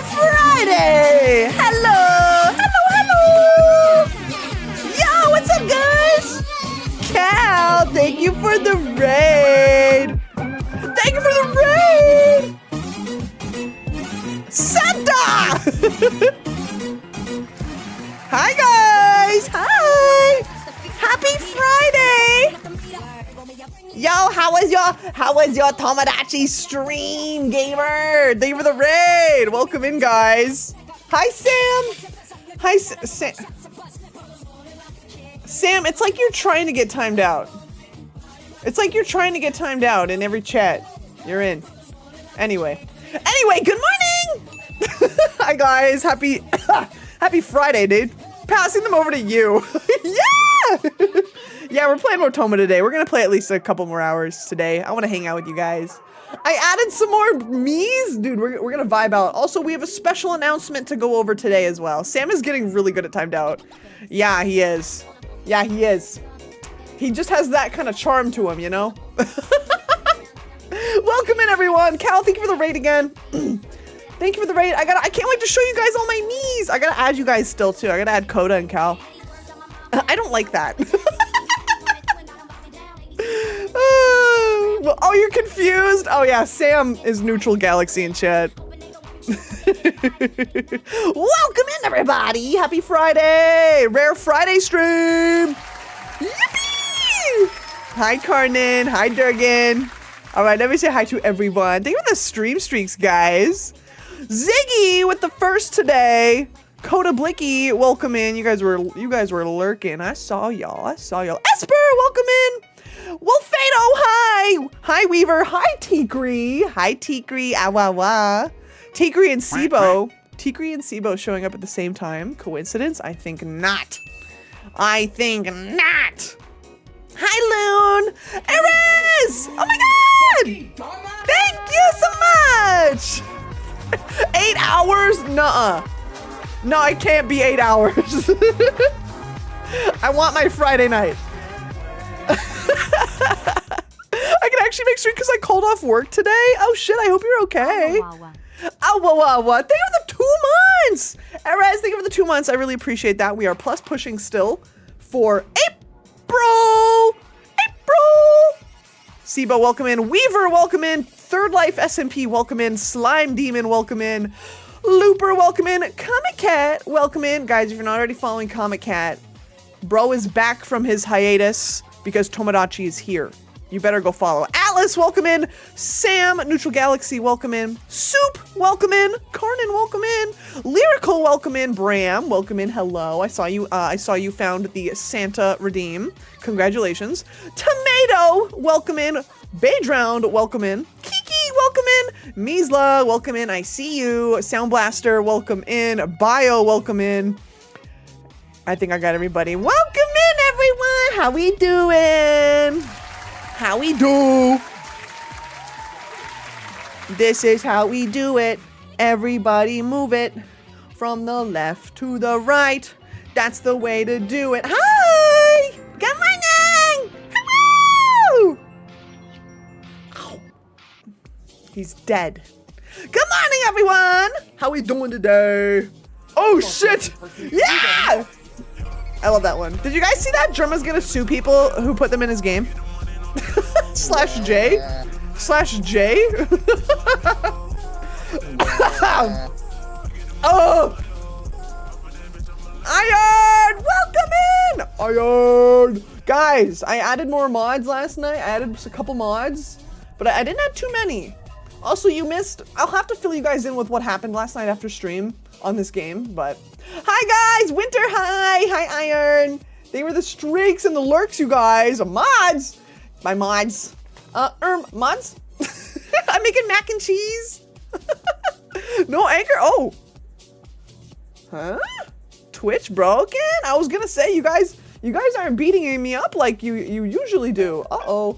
Friday! Hello! Hello, hello! Yo, what's up, guys? Cal, thank you for the raid! Thank you for the raid! Santa! Hi, guys! Hi! Happy Friday! Yo, how was your Tomodachi stream, gamer? Thank you for the raid. Welcome in, guys. Hi, Sam. Hi, Sam. Sam, it's like you're trying to get timed out. It's like you're trying to get timed out in every chat you're in. Anyway, good morning. Hi, guys. Happy Friday, dude. Passing them over to you. Yeah. Yeah, we're playing more Toma today. We're gonna play at least a couple more hours today. I want to hang out with you guys. I added some more me's. Dude, we're gonna vibe out. Also, we have a special announcement to go over today as well. Sam is getting really good at timed out. Yeah, he is. Yeah, he is. He just has that kind of charm to him, you know? Welcome in, everyone. Cal, thank you for the raid again. Thank you for the raid. I can't wait to show you guys all my me's. I gotta add you guys still, too. I gotta add Coda and Cal. I don't like that. Oh, you're confused? Oh yeah, Sam is neutral galaxy in chat. Welcome in, everybody! Happy Friday! Rare Friday stream! Yippee! Hi, Karnan. Hi, Durgan. Alright, let me say hi to everyone. Thank you for the stream streaks, guys. Ziggy with the first today. Coda Blicky, welcome in. You guys were lurking. I saw y'all. Esper, welcome in. Wolfado, hi! Hi, Weaver. Hi, Tikri. Hi, Tikri. Awawa. Tikri and Sibo. Tikri and Sibo showing up at the same time. Coincidence? I think not. I think not. Hi, Loon. Erez! Oh my god! Thank you so much! 8 hours? Nuh-uh. No, I can't be 8 hours. I want my Friday night. I can actually make stream because I called off work today. Oh shit, I hope you're okay. Thank you for the 2 months. Erez, thank you for the 2 months. I really appreciate that. We are plus pushing still for April. Sibo, welcome in. Weaver, welcome in. Third Life SMP, welcome in. Slime Demon, welcome in. Looper, welcome in. Comic Cat, welcome in. Guys, if you're not already following Comic Cat, bro is back from his hiatus because Tomodachi is here. You better go follow. Atlas, welcome in. Sam, Neutral Galaxy, welcome in. Soup, welcome in. Karnan, welcome in. Lyrical, welcome in. Bram, welcome in. Hello. I saw you found the Santa Redeem. Congratulations. Tomato, welcome in. Baydround, welcome in. Kiki, welcome in. Measla, welcome in. I see you. Sound Blaster, welcome in. Bio, welcome in. I think I got everybody. Welcome in, everyone. How we doing? How we do? This is how we do it. Everybody move it from the left to the right. That's the way to do it. Hi! Good morning! Hello! Ow. He's dead. Good morning, everyone! How we doing today? Oh, shit! Yeah! I love that one. Did you guys see that? Germa's gonna sue people who put them in his game. /J? /J? Oh! Iron! Welcome in! Iron! Guys, I added more mods last night. I added just a couple mods, but I didn't add too many. Also, you missed. I'll have to fill you guys in with what happened last night after stream on this game, but. Hi, guys! Winter, hi! Hi, Iron! They were the streaks and the lurks, you guys. Mods! My mods. Mods? I'm making mac and cheese. No anchor? Oh. Huh? Twitch broken? I was gonna say, you guys aren't beating me up like you usually do. Uh-oh.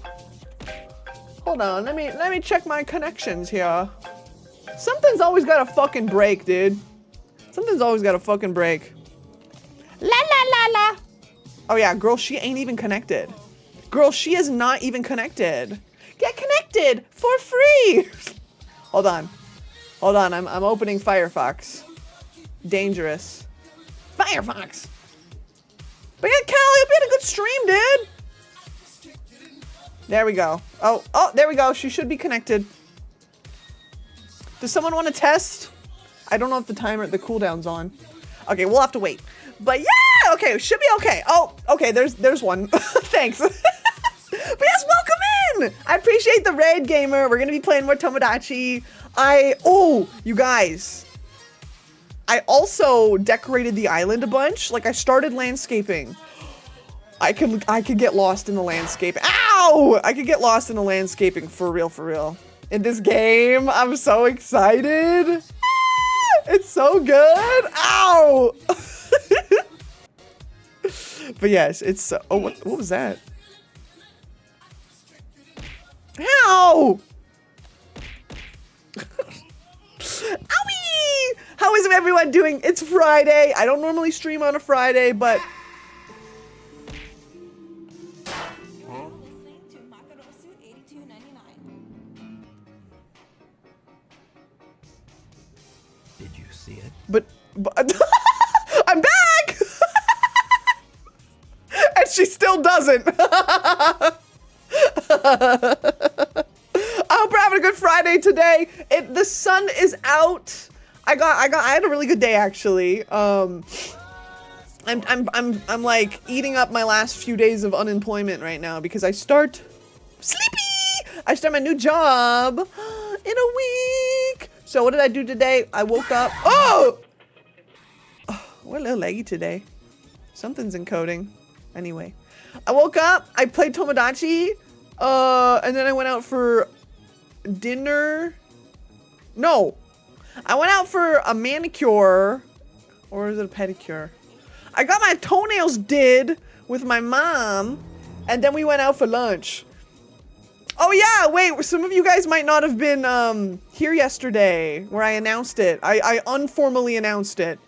Hold on, let me check my connections here. Something's always gotta fucking break, dude. Something's always gotta fucking break. La la la la. Oh yeah, girl, she ain't even connected. Girl, she is not even connected. Get connected for free. Hold on. Hold on, I'm opening Firefox. Dangerous. Firefox. But yeah, Callie, hope you had a good stream, dude. There we go. Oh, there we go. She should be connected. Does someone want to test? I don't know if the cooldown's on. Okay, we'll have to wait. But yeah, okay, should be okay. Oh, okay, there's one. Thanks. But yes, welcome in. I appreciate the raid, gamer. We're gonna be playing more Tomodachi. You guys. I also decorated the island a bunch. Like I started landscaping. I could get lost in the landscape. Ow! I could get lost in the landscaping for real. In this game, I'm so excited. It's so good. Ow! But yes, it's so, oh, what was that? Ow! Owie! How is everyone doing? It's Friday. I don't normally stream on a Friday, but did you see it? But I'm back! And she still doesn't. I hope we're having a good Friday today. The sun is out. I had a really good day actually. I'm like eating up my last few days of unemployment right now because I start my new job in a week. So what did I do today? I woke up. Oh, we're a little leggy today. Something's encoding. Anyway, I woke up. I played Tomodachi, and then I went out for dinner. No, I went out for a manicure, or is it a pedicure? I got my toenails did with my mom, and then we went out for lunch. Oh yeah, wait, some of you guys might not have been here yesterday where I announced it. I informally announced it.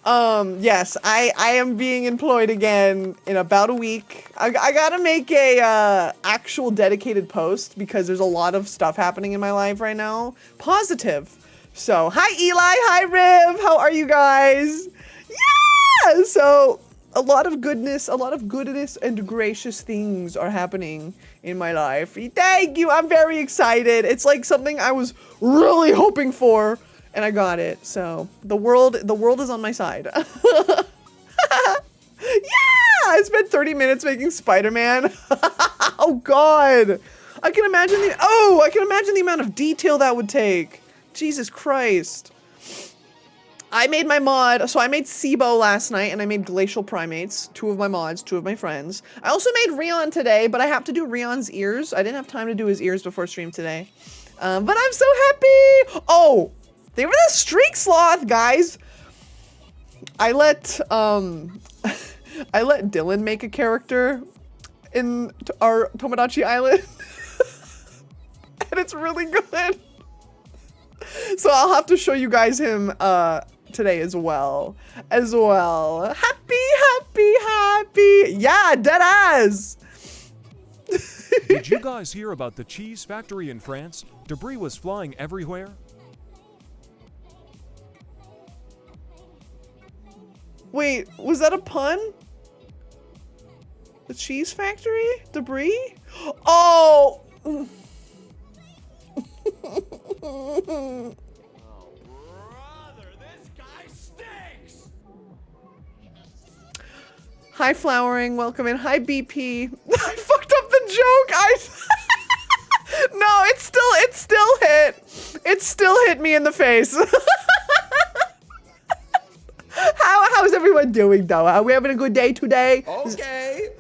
Yes, I am being employed again in about a week. I gotta make a actual dedicated post because there's a lot of stuff happening in my life right now. Positive. So, hi Eli, hi Riv, how are you guys? Yeah! So, a lot of goodness and gracious things are happening in my life. Thank you, I'm very excited. It's like something I was really hoping for. And I got it, so the world is on my side. Yeah! I spent 30 minutes making Spider-Man. Oh god! I can imagine the amount of detail that would take. Jesus Christ. I made my mod, so I made Sibo last night, and I made Glacial Primates, two of my mods, two of my friends. I also made Rion today, but I have to do Rion's ears. I didn't have time to do his ears before stream today. But I'm so happy! Oh! They were the Streak Sloth, guys. I let Dylan make a character in our Tomodachi Island. And it's really good. So I'll have to show you guys him today as well. Happy. Yeah, deadass. Did you guys hear about the cheese factory in France? Debris was flying everywhere. Wait, was that a pun? The cheese factory? Debris? Oh! Oh, brother, this guy stinks! Hi, Flowering. Welcome in. Hi, BP. I fucked up the joke. No, it still hit. It still hit me in the face. How's everyone doing though? Are we having a good day today? Okay.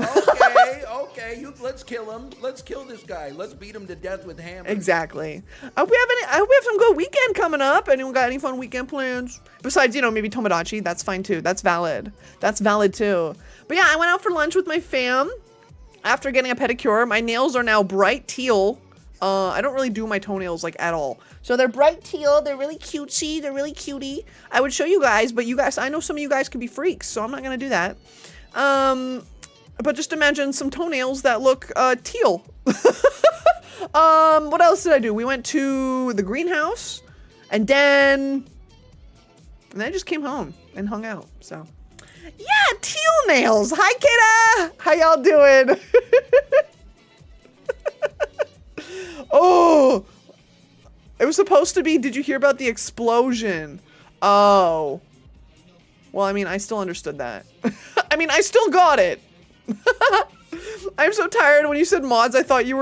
Let's kill him. Let's kill this guy. Let's beat him to death with hammers. Exactly. I hope we have some good weekend coming up. Anyone got any fun weekend plans? Besides, maybe Tomodachi. That's fine too. That's valid. That's valid too. But yeah, I went out for lunch with my fam after getting a pedicure. My nails are now bright teal. I don't really do my toenails like at all. So they're bright teal, they're really cutesy, they're really cutie. I would show you guys, but I know some of you guys can be freaks, so I'm not gonna do that. But just imagine some toenails that look Teal. What else did I do? We went to the greenhouse And then I just came home and hung out. So yeah, Teal Nails. Hi, Kidda. How y'all doing? Oh, it was supposed to be, did you hear about the explosion? Oh. Well, I mean, I still understood that. I mean, I still got it. I'm so tired. When you said mods, I thought you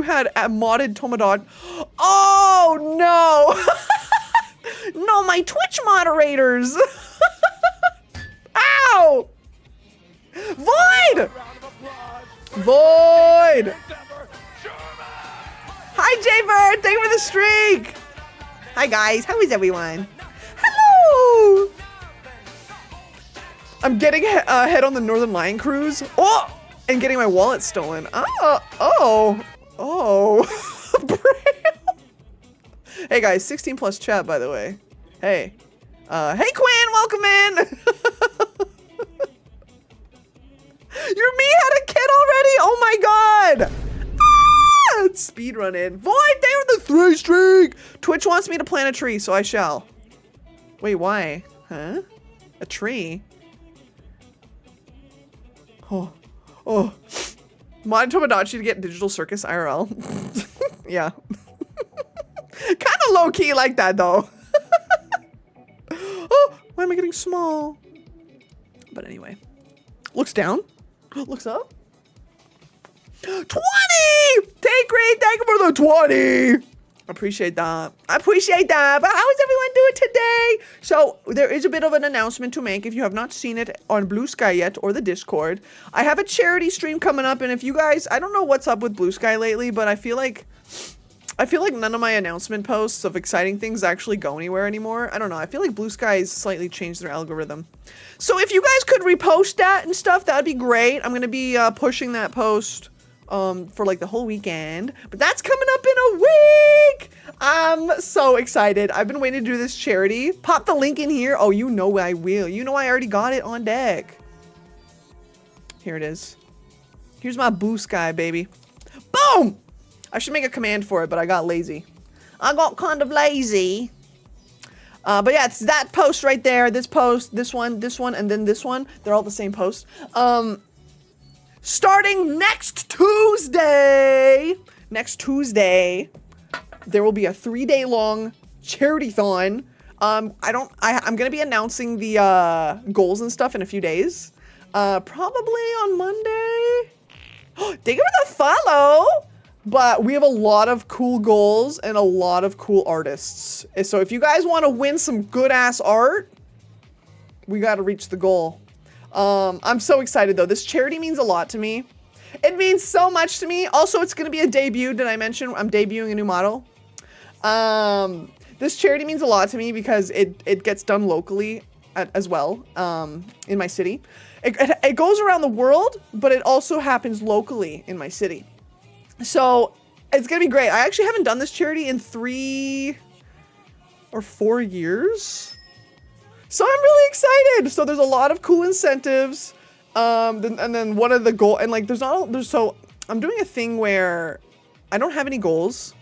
had a modded Tomodachi. Oh, no. No, my Twitch moderators. Ow. Void. Void. Hi, Jaybird. Thank you for the streak. Hi, guys. How is everyone? Hello. I'm getting ahead on the Northern Lion cruise. Oh, and getting my wallet stolen. Oh. Hey, guys. 16 plus chat, by the way. Hey. Hey, Quinn. Welcome in. Your me had a kid already? Oh, my God. Speed run in. Void, they were the 3 streak. Twitch wants me to plant a tree, so I shall. Wait, why? Huh? A tree? Oh. Mod Tomodachi to get Digital Circus IRL. Yeah. Kind of low key like that, though. Oh, why am I getting small? But anyway. Looks down. Looks up. 20! Take great, thank you for the 20. Appreciate that. But how is everyone doing today? So there is a bit of an announcement to make if you have not seen it on Blue Sky yet or the Discord. I have a charity stream coming up, and if you guys, I don't know what's up with Blue Sky lately, but I feel like none of my announcement posts of exciting things actually go anywhere anymore. I don't know. I feel like Blue Sky's slightly changed their algorithm. So if you guys could repost that and stuff, that would be great. I'm going to be pushing that post for like the whole weekend, but that's coming up in a week. I'm so excited. I've been waiting to do this charity. Pop the link in here. Oh, you know I will. You know I already got it on deck. Here it is. Here's my Blue Sky, baby. Boom! I should make a command for it, but I got lazy. I got kind of lazy. But yeah, it's that post right there. This post, this one, and then this one. They're all the same post. Starting next Tuesday, there will be a 3-day long charity-thon. I'm gonna be announcing the goals and stuff in a few days. Probably on Monday. Thank you for the follow. But we have a lot of cool goals and a lot of cool artists. So if you guys want to win some good ass art, we got to reach the goal. I'm so excited though. This charity means a lot to me. It means so much to me. Also, it's going to be a debut. Did I mention I'm debuting a new model? This charity means a lot to me because it gets done locally as well, in my city. It goes around the world, but it also happens locally in my city. So it's going to be great. I actually haven't done this charity in 3 or 4 years. So I'm really excited. So there's a lot of cool incentives. And then one of the goal, and like so I'm doing a thing where I don't have any goals.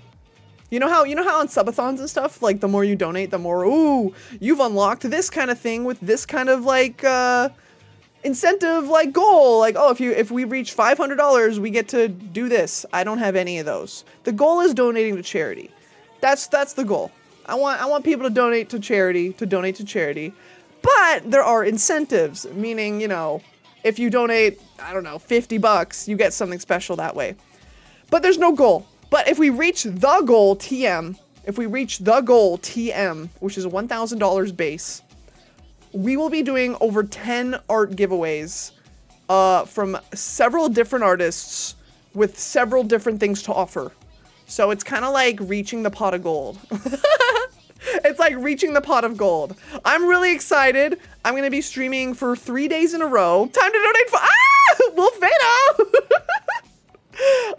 You know how on subathons and stuff, like the more you donate, the more, ooh, you've unlocked this kind of thing with this kind of like incentive, like goal, like, oh, if we reach $500, we get to do this. I don't have any of those. The goal is donating to charity. That's the goal. I want people to donate to charity, but there are incentives, meaning, you know, if you donate, I don't know, $50, you get something special that way. But there's no goal. But if we reach the goal TM, which is a $1,000 base, we will be doing over 10 art giveaways from several different artists with several different things to offer. So it's kind of like reaching the pot of gold. It's like reaching the pot of gold. I'm really excited. I'm going to be streaming for 3 days in a row. Time to donate for... Wolfano!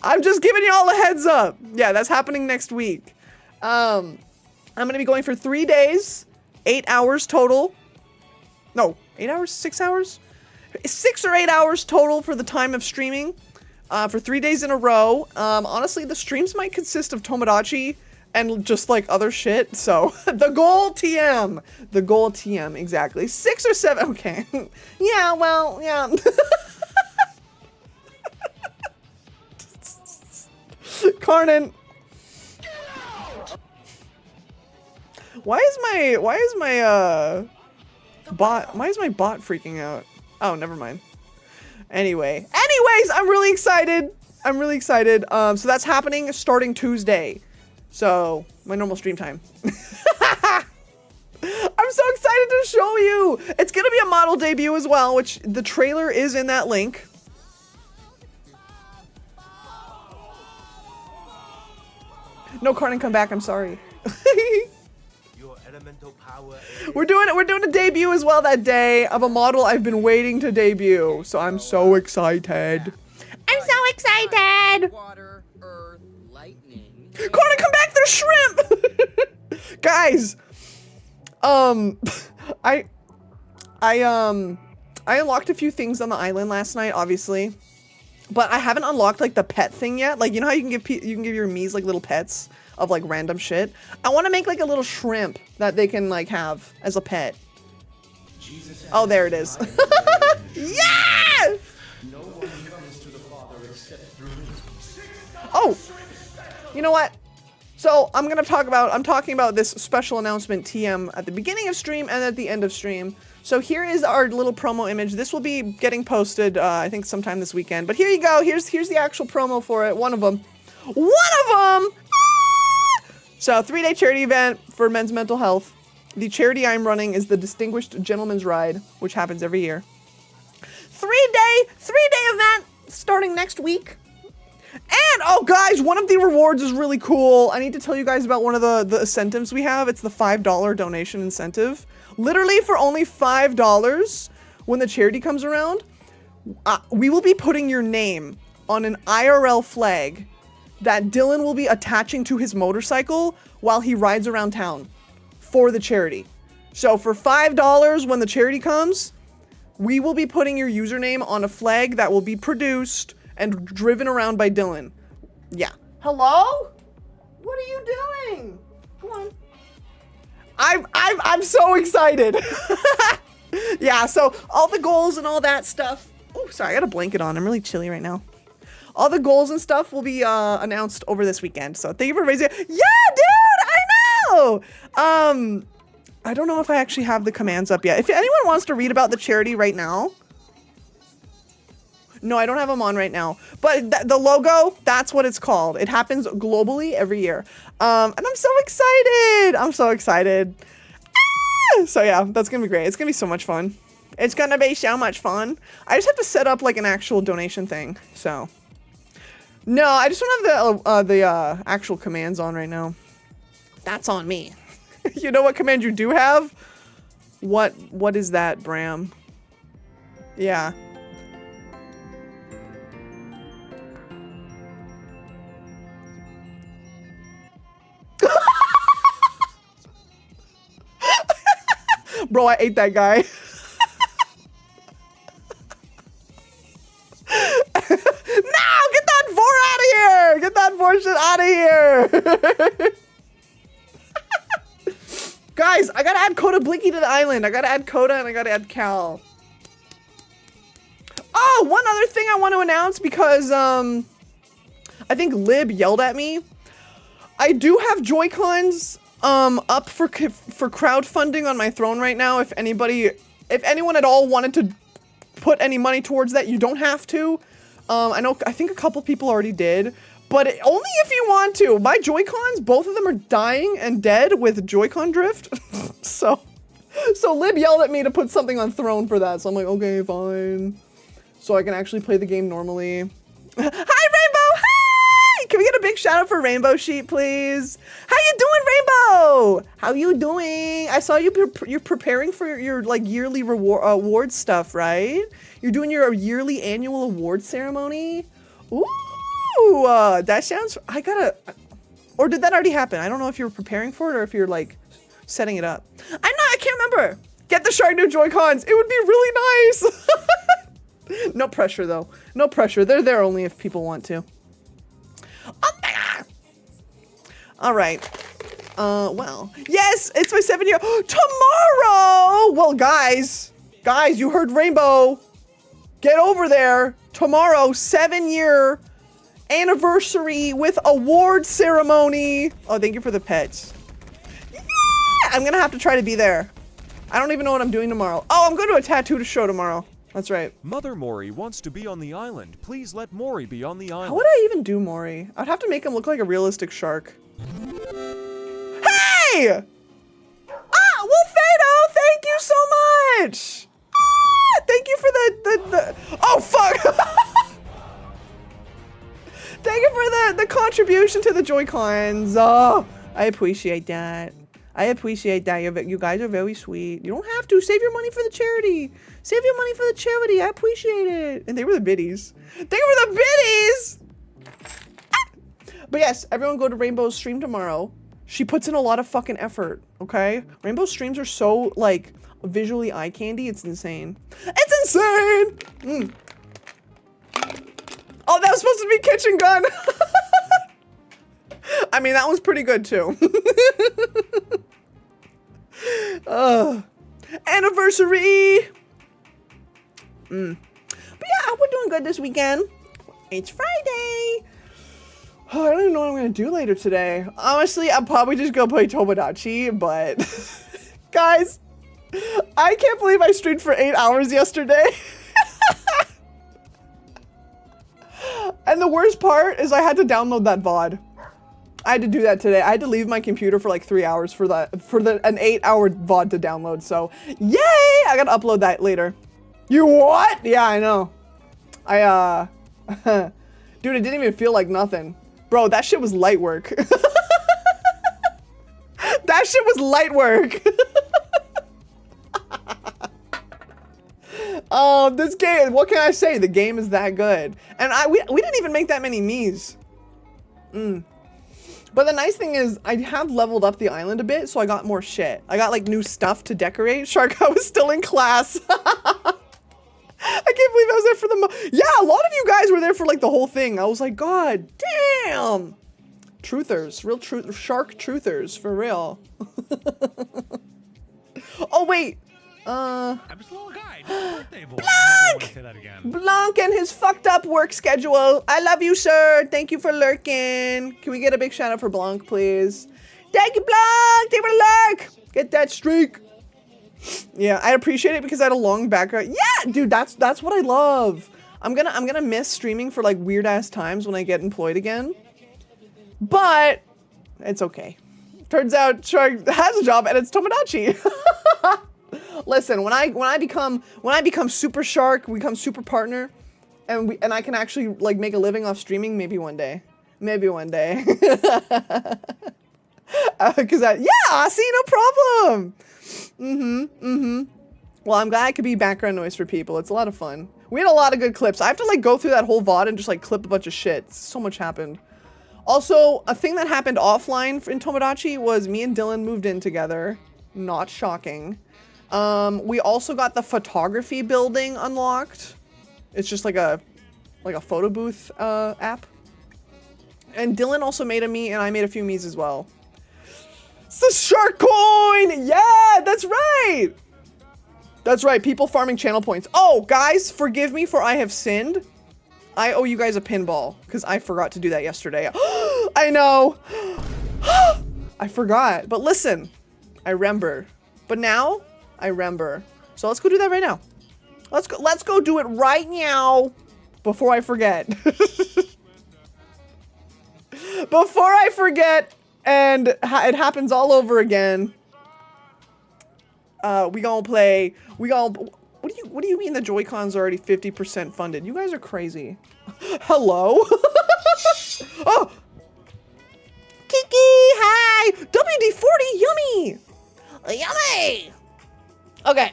I'm just giving you all a heads up. Yeah, that's happening next week. I'm going to be going for 3 days, 8 hours total. No, 8 hours, 6 hours? 6 or 8 hours total for the time of streaming for 3 days in a row. Honestly, the streams might consist of Tomodachi and just like other shit. So the goal TM, exactly. 6 or 7. Okay. Yeah, well, yeah. Karnan. Why is my bot freaking out? Oh, never mind. Anyways, I'm really excited. So that's happening starting Tuesday. So my normal stream time. I'm so excited to show you. It's gonna be a model debut as well, which the trailer is in that link. No, Karnan, come back. I'm sorry. We're doing a debut as well that day of a model I've been waiting to debut. So I'm so excited. I'm so excited. Water, earth, lightning. Karnan, come back. There's shrimp. Guys, I unlocked a few things on the island last night, obviously, but I haven't unlocked like the pet thing yet. Like, you know how you can give your Miis like little pets of like random shit. I want to make like a little shrimp that they can like have as a pet. Oh, there it is. Yeah! Oh, you know what? So I'm talking about this special announcement TM at the beginning of stream and at the end of stream. So here is our little promo image. This will be getting posted, I think sometime this weekend. But here you go. Here's the actual promo for it. One of them. So 3-day charity event for men's mental health. The charity I'm running is the Distinguished Gentleman's Ride, which happens every year. 3-day event starting next week. And, oh guys, one of the rewards is really cool. I need to tell you guys about one of the incentives we have. It's the $5 donation incentive. Literally for only $5 when the charity comes around, we will be putting your name on an IRL flag that Dylan will be attaching to his motorcycle while he rides around town for the charity. So for $5 when the charity comes, we will be putting your username on a flag that will be produced and driven around by Dylan. Yeah. Hello? What are you doing? Come on. I'm so excited. Yeah, so all the goals and all that stuff. Oh, sorry, I got a blanket on. I'm really chilly right now. All the goals and stuff will be announced over this weekend. So thank you for raising it. Yeah, dude, I know. I don't know if I actually have the commands up yet. If anyone wants to read about the charity right now. No, I don't have them on right now. But the logo, that's what it's called. It happens globally every year. And I'm so excited. Ah! So yeah, that's going to be great. It's going to be so much fun. It's going to be so much fun. I just have to set up like an actual donation thing. So no, I just don't have the actual commands on right now. That's on me. You know what command you do have? What is that, Bram? Yeah. Bro, I ate that guy. No, get that vor out of here! Get that vor shit out of here! Guys, I gotta add Coda Blinky to the island. I gotta add Coda and I gotta add Cal. Oh, one other thing I want to announce because I think Lib yelled at me. I do have Joy-Cons up for crowdfunding on my throne right now. If anyone at all wanted to put any money towards that, you don't have to. I think a couple people already did, but only if you want to. My Joy-Cons, both of them are dying and dead with Joy-Con drift. so Lib yelled at me to put something on throne for that. So I'm like, okay, fine. So I can actually play the game normally. Hi, Rainbow! Hi! Can we get a big shout out for Rainbow Sheep, please? How you doing, Rainbow? How you doing? I saw you're preparing for your like yearly award stuff, right? You're doing your yearly annual award ceremony. Ooh, that sounds. Or did that already happen? I don't know if you're preparing for it or if you're like setting it up. I can't remember. Get the Shark New Joy-Cons. It would be really nice. No pressure though. No pressure. They're there only if people want to. All right. Well, yes, it's my 7-year tomorrow. Well, guys, you heard Rainbow. Get over there tomorrow, 7-year anniversary with award ceremony. Oh, thank you for the pets. Yeah, I'm gonna have to try to be there. I don't even know what I'm doing tomorrow. Oh, I'm going to a tattoo show tomorrow. That's right. Mother Mori wants to be on the island. Please let Mori be on the island. How would I even do Mori? I'd have to make him look like a realistic shark. Hey! Ah, Wolfado, thank you so much. Ah, thank you for the oh fuck. Thank you for the contribution to the Joy-Cons. Oh, I appreciate that. I appreciate that. You guys are very sweet. You don't have to. Save your money for the charity. Save your money for the charity. I appreciate it. And they were the biddies. They were the biddies! Ah! But yes, everyone go to Rainbow's stream tomorrow. She puts in a lot of fucking effort, okay? Rainbow's streams are so, like, visually eye candy. It's insane. It's insane! Mm. Oh, that was supposed to be kitchen gun. I mean, that was pretty good too. Anniversary. But yeah, we're doing good this weekend. It's Friday. Oh, I don't even know what I'm gonna do later today. Honestly, I'm probably just gonna play Tomodachi, but guys, I can't believe I streamed for 8 hours yesterday. And the worst part is I had to download that VOD. I had to do that today. I had to leave my computer for like 3 hours for an 8-hour VOD to download. So yay! I gotta upload that later. You what? Yeah, I know. Dude, it didn't even feel like nothing. Bro, that shit was light work. That shit was light work. This game, what can I say? The game is that good. And we didn't even make that many Miis. But the nice thing is I have leveled up the island a bit, so I got more shit. I got like new stuff to decorate. Shark, I was still in class. I can't believe I was there for the yeah, a lot of you guys were there for like the whole thing. I was like, God damn. Truthers, real shark truthers, for real. Oh wait. I'm just a little guy. Birthday boy. Blanc! Say that again. Blanc and his fucked up work schedule. I love you, sir. Thank you for lurking. Can we get a big shout out for Blanc, please? Thank you, Blanc. They were lurk. Get that streak. Yeah, I appreciate it because I had a long background. Yeah, dude, that's what I love. I'm gonna miss streaming for like weird ass times when I get employed again. But it's okay. Turns out Shark has a job and it's Tomodachi. Listen, when I become super shark, become super partner, and I can actually like make a living off streaming, maybe one day. Maybe one day. Cause I see no problem. Well, I'm glad I could be background noise for people. It's a lot of fun. We had a lot of good clips. I have to like go through that whole VOD and just like clip a bunch of shit. So much happened. Also, a thing that happened offline in Tomodachi was me and Dylan moved in together. Not shocking. We also got the photography building unlocked. It's just like a photo booth app. And Dylan also made a Mii and I made a few Miis as well. It's the shark coin! Yeah, that's right! That's right, people farming channel points. Oh, guys, forgive me for I have sinned. I owe you guys a pinball because I forgot to do that yesterday. I know. I forgot. But listen, I remember. But now I remember. So let's go do that right now. Let's go do it right now before I forget. Before I forget and it happens all over again. What do you mean the Joy-Cons are already 50% funded? You guys are crazy. Hello? Oh! Kiki, hi! WD-40, yummy! Yummy! Okay.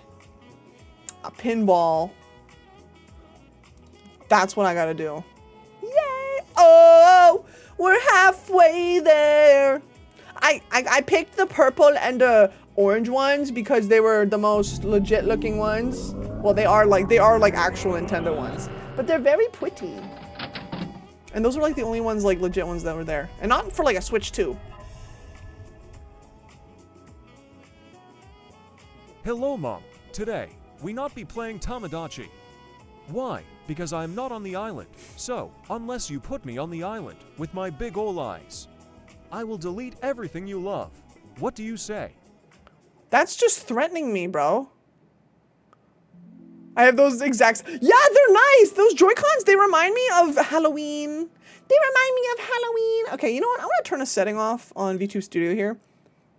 A pinball. That's what I gotta do. Yay! Oh! We're halfway there! I picked the purple and the orange ones because they were the most legit looking ones. Well, they are like actual Nintendo ones, but they're very pretty. And those were like the only ones, like legit ones that were there, and not for like a Switch 2. Hello, Mom. Today, we not be playing Tomodachi. Why? Because I'm not on the island. So, unless you put me on the island with my big ol' eyes, I will delete everything you love. What do you say? That's just threatening me, bro. I have those exact. Yeah, they're nice. Those Joy-Cons, they remind me of Halloween. They remind me of Halloween. Okay, you know what? I want to turn a setting off on VTube Studio here.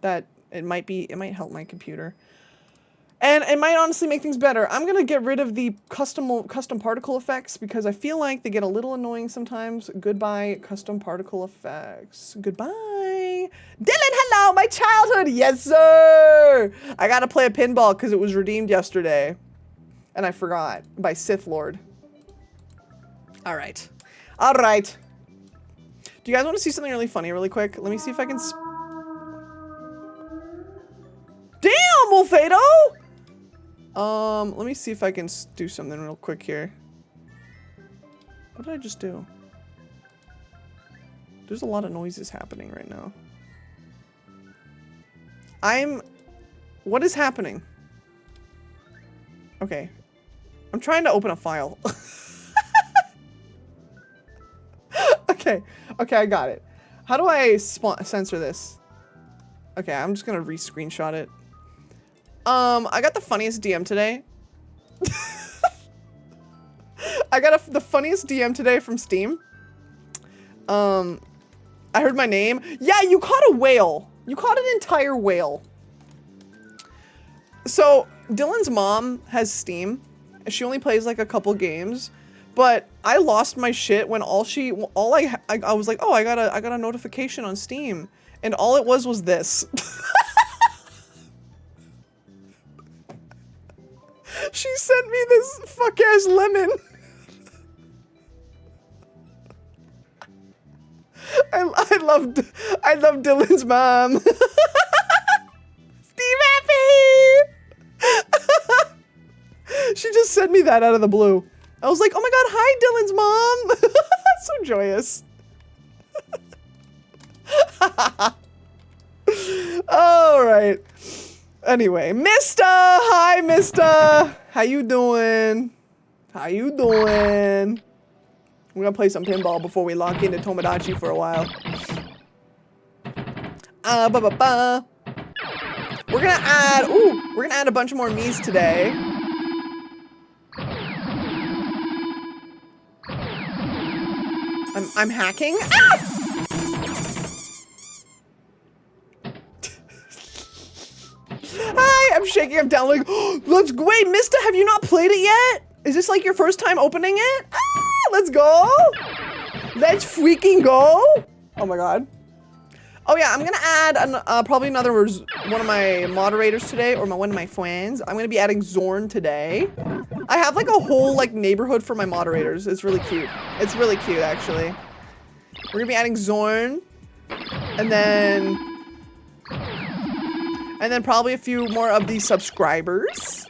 That it might help my computer. And it might honestly make things better. I'm gonna get rid of the custom particle effects because I feel like they get a little annoying sometimes. Goodbye, custom particle effects. Goodbye. Dylan, hello, my childhood. Yes, sir. I gotta play a pinball because it was redeemed yesterday. And I forgot by Sith Lord. All right. All right. Do you guys want to see something really funny really quick? Let me see if I can... Damn, Wolfado! Let me see if I can do something real quick here. What did I just do? There's a lot of noises happening right now. What is happening? Okay. I'm trying to open a file. Okay. Okay, I got it. How do I censor this? Okay, I'm just gonna re-screenshot it. I got the funniest DM today. I got the funniest DM today from Steam. I heard my name. Yeah, you caught a whale. You caught an entire whale. So, Dylan's mom has Steam. She only plays like a couple games. But I lost my shit when I was like, oh, I got a notification on Steam. And all it was this. She sent me this fuck-ass lemon. I love Dylan's mom. Steve Happy! She just sent me that out of the blue. I was like, oh my god, hi Dylan's mom! So joyous. Alright. Anyway, Mister! Hi, Mister! How you doing? How you doing? We're gonna play some pinball before we lock into Tomodachi for a while. We're gonna add a bunch more Miis today. I'm hacking. Ah! Hi, I'm shaking, I'm down like, oh, let's go. Wait, Mista, have you not played it yet? Is this like your first time opening it? Ah, let's go. Let's freaking go. Oh my god. Oh yeah, I'm gonna add probably another one of my moderators today, or one of my friends. I'm gonna be adding Zorn today. I have like a whole like neighborhood for my moderators. It's really cute. It's really cute actually. We're gonna be adding Zorn, and then probably a few more of the subscribers.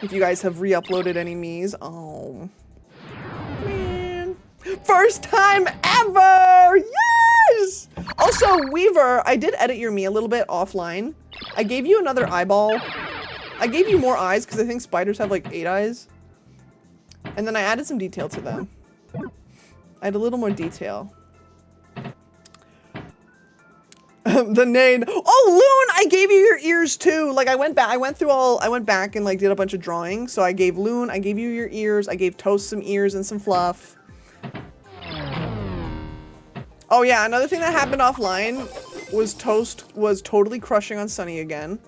If you guys have re-uploaded any Miis. Oh man, first time ever! Yes! Also, Weaver, I did edit your Mii a little bit offline. I gave you another eyeball. I gave you more eyes because I think spiders have like 8 eyes. And then I added some detail to them. I had a little more detail. The name. Oh, Loon, I gave you your ears too. Like I went back and like did a bunch of drawing. So I gave Loon, I gave you your ears. I gave Toast some ears and some fluff. Oh yeah, another thing that happened offline was Toast was totally crushing on Sunny again.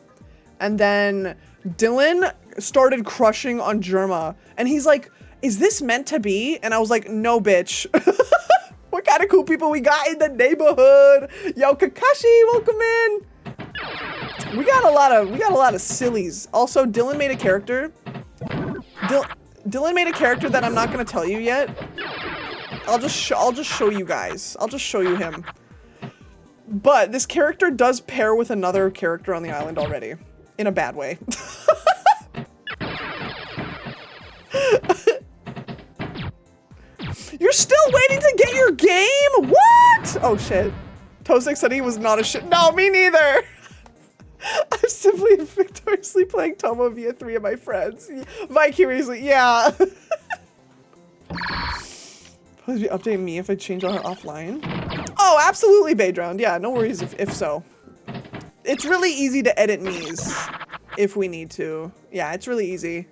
And then Dylan started crushing on Germa. And he's like, is this meant to be? And I was like, no, bitch. What kind of cool people we got in the neighborhood? Yo, Kakashi, welcome in. We got a lot of sillies. Also, Dylan made a character. Dylan made a character that I'm not gonna tell you yet. I'll just show you guys. I'll just show you him. But this character does pair with another character on the island already. In a bad way. You're still waiting to get your game? What? Oh shit. Tosek said he was not a shit. No, me neither. I'm simply victoriously playing Tomo via 3 of my friends. Vicariously, yeah. Please be updating me if I change on her offline. Oh, absolutely, Baydround. Yeah, no worries if so. It's really easy to edit me's if we need to. Yeah, it's really easy.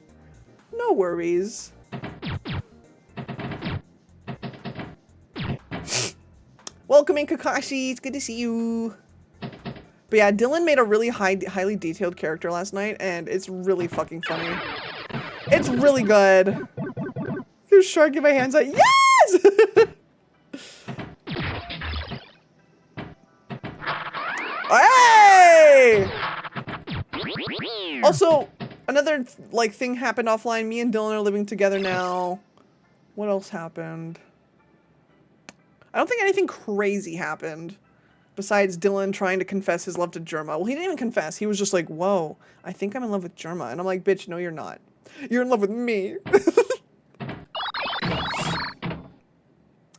No worries. Welcome in, Kakashi. It's good to see you. But yeah, Dylan made a really highly detailed character last night, and it's really fucking funny. It's really good. There's Shark in my hands like, yes! Hey! Also, another like thing happened offline. Me and Dylan are living together now. What else happened? I don't think anything crazy happened. Besides Dylan trying to confess his love to Germa. Well, he didn't even confess. He was just like, whoa, I think I'm in love with Germa. And I'm like, bitch, no, you're not. You're in love with me.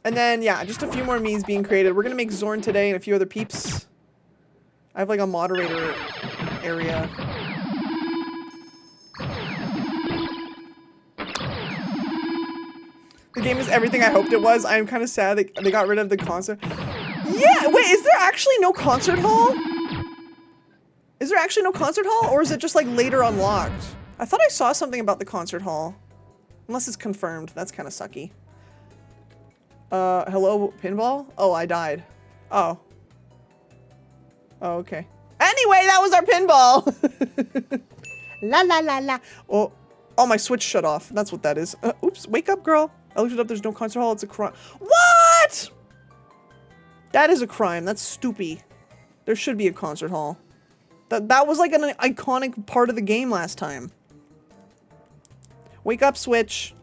And then, yeah, just a few more me's being created. We're going to make Zorn today and a few other peeps. I have like a moderator area. The game is everything I hoped it was. I'm kind of sad they got rid of the concert. Yeah, wait, is there actually no concert hall? Is there actually no concert hall, or is it just like later unlocked? I thought I saw something about the concert hall. Unless it's confirmed, that's kind of sucky. Hello, pinball? Oh, I died. Oh. Oh, okay. Anyway, that was our pinball! La la la la. Oh, oh, my switch shut off. That's what that is. Oops, wake up, girl. I looked it up, there's no concert hall, it's a crime. What?! That is a crime. That's stupid. There should be a concert hall. That was like an iconic part of the game last time. Wake up, Switch.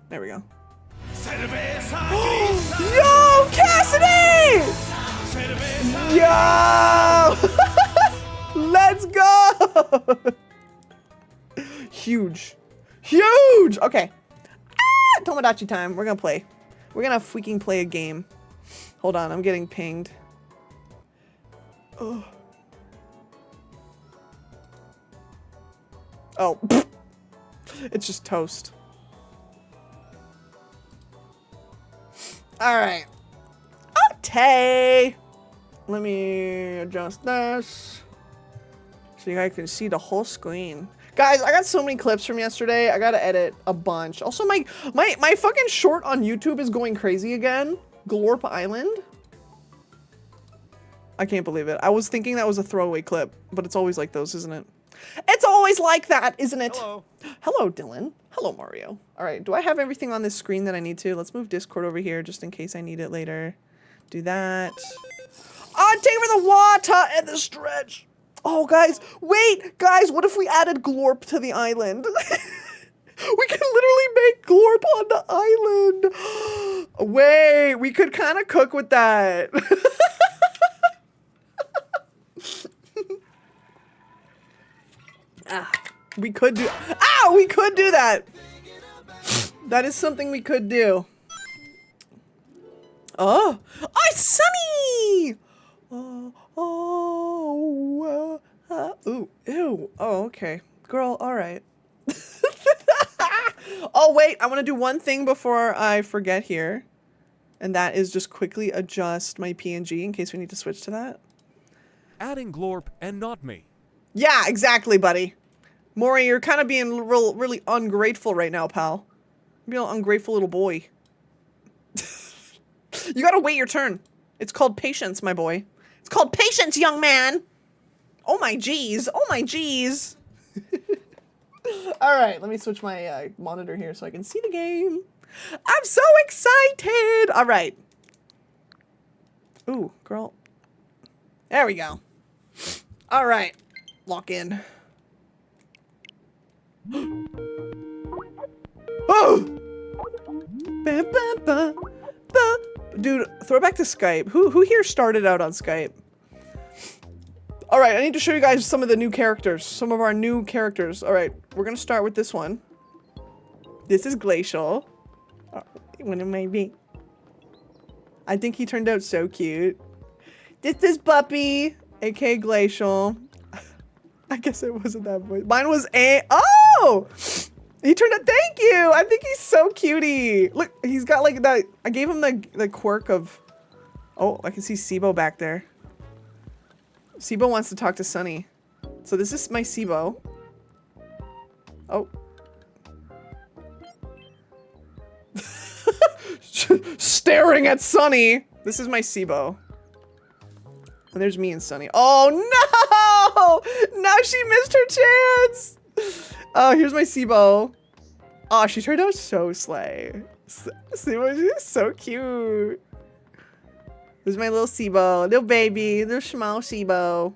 There we go. Yo, Cassidy! Yo! Let's go! Huge. Huge! Okay. Ah, Tomodachi time. We're gonna play. We're gonna freaking play a game. Hold on, I'm getting pinged. Oh. Oh. It's just toast. Alright. Okay. Let me adjust this. So you guys can see the whole screen. Guys, I got so many clips from yesterday. I gotta edit a bunch. Also, my fucking short on YouTube is going crazy again. Glorp Island. I can't believe it. I was thinking that was a throwaway clip, but it's always like those, isn't it? It's always like that, isn't it? Hello. Hello, Dylan. Hello, Mario. All right, do I have everything on this screen that I need to? Let's move Discord over here just in case I need it later. Do that. Oh, take for the water and the stretch. Oh, guys, wait, guys, what if we added Glorp to the island? We can literally make Glorp on the island. Wait, we could kind of cook with that. We could do, we could do that. That is something we could do. Oh, it's sunny. Ooh, ew. Oh, okay. Girl, all right. Oh, wait, I want to do one thing before I forget here. And that is just quickly adjust my PNG in case we need to switch to that. Adding Glorp and not me. Yeah, exactly, buddy. Maury, you're kind of being really ungrateful right now, pal. You're being an ungrateful little boy. You gotta wait your turn. It's called patience, my boy. It's called patience, young man. Oh my geez. Oh my geez. All right, let me switch my monitor here so I can see the game. I'm so excited. All right. Ooh, girl. There we go. All right. Lock in. Oh! Ba, ba, ba, ba. Dude, throw back to Skype. Who here started out on Skype? All right, I need to show you guys some of the new characters. Some of our new characters. All right, we're gonna start with this one. This is Glacial. When it may be. I think he turned out so cute. This is Buppy. AK Glacial. I guess it wasn't that voice. Mine was a. Oh! He turned out. Thank you! I think he's so cutie. Look, he's got like that. I gave him the quirk of. Oh, I can see Sibo back there. Sibo wants to talk to Sunny. So this is my Sibo. Oh. Staring at Sunny. This is my Sibo. And there's me and Sunny. Oh no! Now she missed her chance. Oh, here's my Sibo. Oh, she turned out so slay. Sibo, she's so cute. This is my little Sibo, little baby, little small Sibo.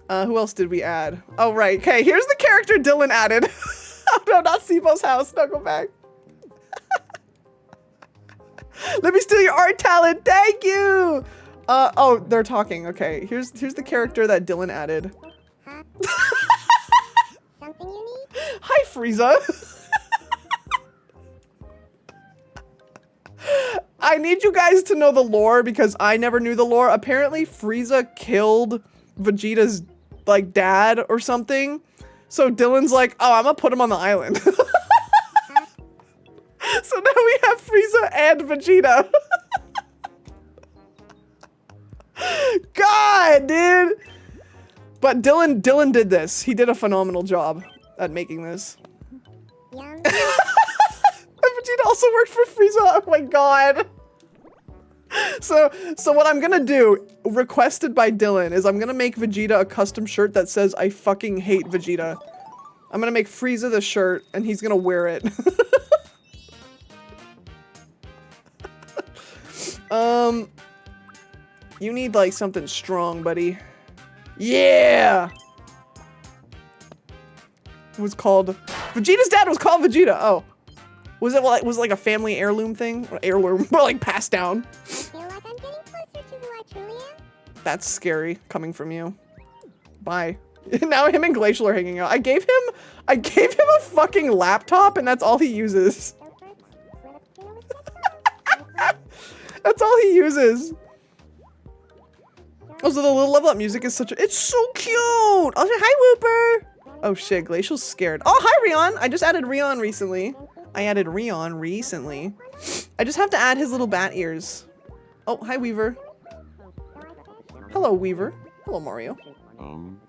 Who else did we add? Oh, right. Okay, here's the character Dylan added. Oh, no, not Sibo's house. No, go back. Let me steal your art talent. Thank you. Oh, they're talking. Okay, here's the character that Dylan added. Something you need? Hi, Frieza. I need you guys to know the lore because I never knew the lore. Apparently, Frieza killed Vegeta's like dad or something. So Dylan's like, oh, I'm gonna put him on the island. So now we have Frieza and Vegeta. God, dude. But Dylan did this. He did a phenomenal job at making this. Yum. And Vegeta also worked for Frieza. Oh my god. So what I'm gonna do, requested by Dylan, is I'm gonna make Vegeta a custom shirt that says I fucking hate Vegeta. I'm gonna make Frieza the shirt and he's gonna wear it. You need like something strong, buddy. Yeah! It was called, Vegeta's dad was called Vegeta. Oh. Was it like a family heirloom thing? Heirloom, but like passed down. I feel like I'm getting closer to who I truly am. That's scary coming from you. Bye. Now him and Glacial are hanging out. I gave him a fucking laptop and that's all he uses. That's all he uses. Oh, so the little level up music is it's so cute. Oh, hi Whooper. Oh shit, Glacial's scared. Oh, hi Rion. I just added Rion recently. I just have to add his little bat ears. Oh, hi Weaver. Hello Weaver. Hello Mario.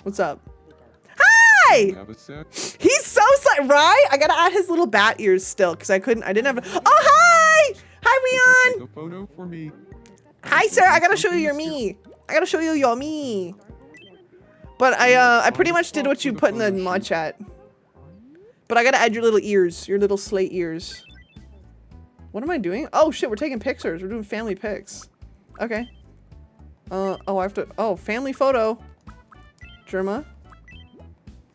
What's up? Hi! He's so right? I gotta add his little bat ears still because I didn't have Oh, hi! Hi Rion! A photo for me. Hi sir, I gotta show you your me. I gotta show you your me. But I pretty much did what you put in the mod chat. But I gotta add your little ears, your little slate ears. What am I doing? Oh shit, we're taking pictures. We're doing family pics. Okay. Oh, I have to, oh, family photo. Germa.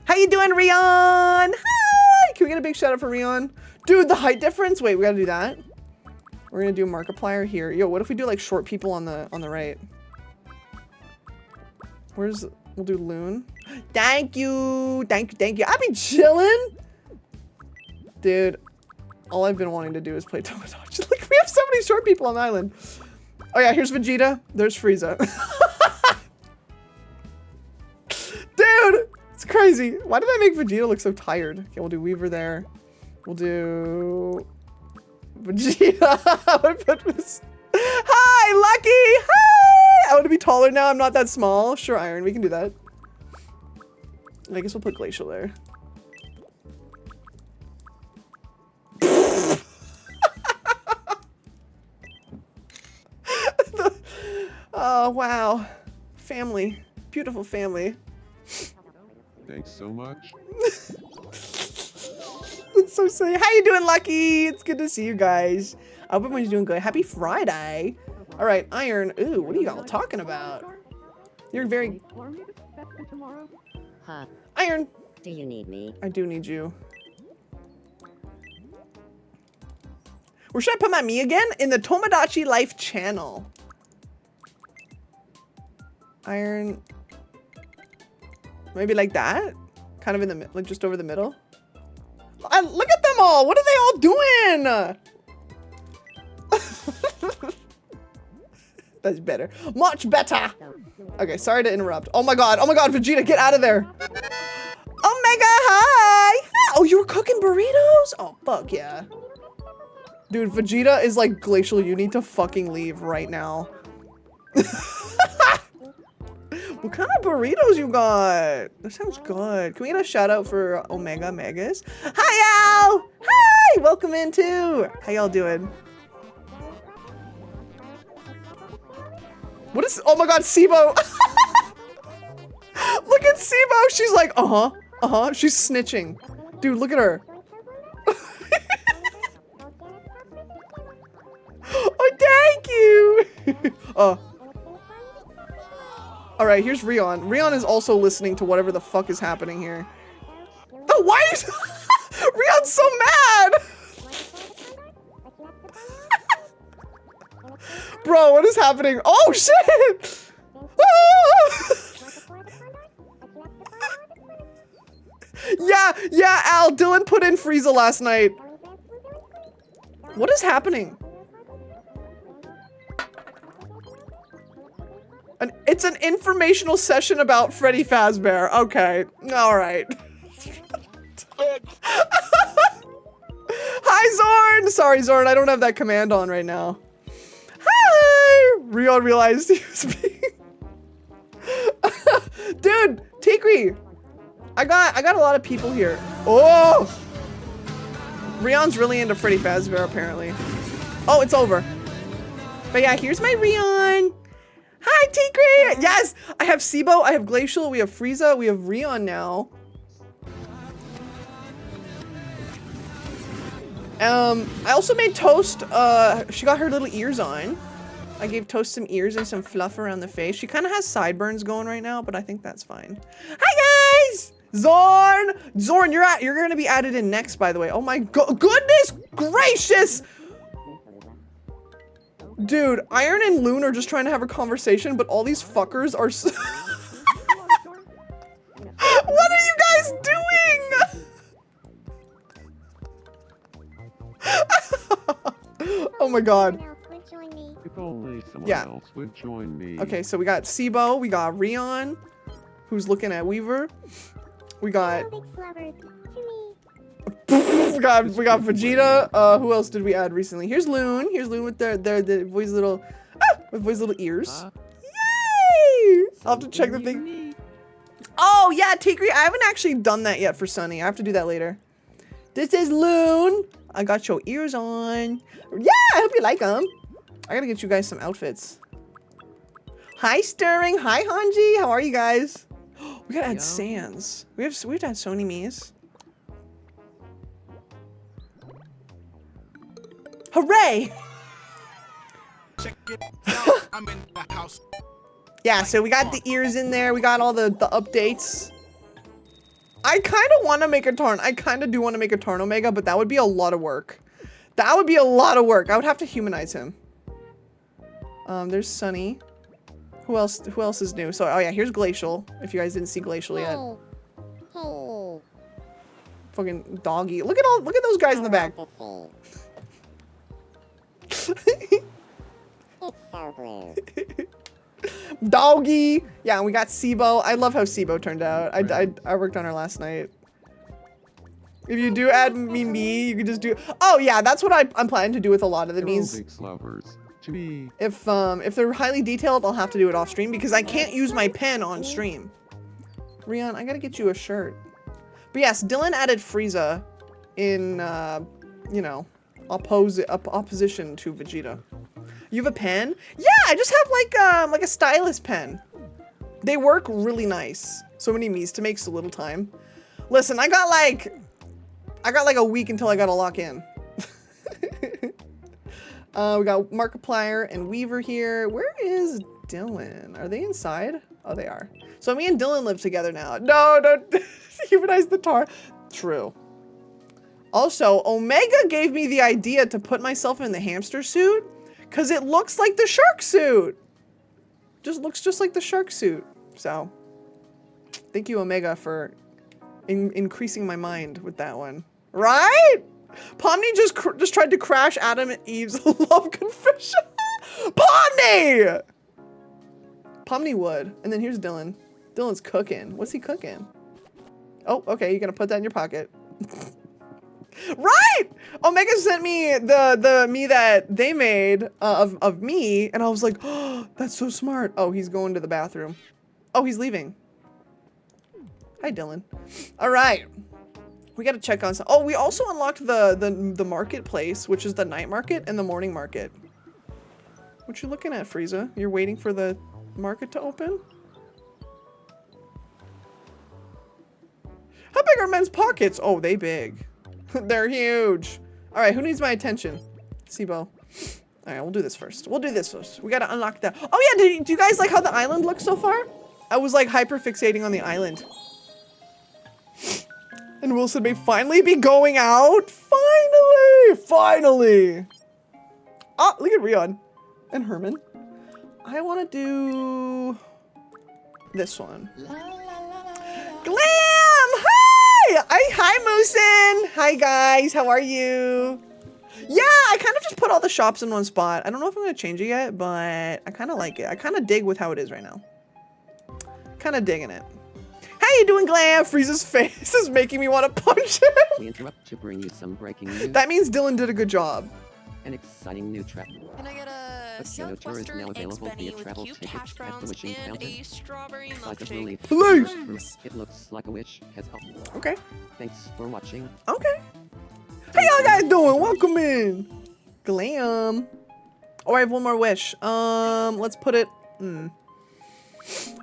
How you doing, Rion? Hi! Can we get a big shout out for Rion? Dude, the height difference? Wait, we gotta do that. We're gonna do a Markiplier here. Yo, what if we do like short people on the right? We'll do Loon. Thank you. I've been chilling. Dude, all I've been wanting to do is play Tomodachi. Like, we have so many short people on the island. Oh yeah, here's Vegeta. There's Frieza. Dude, it's crazy. Why did I make Vegeta look so tired? Okay, we'll do Weaver there. We'll do Vegeta. Hi, Lucky. Hi. I want to be taller now. I'm not that small. Sure, Iron. We can do that. I guess we'll put Glacial there. Oh, wow. Family. Beautiful family. Thanks so much. It's so silly. How you doing, Lucky? It's good to see you guys. I hope everyone's doing good. Happy Friday. All right, Iron. Ooh, what are you all talking about? You're very... Huh. Iron. Do you need me? I do need you. Where should I put my me again? In the Tomodachi Life channel. Iron. Maybe like that? Kind of in the, like just over the middle? Look at them all! What are they all doing? That's better. Much better. Okay, sorry to interrupt. Oh my god, Vegeta, get out of there. Omega, hi. Oh, you were cooking burritos? Oh, fuck yeah. Dude, Vegeta is like glacial. You need to fucking leave right now. What kind of burritos you got? That sounds good. Can we get a shout out for Omega Megas? Hi, Al. Hi, welcome in too. How y'all doing? What is, oh my god, Sibo. Look at Sibo. She's like, she's snitching. Dude, look at her. Oh, thank you. All right, here's Rion. Rion is also listening to whatever the fuck is happening here. Oh, why is Rion's so mad? Bro, what is happening? Oh, shit. Yeah, Al, Dylan put in Frieza last night. What is happening? It's an informational session about Freddy Fazbear. Okay, all right. Hi, Zorn. Sorry, Zorn, I don't have that command on right now. Hi. Rion realized he was being... Dude, Tikri. I got a lot of people here. Oh! Rion's really into Freddy Fazbear, apparently. Oh, it's over. But yeah, here's my Rion. Hi, Tikri! Yes! I have Sibo, I have Glacial, we have Frieza, we have Rion now. I also made Toast, she got her little ears on. I gave Toast some ears and some fluff around the face. She kind of has sideburns going right now, but I think that's fine. Hi, guys! Zorn! Zorn, you're gonna be added in next, by the way. Oh my goodness gracious! Dude, Iron and Loon are just trying to have a conversation, but all these fuckers are so What are you guys doing? Oh my god. If only someone Yeah. else would join me. Okay, so we got Sibo, we got Rion, who's looking at Weaver. We got we got Vegeta. Who else did we add recently? Here's Loon. Here's Loon with the voice little ears. Yay! I'll have to check the thing. Oh yeah, Tikri. I haven't actually done that yet for Sunny. I have to do that later. This is Loon. I got your ears on. Yeah, I hope you like them. I gotta get you guys some outfits. Hi Stirring. Hi Hanji. How are you guys? We gotta add Sans. We have to add Sony Mies. Hooray! Check it out. I'm in the house. Yeah, so we got the ears in there. We got all the updates. I kind of want to make a Tarn. I kind of do want to make a Tarn Omega, but that would be a lot of work. That would be a lot of work. I would have to humanize him. There's Sunny. Who else is new? So, oh yeah, here's Glacial. If you guys didn't see Glacial yet. Hey. Fucking doggy. Look at those guys in the back. It's so blue. Doggy. Yeah, and we got Sibo. I love how Sibo turned out. I worked on her last night. If you do add me, you can just do. Oh yeah, that's what I'm planning to do with a lot of the Mies. Aerobics lovers. To me. If they're highly detailed, I'll have to do it off stream because I can't use my pen on stream. Rion, I gotta get you a shirt. But yes, Dylan added Frieza in you know, opposition to Vegeta. You have a pen? Yeah, I just have like a stylus pen. They work really nice. So many Mies to make so little time. Listen, I got like a week until I gotta lock in. We got Markiplier and Weaver here. Where is Dylan? Are they inside? Oh, they are. So me and Dylan live together now. No, don't humanize the tar. True. Also, Omega gave me the idea to put myself in the hamster suit because it looks like the shark suit. Looks just like the shark suit. So, thank you, Omega, for increasing my mind with that one. Right? Pomni just tried to crash Adam and Eve's love confession. Pomni! Pomni would. And then here's Dylan. Dylan's cooking. What's he cooking? Oh, okay. You're gonna put that in your pocket. Right! Omega sent me the me that they made of me, and I was like, oh, that's so smart. Oh, he's going to the bathroom. Oh, he's leaving. Hi, Dylan. All right. We got to check on some. Oh, we also unlocked the marketplace, which is the night market and the morning market. What you looking at, Frieza? You're waiting for the market to open? How big are men's pockets? Oh, they big. They're huge. All right, who needs my attention? Sibo. All right, we'll do this first. We'll do this first. We gotta unlock that. Oh yeah, do you guys like how the island looks so far? I was like hyper fixating on the island. And Wilson may finally be going out. Finally. Oh, look at Rion and Herman. I want to do this one. Glam! Hi, Moosin! Hi, guys. How are you? Yeah, I kind of just put all the shops in one spot. I don't know if I'm going to change it yet, but I kind of like it. I kind of dig with how it is right now. Kind of digging it. How you doing, Glam? Frieza's face is making me want to punch him. We interrupt to bring you some breaking news. That means Dylan did a good job. An exciting new trap. Can I get a Tour is now Southwestern eggs available Benny via with travel cubed tickets hash at the browns wishing and fountain. a strawberry Like a milkshake? relief. Please. It looks like a witch has helped. Okay. Thanks for watching. Okay. How y'all guys doing? Welcome in. Glam. Oh, I have one more wish. Let's put it.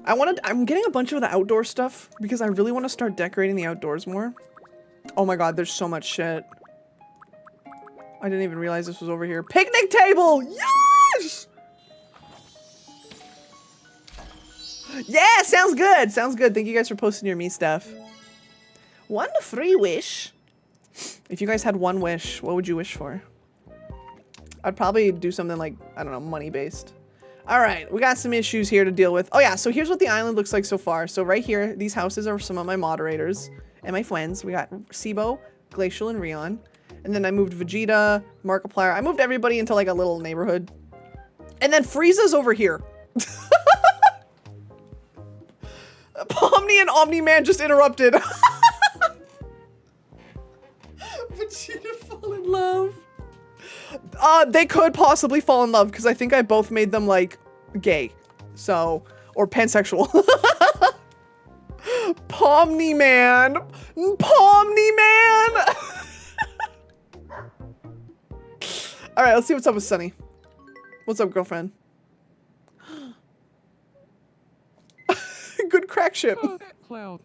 I'm getting a bunch of the outdoor stuff because I really want to start decorating the outdoors more. Oh my god, there's so much shit. I didn't even realize this was over here. Picnic table! Yes! Yeah, sounds good. Sounds good. Thank you guys for posting your me stuff. One free wish. If you guys had one wish, what would you wish for? I'd probably do something like, I don't know, money-based. All right, we got some issues here to deal with. Oh yeah, so here's what the island looks like so far. So right here, these houses are some of my moderators and my friends. We got Sibo, Glacial, and Rion. And then I moved Vegeta, Markiplier. I moved everybody into like a little neighborhood. And then Frieza's over here. Pomni and Omni-Man just interrupted. Vegeta fall in love. They could possibly fall in love because I think I both made them like gay. So, or pansexual. Pomni-Man. Pomni-Man. All right, let's see what's up with Sunny. What's up, girlfriend? Good crack ship. Oh, that cloud.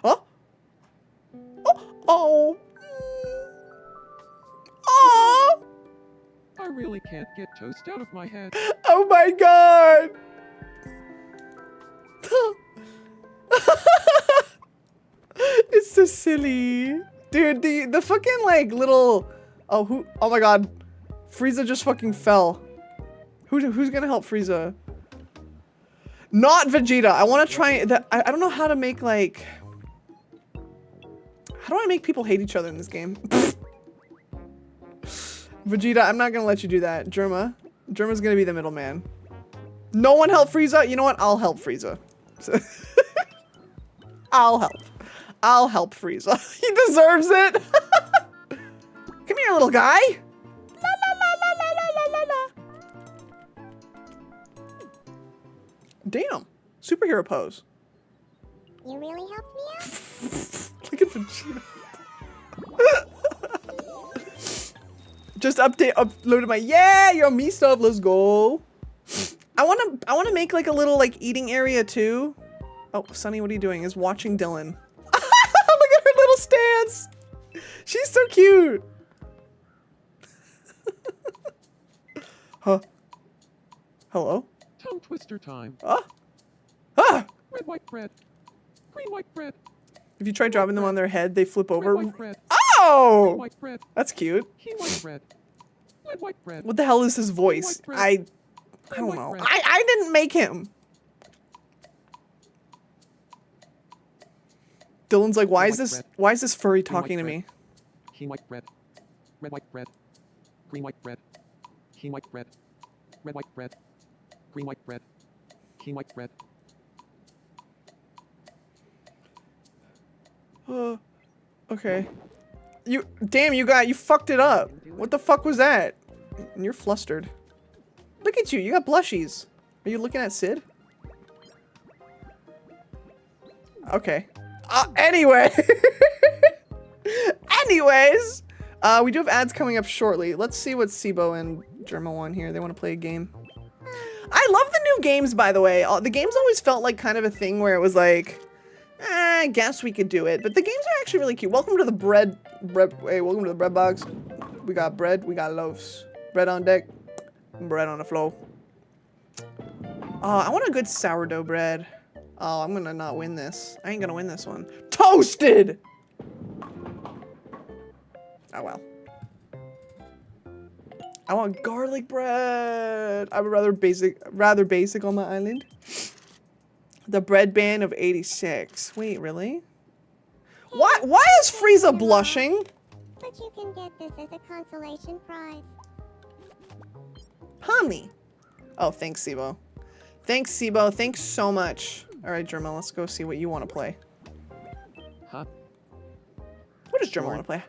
Huh? Oh. Oh. I really can't get toast out of my head. Oh my god. It's so silly. Dude, the fucking like little oh my god. Frieza just fucking fell. Who's gonna help Frieza? Not Vegeta. I want to try that. I don't know how to make like. How do I make people hate each other in this game? Vegeta, I'm not gonna let you do that. Germa's gonna be the middleman. No one help Frieza. You know what? I'll help Frieza. I'll help Frieza. He deserves it. Come here, little guy. La la la la la la la la. Damn. Superhero pose. You really helped me out? Look at Vegeta. Just uploaded my your me stuff. Let's go. I wanna make like a little like eating area too. Oh, Sunny, what are you doing? Is watching Dylan. Look at her little stance. She's so cute. Huh? Hello? Tongue twister time. Ah! Red, white, bread. Green, white, bread. If you try dropping them on their head, they flip over. Red, white, bread. Oh! Green, white, bread. That's cute. Keen, white, bread. Red, white, bread. What the hell is his voice? I don't know. I didn't make him. Dylan's like, why is this furry talking to me? Keen, white, bread. Red, white, bread. Green, white, bread. Keen, white, bread. Red, white, bread. Green, white, bread. Key white bread. Okay. You fucked it up. What the fuck was that? And you're flustered. Look at you, you got blushies. Are you looking at Sid? Okay. Anyway. Anyways, we do have ads coming up shortly. Let's see what Sibo and Germa want here. They want to play a game. I love the new games, by the way. The games always felt like kind of a thing where it was like, I guess we could do it. But the games are actually really cute. Welcome to the hey, welcome to the bread box. We got bread, we got loaves. Bread on deck, bread on the floor. I want a good sourdough bread. Oh, I'm gonna not win this. I ain't gonna win this one. Toasted! Oh well. I want garlic bread. I'm rather basic on my island. The bread ban of 86. Wait, really? Why is Frieza blushing? But you can get this as a consolation prize. Honey. Oh, thanks, Sibo. Thanks, Sibo. Thanks so much. All right, Germa, let's go see what you want to play. Huh? What does Germa want to play?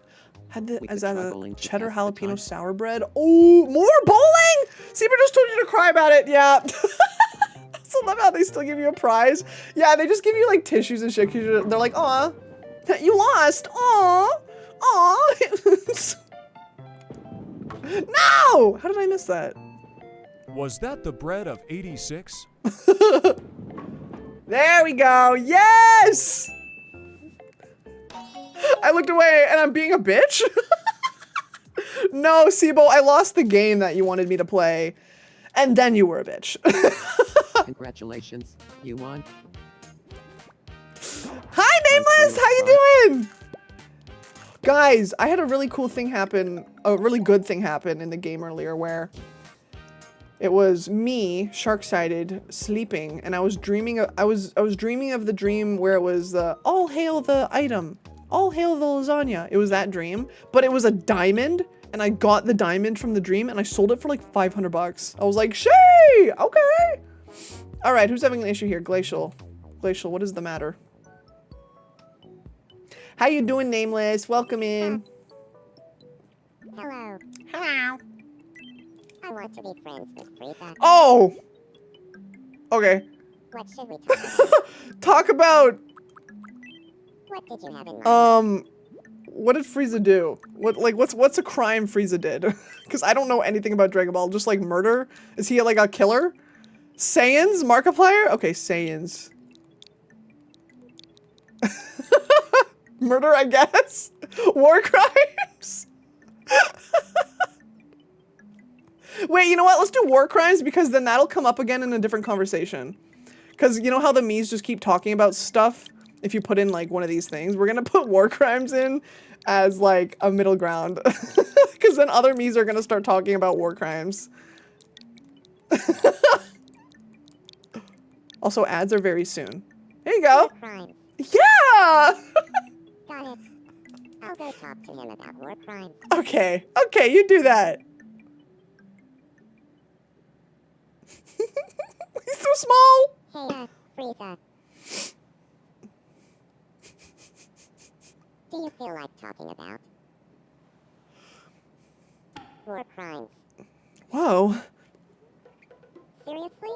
Is that a bowling to cheddar pass the jalapeno time. sour bread? Oh, more bowling! Sibo just told you to cry about it. Yeah. I still love how they still give you a prize. Yeah, they just give you like tissues and shit. They're like, aw, you lost. Aw. Aw. No! How did I miss that? Was that the bread of 86? There we go. Yes! I looked away and I'm being a bitch? No, Sibo, I lost the game that you wanted me to play. And then you were a bitch. Congratulations, you won. Hi, Nameless! How you doing? Guys, I had a really cool thing happen, a really good thing happen in the game earlier where it was me, Sharksided, sleeping, and I was dreaming of, I was dreaming of the dream where it was all hail the item, all hail the lasagna. It was that dream, but it was a diamond, and I got the diamond from the dream and I sold it for like 500 bucks. I was like, "Shay, okay." All right, who's having an issue here? Glacial. Glacial, what is the matter? How you doing, Nameless? Welcome in. Hello. Hello. I want to be friends with Frieza. Oh! Okay. What should we talk about? Talk about, What did you have in mind? what did Frieza do? What's a crime Frieza did? Because I don't know anything about Dragon Ball. Just like murder? Is he like a killer? Saiyans? Markiplier? Okay, Saiyans. Murder, I guess? War crimes? Wait, you know what? Let's do war crimes because then that'll come up again in a different conversation. Because you know how the Miis just keep talking about stuff? If you put in like one of these things, we're gonna put war crimes in as like a middle ground. Because then other Miis are gonna start talking about war crimes. Also, ads are very soon. There you go. War crimes. Yeah! Got it. I'll go talk to him about war crimes. Okay, okay, you do that. He's so small. Hey, Frieza. Do you feel like talking about war crimes? Whoa. Seriously?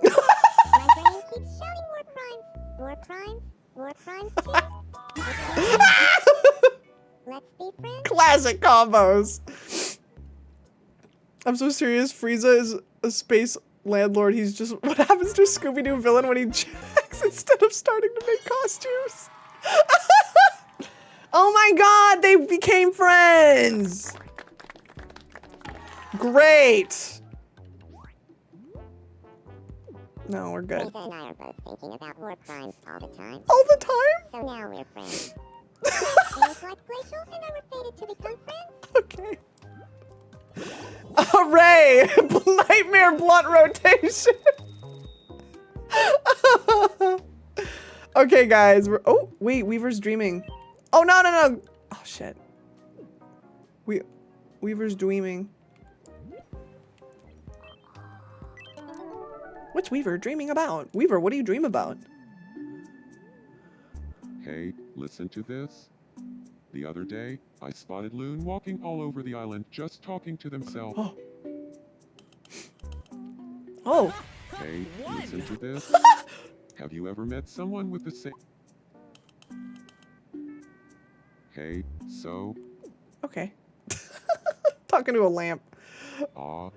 My brain keeps shouting war crimes. War crimes? War crimes too? Let's be friends. Classic combos. I'm so serious. Frieza is a space landlord. He's just, what happens to a Scooby-Doo villain when he checks instead of starting to make costumes? Oh my god, they became friends. Great. No, we're good. Frieza and I are both thinking about war crimes all the time. All the time? So now we're friends. Feels like Glacial and I were fated to become friends. Okay. Hooray! Nightmare blunt rotation. Okay, guys. Oh, wait. Weaver's dreaming. Oh, no, no, no. Oh, shit. Weaver's dreaming. What's Weaver dreaming about? Weaver, what do you dream about? Hey, listen to this. The other day, I spotted Loon walking all over the island just talking to themselves. Oh. Oh. Hey, listen to this. Have you ever met someone with the same... Hey, so... Okay. Talking to a lamp. Aw.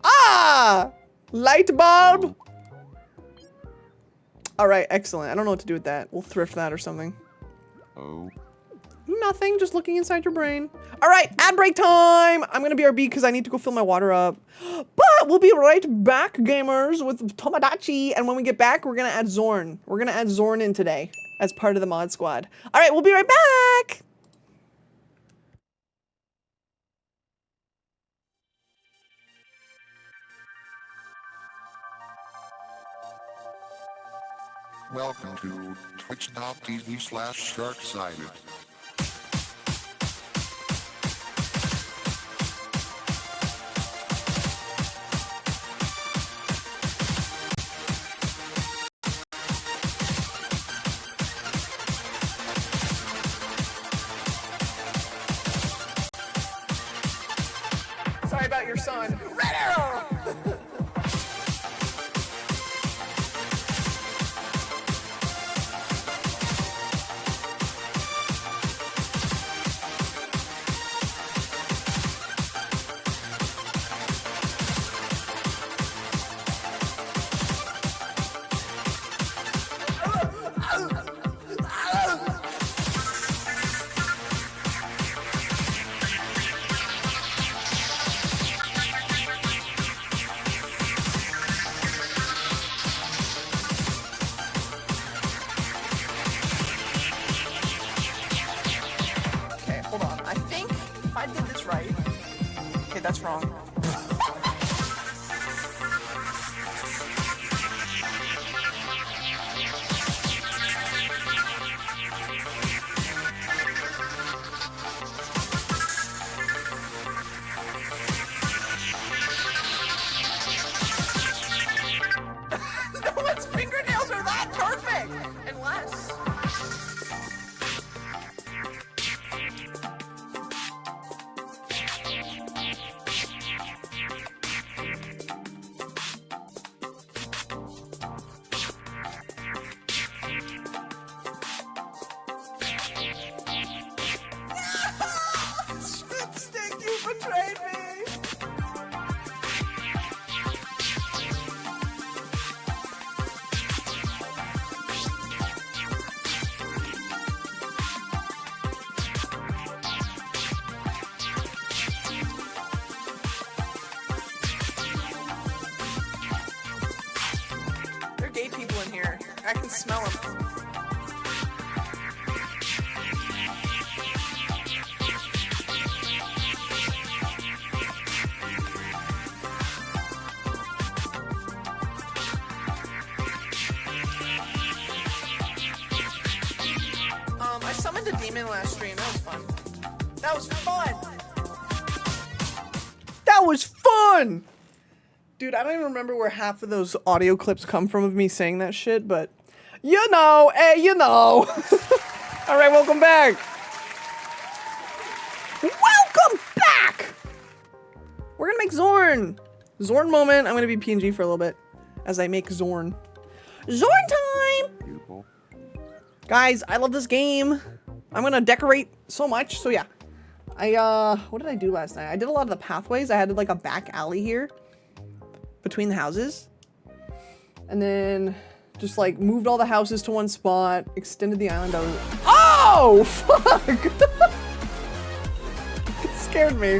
Ah! Light bulb! Alright, excellent. I don't know what to do with that. We'll thrift that or something. Oh. Nothing, just looking inside your brain. Alright, ad break time! I'm gonna BRB because I need to go fill my water up. But we'll be right back, gamers, with Tomodachi. And when we get back, we're gonna add Zorn. We're gonna add Zorn in today as part of the mod squad. Alright, we'll be right back! Welcome to twitch.tv/Sharksided. Sorry about your son. Okay, hold on. I think if I did this right. Okay, that's wrong. No one's fingernails are that perfect! Unless... Stick, you betrayed me! There are gay people in here. I can smell them. I summoned a demon last stream. That was fun. That was fun! That was fun! Dude, I don't even remember where half of those audio clips come from of me saying that shit, but you know, hey, you know. All right, welcome back. Welcome back! We're gonna make Zorn. Zorn moment. I'm gonna be PNG for a little bit as I make Zorn. Zorn time! Beautiful. Guys, I love this game. I'm gonna decorate so much, so yeah. What did I do last night? I did a lot of the pathways. I had like a back alley here between the houses. And then just like moved all the houses to one spot, extended the island out. Oh, fuck! It scared me.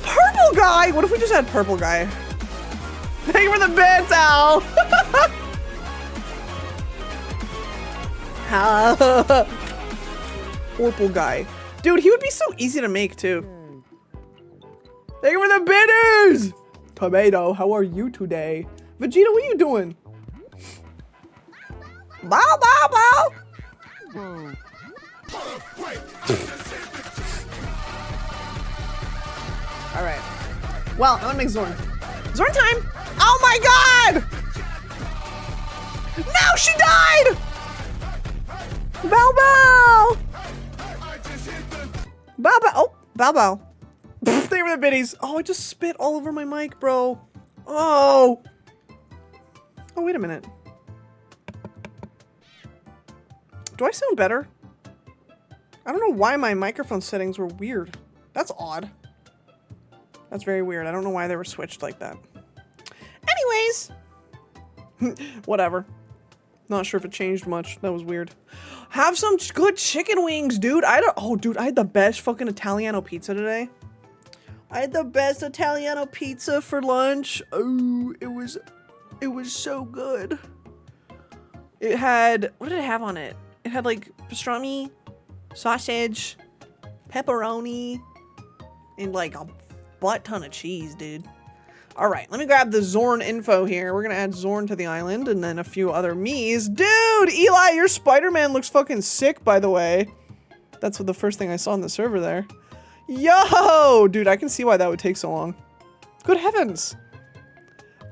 Purple guy! What if we just had purple guy? Thank you for the bits, Al! Purple guy. Dude, he would be so easy to make, too. Thank you for the bitters! Tomato, how are you today? Vegeta, what are you doing? Bow, bow, bow! Whoa. Alright. Well, I'm gonna make Zorn. Zorn time! Oh my god! No, she died! Bow Bow! Bow Bow. Oh, Bow Bow. They were the biddies. Oh, I just spit all over my mic, bro. Oh. Oh, wait a minute. Do I sound better? I don't know why my microphone settings were weird. That's odd. That's very weird. I don't know why they were switched like that. Anyways. Whatever. Not sure if it changed much. That was weird. Have some good chicken wings, dude. Dude, I had the best fucking Italiano pizza today. I had the best Italiano pizza for lunch. Oh, it was so good. It had, what did it have on it? It had like pastrami, sausage, pepperoni, and like a butt ton of cheese, dude. All right, let me grab the Zorn info here. We're gonna add Zorn to the island and then a few other me's. Dude, Eli, your Spider-Man looks fucking sick, by the way. That's what the first thing I saw on the server there. Yo, dude, I can see why that would take so long. Good heavens.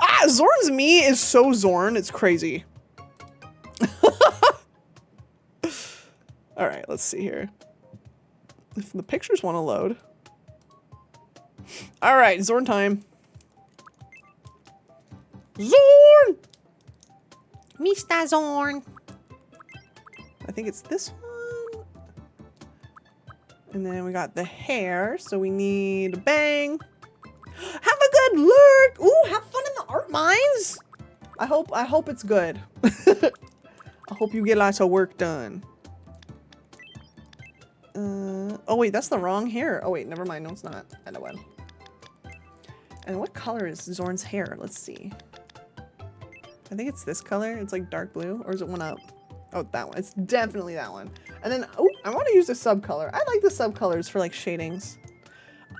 Ah, Zorn's me is so Zorn, it's crazy. All right, let's see here. If the pictures want to load. All right, Zorn time. Zorn! Mr. Zorn. I think it's this one. And then we got the hair, so we need bang. Have a good lurk. Ooh, have fun in the art mines. I hope it's good. I hope you get lots of work done. Oh wait, that's the wrong hair. Oh wait, never mind. No, it's not. LOL. And what color is Zorn's hair? Let's see. I think it's this color. It's like dark blue, or is it one up? Oh, that one. It's definitely that one. And then, oh, I want to use the sub color. I like the sub colors for like shadings.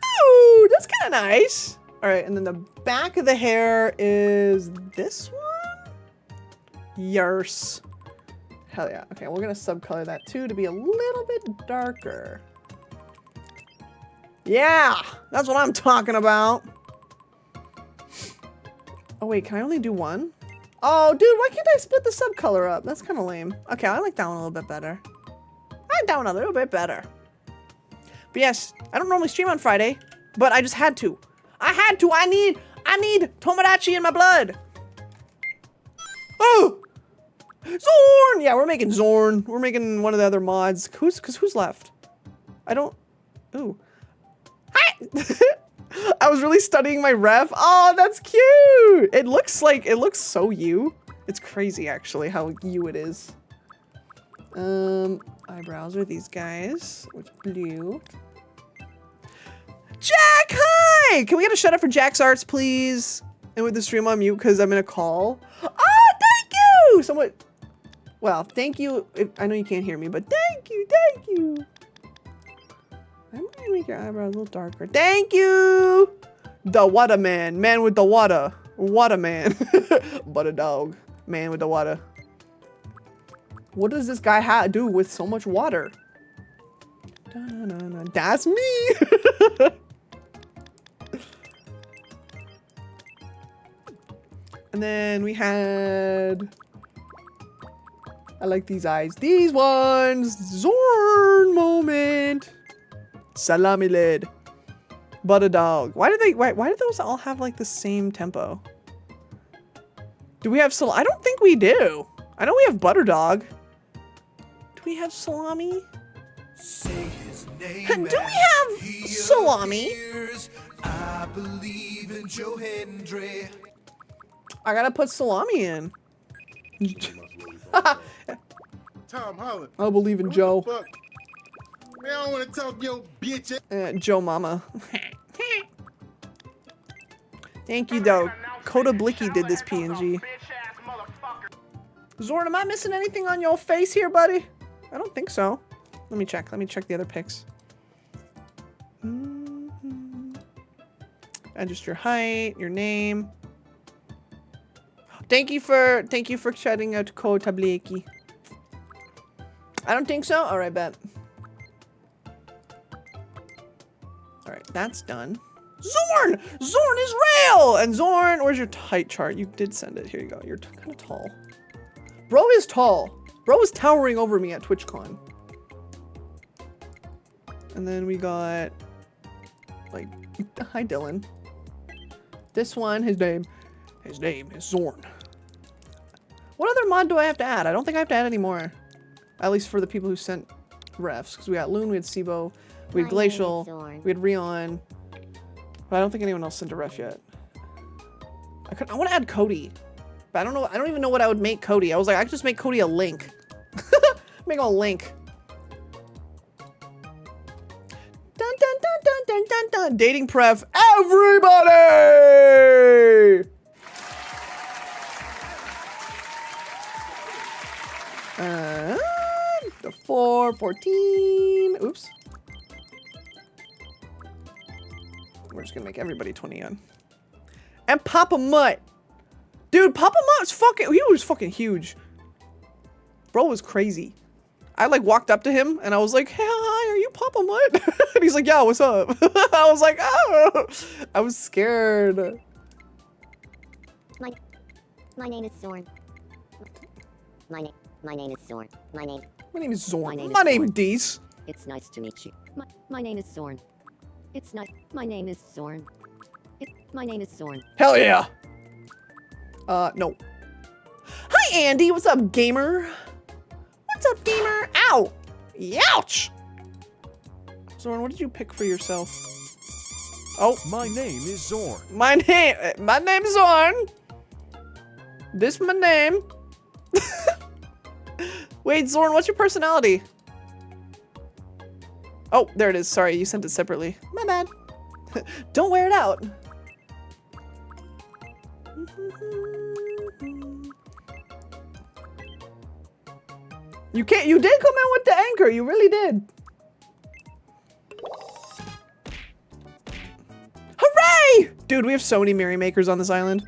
Oh, that's kind of nice. All right, and then the back of the hair is this one. Yers. Hell yeah. Okay, we're gonna subcolor that too to be a little bit darker. Yeah, that's what I'm talking about. Oh wait, can I only do one? Oh, dude, why can't I split the subcolor up? That's kind of lame. Okay, I like that one a little bit better. I like that one a little bit better. But yes, I don't normally stream on Friday, but I just had to. I had to. I need Tomodachi in my blood. Oh! Zorn! Yeah, we're making Zorn. We're making one of the other mods. Who's left? I don't... Ooh. Hi! I was really studying my ref. Oh, that's cute! It looks so you. It's crazy, actually, how you it is. Eyebrows are these guys. With blue. Jack, hi! Can we get a shout out for Jack's Arts, please? And with the stream on mute, because I'm in a call. Oh, thank you! Somewhat... Well, thank you. I know you can't hear me, but thank you, thank you. I'm gonna make your eyebrows a little darker. Thank you! The water man. Man with the water. Water man. Butter dog. Man with the water. What does this guy do with so much water? Da-na-na-na. That's me! And then we had... I like these eyes. These ones! Zorn moment! Salami lid. Butter dog. Why do those all have like the same tempo? Do we have I don't think we do. I know we have butter dog. Do we have salami? Say his name. Do we have salami? I believe in Joe Hendry. I gotta put salami in. Tom Holland. I believe in Joe. Fuck. Man, I don't want to talk your bitch. Joe Mama. Thank you, though. Coda Blicky did this PNG. Zorn, am I missing anything on your face here, buddy? I don't think so. Let me check. Let me check the other pics. Adjust your height, your name. Thank you for shouting out Coda Blicky. I don't think so. All right, bet. All right, that's done. Zorn! Zorn is real! And Zorn, where's your height chart? You did send it. Here you go. You're kind of tall. Bro is tall. Bro is towering over me at TwitchCon. And then we got, like, hi Dylan. This one, his name is Zorn. What other mod do I have to add? I don't think I have to add any more. At least for the people who sent refs. Because we got Loon, we had Sibo, we had Glacial, we had Rion. But I don't think anyone else sent a ref yet. I want to add Cody. But I don't know. I don't even know what I would make Cody. I was like, I could just make Cody a link. Make him a link. Dun dun dun dun dun dun dun. Dating pref. Everybody! The 414. Oops. We're just gonna make everybody 20 yen. And Papa Mutt. Dude, Papa Mutt was he was fucking huge. Bro was crazy. I like walked up to him and I was like, hey, hi, are you Papa Mutt? And he's like, yeah, what's up? I was like, oh. I was scared. My name is Zorn. My name is Zorn. My name is Zorn. My name Dees. It's nice to meet you. My name is Zorn. It's not. My name is Zorn. My name is Zorn. Hell yeah. No. Hi, Andy. What's up, gamer? What's up, gamer? Ow. Youch. Zorn, what did you pick for yourself? Oh. My name is Zorn. My name's Zorn. This my name. Wait, Zorn, what's your personality? Oh, there it is. Sorry, you sent it separately. My bad. Don't wear it out. You did come in with the anchor. You really did. Hooray! Dude, we have so many merrymakers on this island.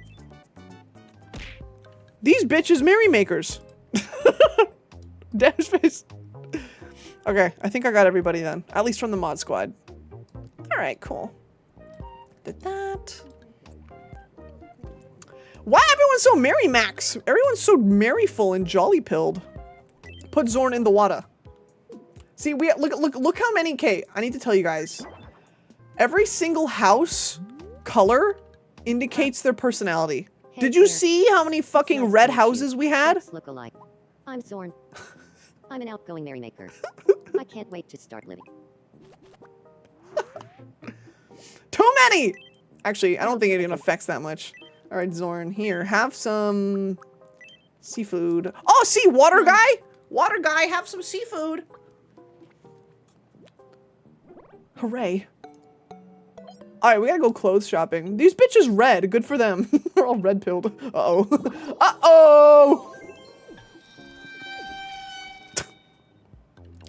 These bitches merrymakers. Damn face. Okay, I think I got everybody then. At least from the mod squad. Alright, cool. Did that. Why everyone's so merry, Max? Everyone's so merryful and jolly-pilled. Put Zorn in the water. See, look how many, I need to tell you guys. Every single house color indicates their personality. Hey, did you see how many fucking red houses we had? Look alike. I'm Zorn. I'm an outgoing merrymaker. I can't wait to start living. Too many! Actually, I don't think it even affects that much. All right, Zorn, here, have some seafood. Oh, see, water guy? Water guy, have some seafood. Hooray. All right, we gotta go clothes shopping. These bitches red, good for them. They're all red pilled. Uh-oh. Uh-oh!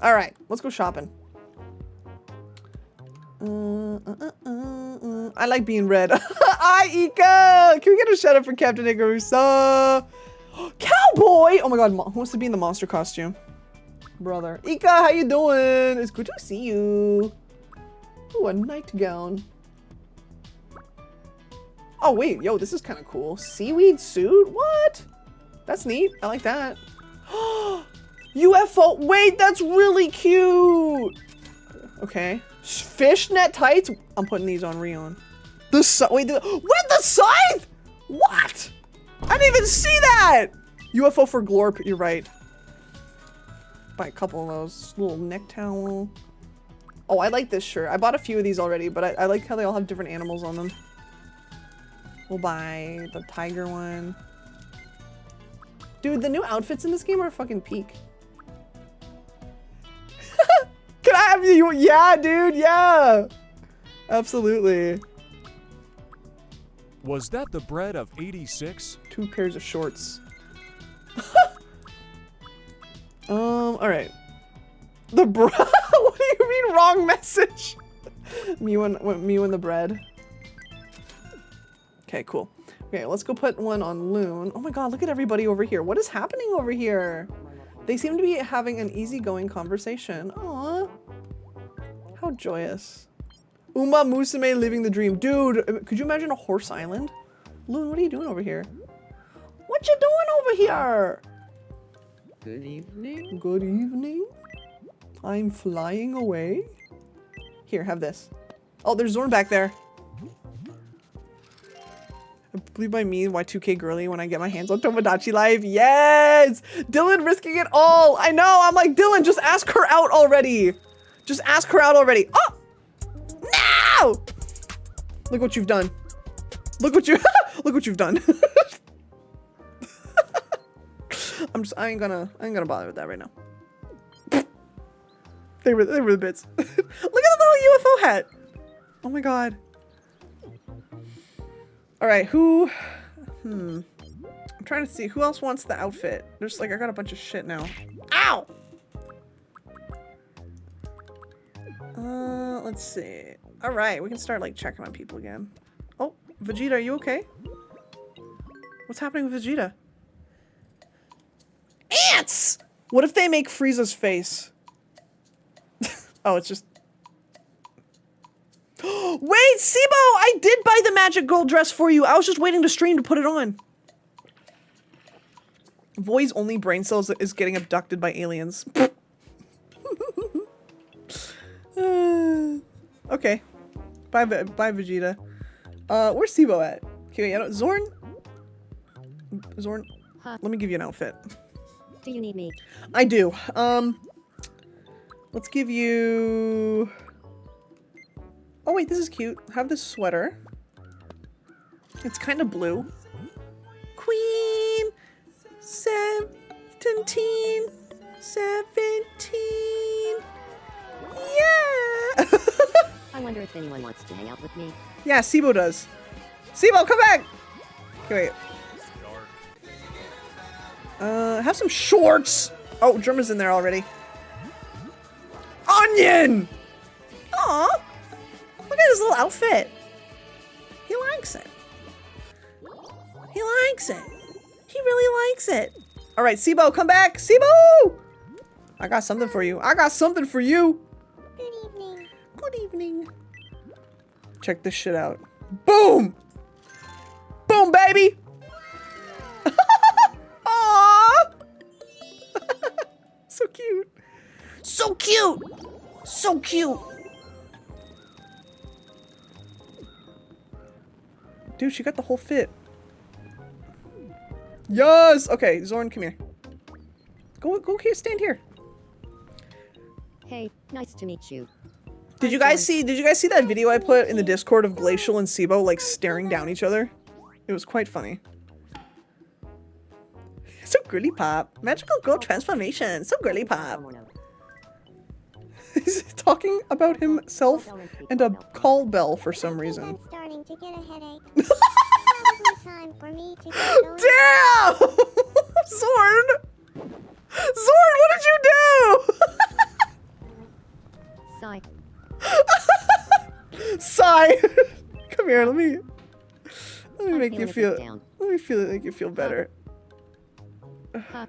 All right, let's go shopping. I like being red. Hi, Ika! Can we get a shout out for Captain Ikarusa? Cowboy! Oh my god, who wants to be in the monster costume? Brother. Ika, how you doing? It's good to see you. Ooh, a nightgown. Oh wait, yo, this is kind of cool. Seaweed suit? What? That's neat. I like that. UFO. Wait, that's really cute. Okay. Fishnet tights. I'm putting these on Rion. Wait, the scythe? What? I didn't even see that. UFO for Glorp. You're right. Buy a couple of those. Little neck towel. Oh, I like this shirt. I bought a few of these already, but I like how they all have different animals on them. We'll buy the tiger one. Dude, the new outfits in this game are fucking peak. Can I have you? Yeah, dude, yeah. Absolutely. Was that the bread of 86? 2 pairs of shorts. All right. The bread. What do you mean wrong message? me when the bread. Okay, cool. Okay, let's go put one on Loon. Oh my god, look at everybody over here. What is happening over here? They seem to be having an easygoing conversation. Aww. How joyous. Uma Musume living the dream. Dude, could you imagine a horse island? Loon, what are you doing over here? What you doing over here? Good evening. Good evening. I'm flying away. Here, have this. Oh, there's Zorn back there. I believe by me, Y2K girly, when I get my hands on Tomodachi Live. Yes! Dylan risking it all. I know. I'm like, Dylan, just ask her out already. Just ask her out already. Oh! No! Look what you've done. Look what you look what you've done. I ain't gonna bother with that right now. They were the bits. Look at the little UFO hat. Oh my god. All right, who? I'm trying to see who else wants the outfit. There's like I got a bunch of shit now. Ow! Let's see. All right, we can start like checking on people again. Oh, Vegeta, are you okay? What's happening with Vegeta? Ants! What if they make Frieza's face? Oh, it's just... Wait, Sibo! I did buy the magic gold dress for you. I was just waiting to stream to put it on. Voi's only brain cells is getting abducted by aliens. Okay. Bye, Vegeta. Where's Sibo at? Okay, wait, Zorn? Zorn? Huh. Let me give you an outfit. Do you need me? I do. Let's give you... Oh wait, this is cute. Have this sweater. It's kind of blue. Queen 17. Yeah! I wonder if anyone wants to hang out with me. Yeah, Sibo does. Sibo, come back! Okay, wait. Have some shorts! Oh, Germa's in there already. Onion! Aw! Look at his little outfit. He likes it. He likes it. He really likes it. All right, Sibo, come back. Sibo! I got something for you. I got something for you. Good evening. Good evening. Check this shit out. Boom! Boom, baby! Aww! So cute. So cute! So cute! Dude, she got the whole fit. Yes! Okay, Zorn, come here. Go here, stand here. Hey, nice to meet you. Did you guys see that video I put in the Discord of Glacial and Sibo like staring down each other? It was quite funny. So girly pop. Magical girl transformation. So girly pop. He's talking about himself and a call bell for some reason. I'm starting to get a headache. Probably time for me to get going. Damn! Zorn! Zorn, what did you do? Sigh. Sigh. Come here, let me make you feel. Down. Let me feel make you feel better. Huh.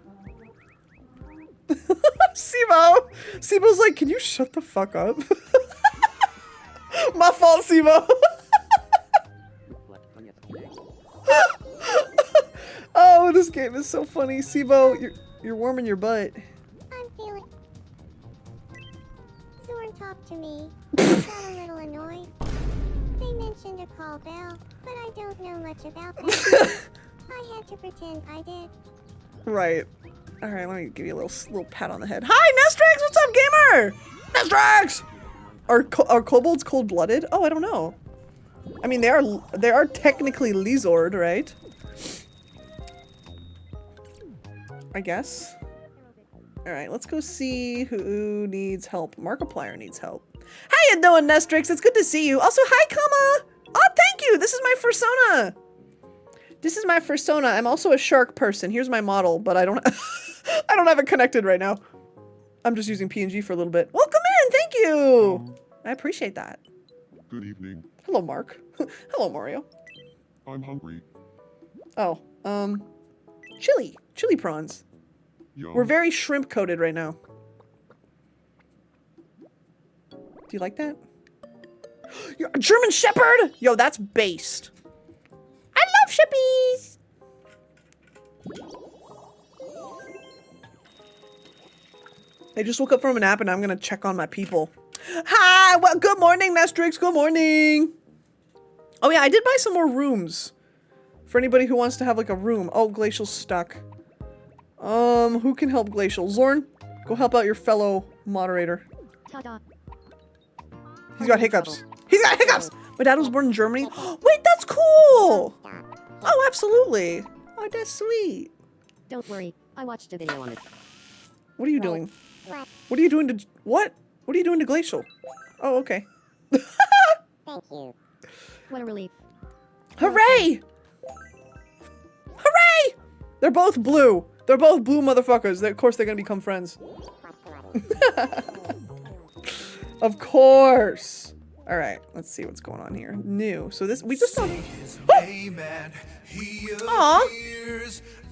Sibo! Sibo's like, can you shut the fuck up? My fault, Sibo. Oh, this game is so funny. Sibo, you're warming your butt. I'm feeling... Zorn talked to me. I got a little annoyed. They mentioned a call bell, but I don't know much about that. I had to pretend I did. Right. All right, let me give you a little pat on the head. Hi, Nestrix! What's up, gamer? Nestrix! Are kobolds cold-blooded? Oh, I don't know. I mean, they are technically Lizord, right? I guess. All right, let's go see who needs help. Markiplier needs help. How you doing, Nestrix? It's good to see you. Also, hi, Kama! Oh, thank you! This is my persona! This is my persona. I'm also a shark person. Here's my model, but I don't I don't have it connected right now. I'm just using PNG for a little bit. Welcome in! Thank you! I appreciate that. Good evening. Hello, Mark. Hello, Mario. I'm hungry. Oh, chili prawns. Yum. We're very shrimp coated right now. Do you like that? You're a German Shepherd? Yo, that's based. I love shippies. I just woke up from a nap and I'm gonna check on my people. Hi, well, good morning, Nestrix, good morning. Oh yeah, I did buy some more rooms. For anybody who wants to have like a room. Oh, Glacial's stuck. Who can help Glacial? Zorn, go help out your fellow moderator. He's got hiccups. He's got hiccups! My dad was born in Germany. Wait, that's cool! Oh, absolutely. Oh, that's sweet. Don't worry, I watched a video on it. What are you doing? What are you doing to... What? What are you doing to Glacial? Oh, okay. Thank you. What a relief. Hooray! Hooray! They're both blue. They're both blue motherfuckers. Of course they're gonna become friends. Of course. All right, let's see what's going on here. New. So this we just don't. Aw.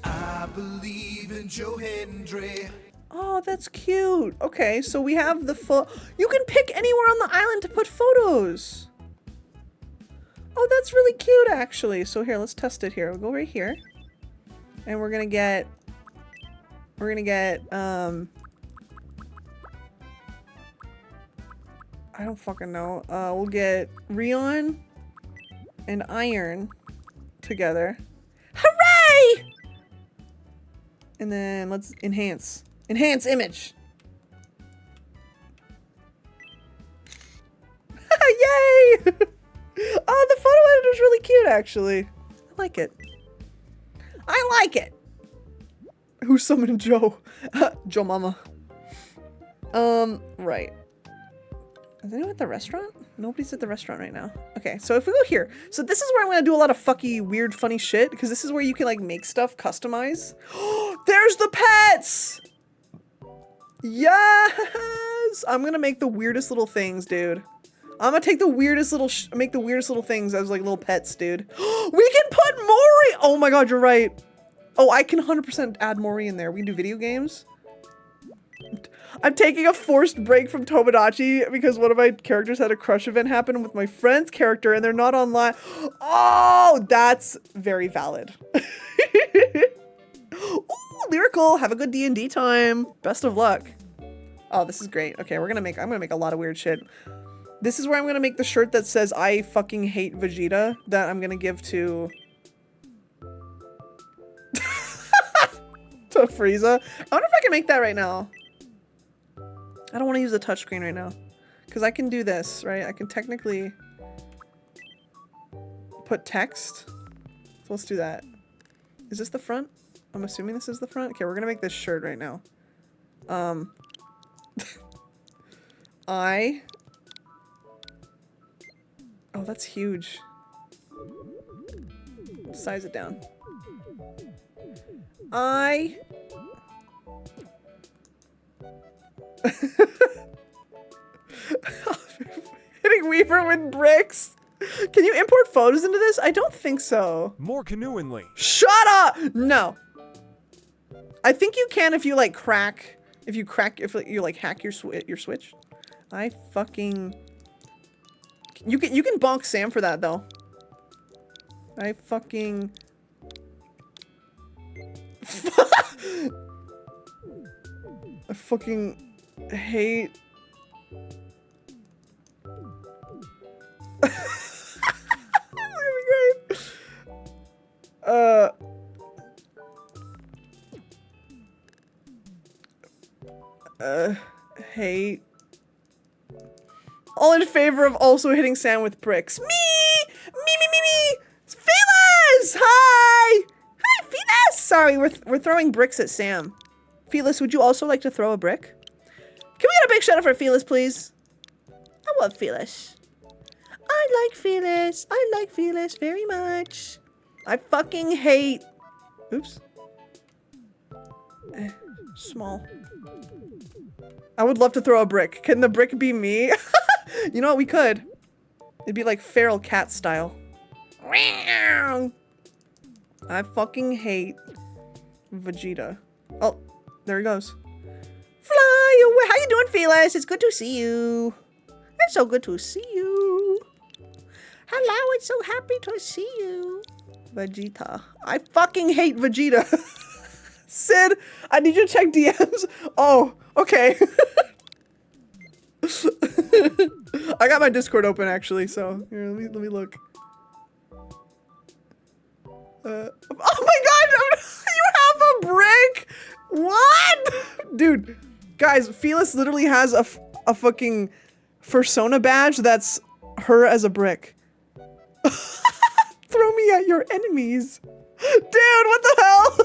I believe in Joe Hendry. Oh, that's cute. Okay, so we have the you can pick anywhere on the island to put photos. Oh, that's really cute, actually. So here, let's test it here. We'll go right here, and we're gonna get. I don't fucking know. We'll get Rion and Iron together. Hooray! And then let's enhance. Enhance image. Yay! Oh, the photo editor's really cute, actually. I like it. I like it. Who summoned Joe? Joe Mama. Right. Is anyone at the restaurant? Nobody's at the restaurant right now. Okay, so if we go here. So this is where I'm gonna do a lot of fucky, weird, funny shit. Because this is where you can like make stuff, customize. There's the pets! Yes! I'm gonna make the weirdest little things, dude. I'm gonna take the weirdest little make the weirdest little things as like little pets, dude. We can put Mori! Oh my god, you're right. Oh, I can 100% add Mori in there. We can do video games. I'm taking a forced break from Tomodachi because one of my characters had a crush event happen with my friend's character and they're not online. Oh, that's very valid. Ooh, lyrical. Have a good D&D time. Best of luck. Oh, this is great. Okay, I'm gonna make a lot of weird shit. This is where I'm gonna make the shirt that says I fucking hate Vegeta that I'm gonna give to Frieza. I wonder if I can make that right now. I don't want to use the touchscreen right now. Because I can do this, right? I can technically put text. So let's do that. Is this the front? I'm assuming this is the front. Okay, we're going to make this shirt right now. I... Oh, that's huge. Size it down. I... Hitting Weaver with bricks. Can you import photos into this? I don't think so. More canoeingly. Shut up! No. I think you can if you like crack. If you like hack your Switch. I fucking. You can bonk Sam for that though. I fucking. I fucking hate. Hate. All in favor of also hitting Sam with bricks. Me! Felis! Hi! Hi, Felis! Sorry, we're throwing bricks at Sam. Felis, would you also like to throw a brick? Can we get a big shout out for Felis, please? I love Felis. I like Felis. I like Felis very much. I fucking hate... Oops. Small. I would love to throw a brick. Can the brick be me? You know what? We could. It'd be like feral cat style. I fucking hate Vegeta. Oh, there he goes. Fly away. How you doing, Felis? It's good to see you. It's so good to see you. Hello, it's so happy to see you. Vegeta. I fucking hate Vegeta. Sid, I need you to check DMs. Oh, okay. I got my Discord open actually, so here, let me look. Oh my god, you have a brick? What? Dude, guys, Felis literally has a fucking persona badge that's her as a brick. Throw me at your enemies. Dude, what the hell?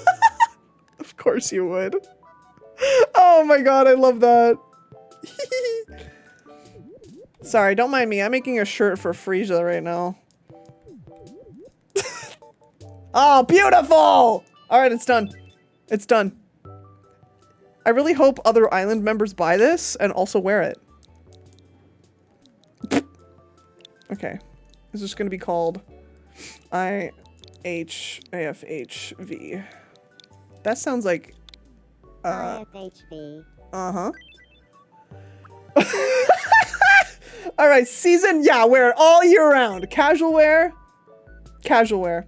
Of course you would. Oh my god, I love that. Sorry, don't mind me. I'm making a shirt for Frieza right now. Oh, beautiful! Alright, it's done. It's done. I really hope other island members buy this and also wear it. Okay. This is gonna be called IHAFHV. That sounds like IFHV. uh-huh. Alright, season, yeah, wear it all year round. Casual wear. Casual wear.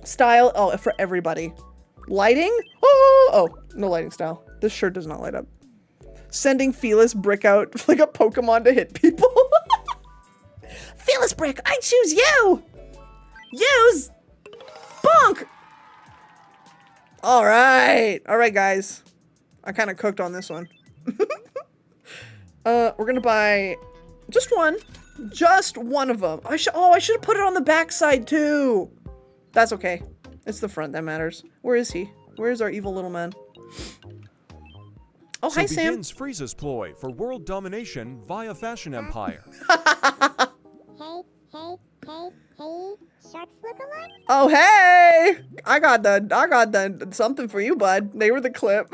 Style, oh, for everybody. Lighting? Oh, no lighting style. This shirt does not light up. Sending Felis Brick out like a Pokemon to hit people. Felis Brick, I choose you! Use! Bonk! Alright. Alright, guys. I kind of cooked on this one. We're gonna buy just one. Just one of them. I should have put it on the backside too. That's okay. It's the front that matters. Where is he? Where is our evil little man? Oh, So hi, Sam. begins Frieza's ploy for world domination via Fashion Empire. Hey, sharks look alike? Oh, hey! I got the something for you, bud. They were the clip.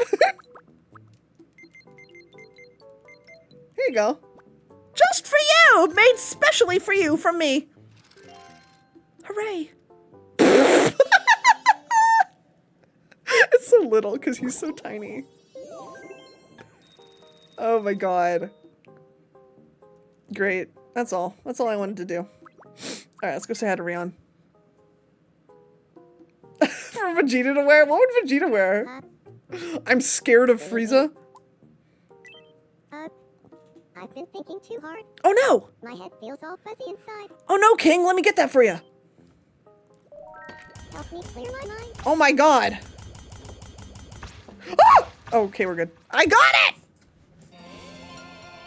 Here you go. Just for you! Made specially for you from me. Hooray. It's so little because he's so tiny. Oh my god. Great. That's all. That's all I wanted to do. Alright, let's go say hi to Rion. For Vegeta to wear? What would Vegeta wear? I'm scared of Frieza. I've been thinking too hard. Oh no! My head feels all fuzzy inside. Oh no, King! Let me get that for you! Help me clear my mind. Oh my god! Ah! Oh, okay, we're good. I got it!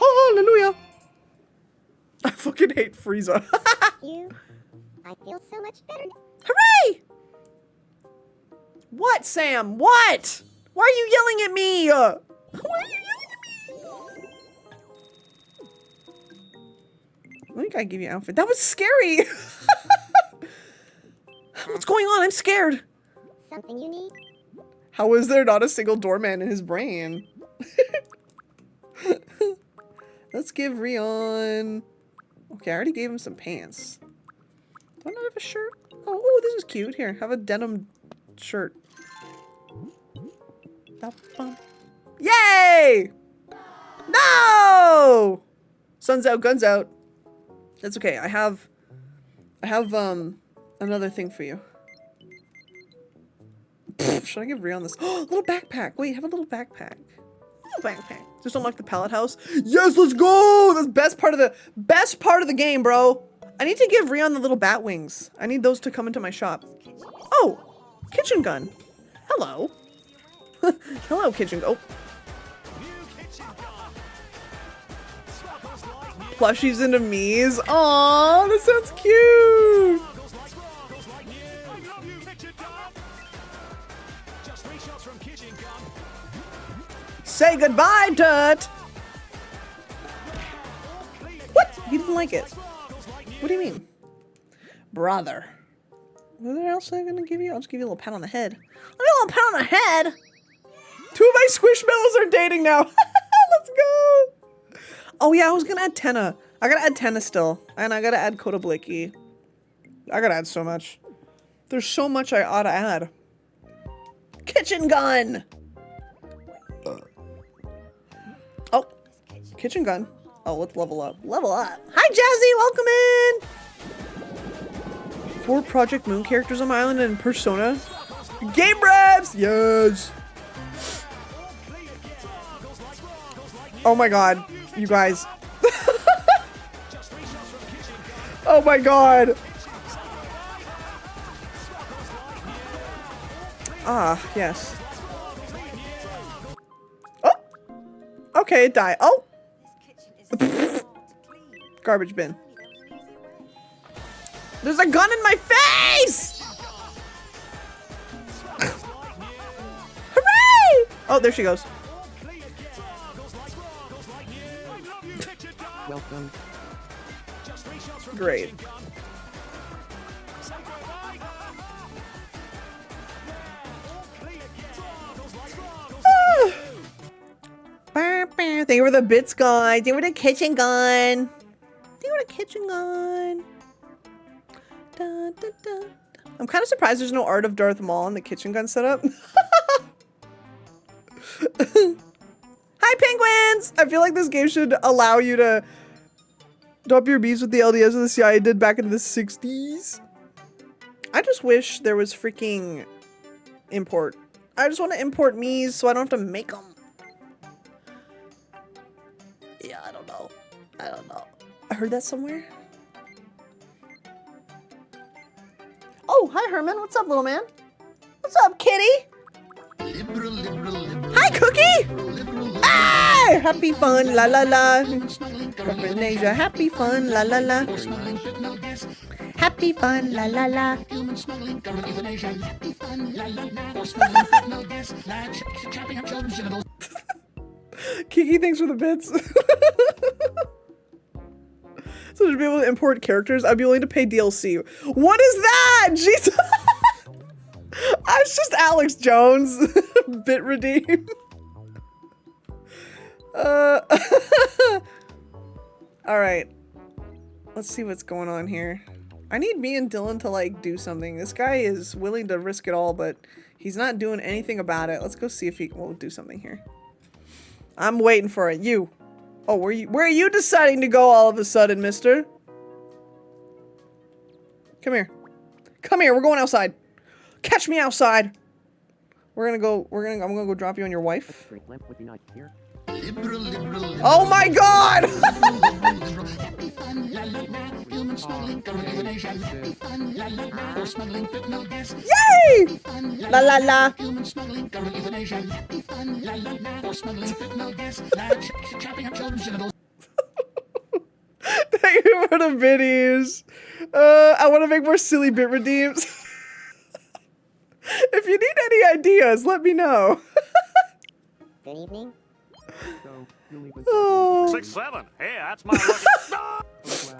Hallelujah! I fucking hate Frieza. I feel so much better. Hooray! What, Sam? What? Why are you yelling at me? Why are you yelling at me? I think I give you an outfit. That was scary. What's going on? I'm scared. Something you need? How is there not a single doorman in his brain? Let's give Rion... Okay, I already gave him some pants. Do I not have a shirt? Oh, this is cute. Here, have a denim shirt. Yay! No! Sun's out, guns out. That's okay. I have another thing for you. Should I give Rion this? Oh, little backpack. Wait, have a little backpack. Little backpack. Just unlock the pallet house. Yes, let's go! That's best part of the game, bro. I need to give Rion the little bat wings. I need those to come into my shop. Oh, kitchen gun. Hello. Hello, kitchen gun. Oh. Plushies into me's. Aw, that sounds cute. Say goodbye, Tut. What? You didn't like it? What do you mean? Brother. What else am I gonna give you? I'll just give you a little pat on the head. A little pat on the head? 2 of my Squishmallows are dating now. Let's go. Oh yeah, I was gonna add Tenna. I gotta add Tenna still. And I gotta add Kota Blicky. I gotta add so much. There's so much I ought to add. Kitchen gun! Oh, kitchen gun. Oh, let's level up. Level up. Hi, Jazzy, welcome in! 4 Project Moon characters on my island and Persona. Game reps! Yes! Oh my god, you guys. Oh my god. Ah, yes. Oh! Okay, it died. Oh! Garbage bin. There's a gun in my face! Hooray! Oh, there she goes. Welcome. Great. Thank you for the bits, guys. Thank you for the kitchen gun. Thank you for the kitchen gun. Da, da, da. I'm kind of surprised there's no Art of Darth Maul in the kitchen gun setup. Hi, penguins! I feel like this game should allow you to drop your bees with the LDS of the CIA did back in the 60s. I just wish there was freaking import. I just want to import me's so I don't have to make them. Yeah, I don't know. I don't know. I heard that somewhere. Oh, hi, Herman. What's up, little man? What's up, kitty? Hi, Cookie! Hey! Happy fun, la la la. From Asia, happy fun, la la la. Happy fun, la la la. Kiki, thanks for the bits. So to be able to import characters, I'd be willing to pay DLC. What is that? Jesus. It's just Alex Jones. Bit redeem. Alright. Let's see what's going on here. I need me and Dylan to like do something. This guy is willing to risk it all, but he's not doing anything about it. Let's go see if he will do something here. I'm waiting for it. You. Oh, where are you deciding to go all of a sudden, mister? Come here. Come here, we're going outside. Catch me outside. I'm gonna go drop you on your wife. Oh my god! Yay! La la la. Thank you for the videos. I want to make more silly bit redeems. If you need any ideas, let me know. Good evening. Oh. 6'7". Hey, that's my lucky.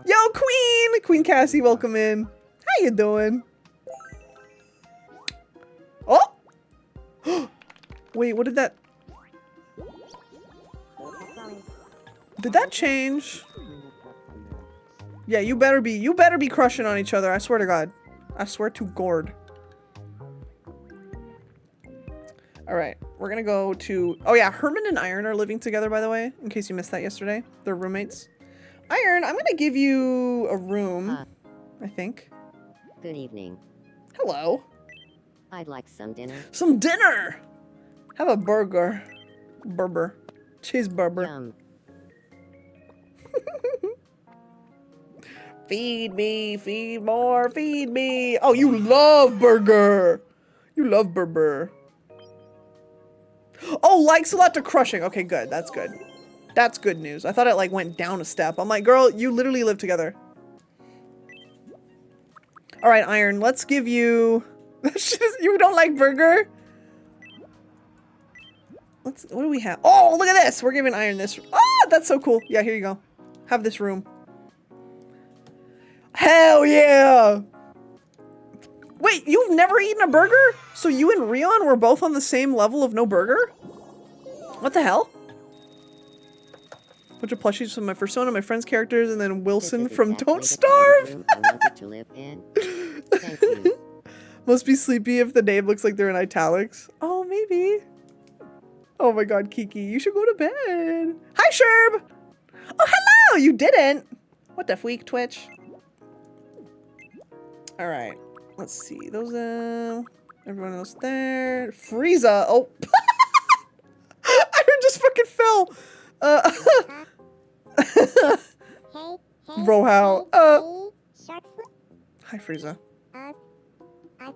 Yo, Queen! Queen Cassie, welcome in. How you doing? Oh! Wait, what did that... Did that change? Yeah, you better be crushing on each other, I swear to God. I swear to Gord. Alright, we're gonna go to... Oh yeah, Herman and Iron are living together, by the way, in case you missed that yesterday. They're roommates. Iron, I'm gonna give you a room, I think. Good evening. Hello. I'd like some dinner. Some dinner! Have a burger. Burger. Cheeseburger. Yum. Feed me, feed more, feed me. Oh, you love burger. You love burger. Oh, likes a lot to crushing. Okay, good. That's good. That's good news. I thought it like went down a step. I'm like, girl, you literally live together. All right, Iron, let's give you... You don't like burger? What do we have? Oh, look at this. We're giving Iron this. Oh, that's so cool. Yeah, here you go. Have this room. Hell yeah! Wait, you've never eaten a burger? So you and Rion were both on the same level of no burger? What the hell? Bunch of plushies from my Persona, my friends' characters, and then Wilson from Don't Starve! I wanted to live in. Thank you. Must be sleepy if the name looks like they're in italics. Oh, maybe. Oh my god, Kiki, you should go to bed. Hi, Sherb! Oh, hello! You didn't! What the freak, Twitch? All right. Let's see. Those, everyone else there. Frieza. Oh. I just fucking fell. Rohao. Hi, Frieza. I've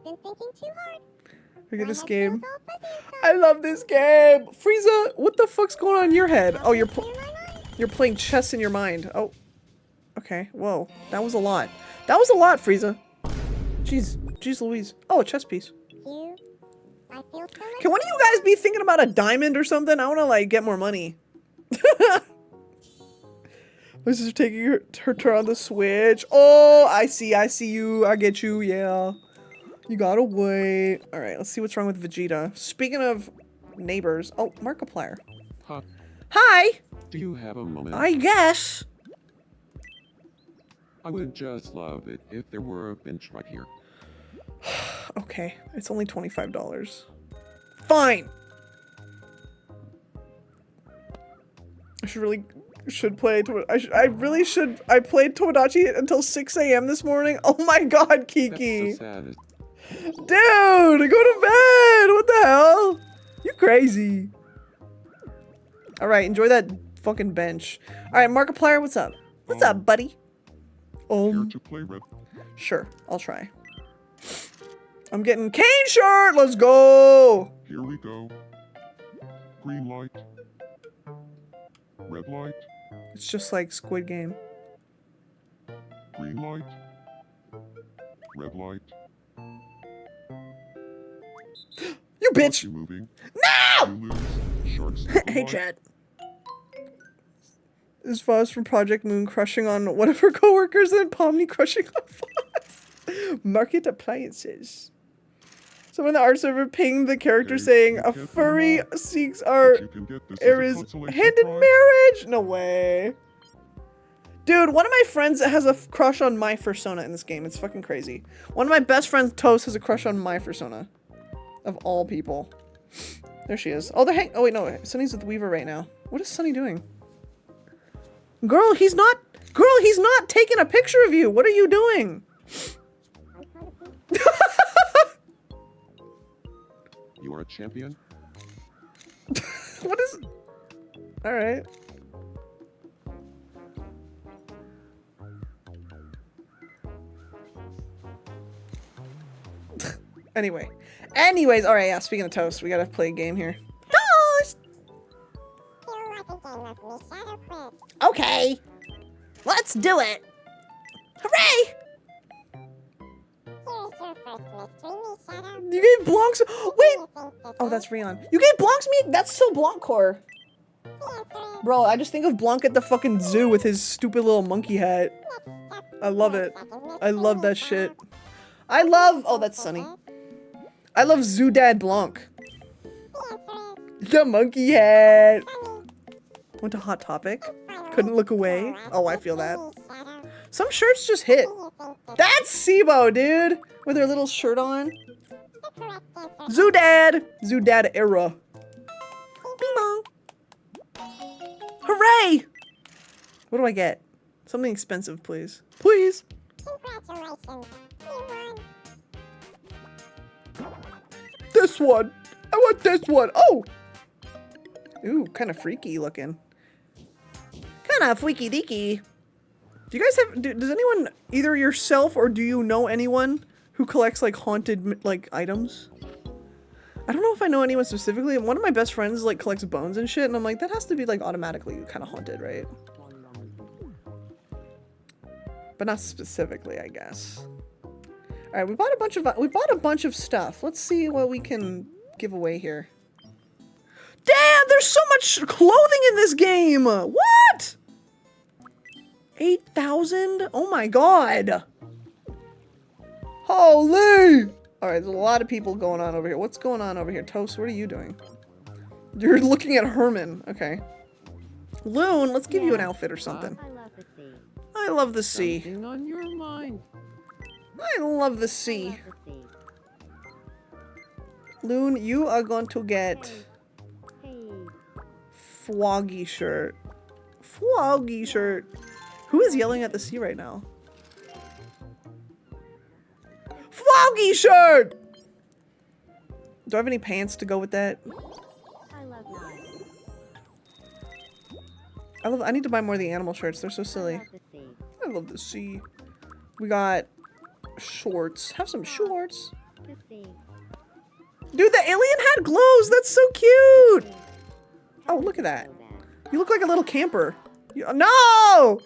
been thinking too hard. Look at this game. I love this game. Frieza, what the fuck's going on in your head? Oh, you're playing chess in your mind. Oh. Okay. Whoa. That was a lot. That was a lot, Frieza. Jeez. Jeez Louise. Oh, a chess piece. Can one of you guys be thinking about a diamond or something? I want to, like, get more money. My sister taking her turn on the Switch. Oh, I see you. I get you. Yeah. You gotta wait. All right, let's see what's wrong with Vegeta. Speaking of neighbors. Oh, Markiplier. Huh. Hi. Do you have a moment? I guess. I would just love it if there were a bench right here. Okay, it's only $25. Fine. I should play. I really should. I played Tomodachi until 6 a.m. this morning. Oh my god, Kiki. That's the saddest. Dude, go to bed. What the hell? You crazy. All right, enjoy that fucking bench. All right, Markiplier, what's up? What's up, buddy? Here to play Red. Sure, I'll try. I'm getting cane shirt. Let's go. Here we go. Green light. Red light. It's just like Squid Game. Green light. Red light. You bitch. You moving. No! You lose. Sharksided. Hey, Chad. Is Foz from Project Moon crushing on one of her coworkers and Pomni crushing on Foz? Market appliances. Someone in the art server pinged the character saying a furry seeks our Ares hand in marriage. No way. Dude, one of my friends has a crush on my Persona in this game. It's fucking crazy. One of my best friends, Toast, has a crush on my Persona. Of all people. There she is. Oh, they're oh wait, no. Sunny's with Weaver right now. What is Sunny doing? Girl, he's not taking a picture of you. What are you doing? You are a champion? What is... Alright. Anyways, alright, yeah, speaking of Toast, we gotta play a game here. Toast! Okay. Let's do it. Hooray! You gave Blancs... Wait! Oh, that's Rion. You gave Blancs me? That's so Blanccore. Bro, I just think of Blanc at the fucking zoo with his stupid little monkey hat. I love it. I love that shit. I love... Oh, that's Sunny. I love Zoo Dad Blanc. The monkey hat. Went to Hot Topic. Couldn't look away. Oh, I feel that. Some shirts just hit. That's Sibo, dude. With her little shirt on. Zoo Dad. Zoo Dad era. Bing bong. Hooray! What do I get? Something expensive, please. Please. Congratulations. You won. This one. I want this one. Oh. Ooh, kind of freaky looking. Kind of freaky deaky. Do you guys have, does anyone, either yourself or do you know anyone who collects like haunted like items? I don't know if I know anyone specifically. One of my best friends like collects bones and shit, and I'm like, that has to be like automatically kind of haunted, right? But not specifically, I guess. All right, we bought a bunch of stuff. Let's see what we can give away here. Damn, there's so much clothing in this game. What? 8,000? Oh my god. Holy. All right, there's a lot of people going on over here. What's going on over here? Toast, what are you doing? You're looking at Herman. Okay. Loon, let's give you an outfit or something. I love the sea. Something on your mind. I love the sea. Loon, you are going to get Froggy shirt. Froggy shirt. Who is yelling at the sea right now? doggy shirt! Do I have any pants to go with that? I love knives. I need to buy more of the animal shirts. They're so silly. I love the sea. We got shorts. Have some shorts. Dude, the alien hat glows. That's so cute. Oh, look at that. You look like a little camper. No!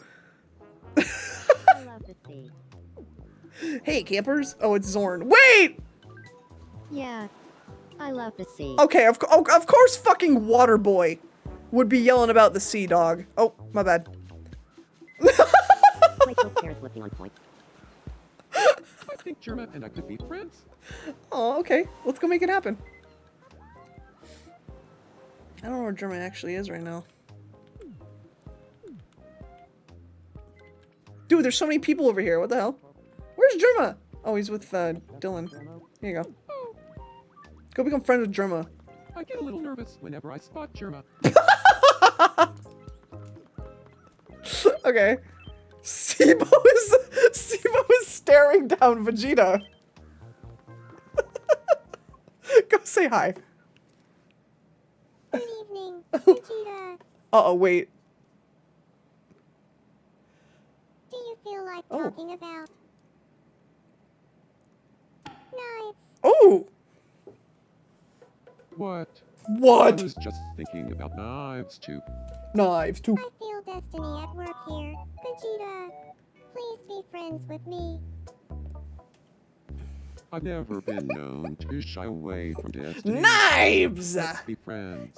Hey, campers. Oh, it's Zorn. Wait! Yeah, I love the sea. Okay, of course fucking Waterboy would be yelling about the sea dog. Oh, my bad. Looking on point. I think Germa and I could be friends. Oh, okay. Let's go make it happen. I don't know where German actually is right now. Dude, there's so many people over here. What the hell? Where's Germa? Oh, he's with Dylan. Here you go. Go become friends with Germa. I get a little nervous whenever I spot Germa. Okay. Sibo is staring down Vegeta. Go say hi. Good evening, Vegeta. Uh-oh, wait. Do you feel like talking about knives? Oh! What? What? I was just thinking about knives too. Knives too. I feel destiny at work here. Vegeta, please be friends with me. I've never been known to shy away from destiny. Knives! Let's be friends.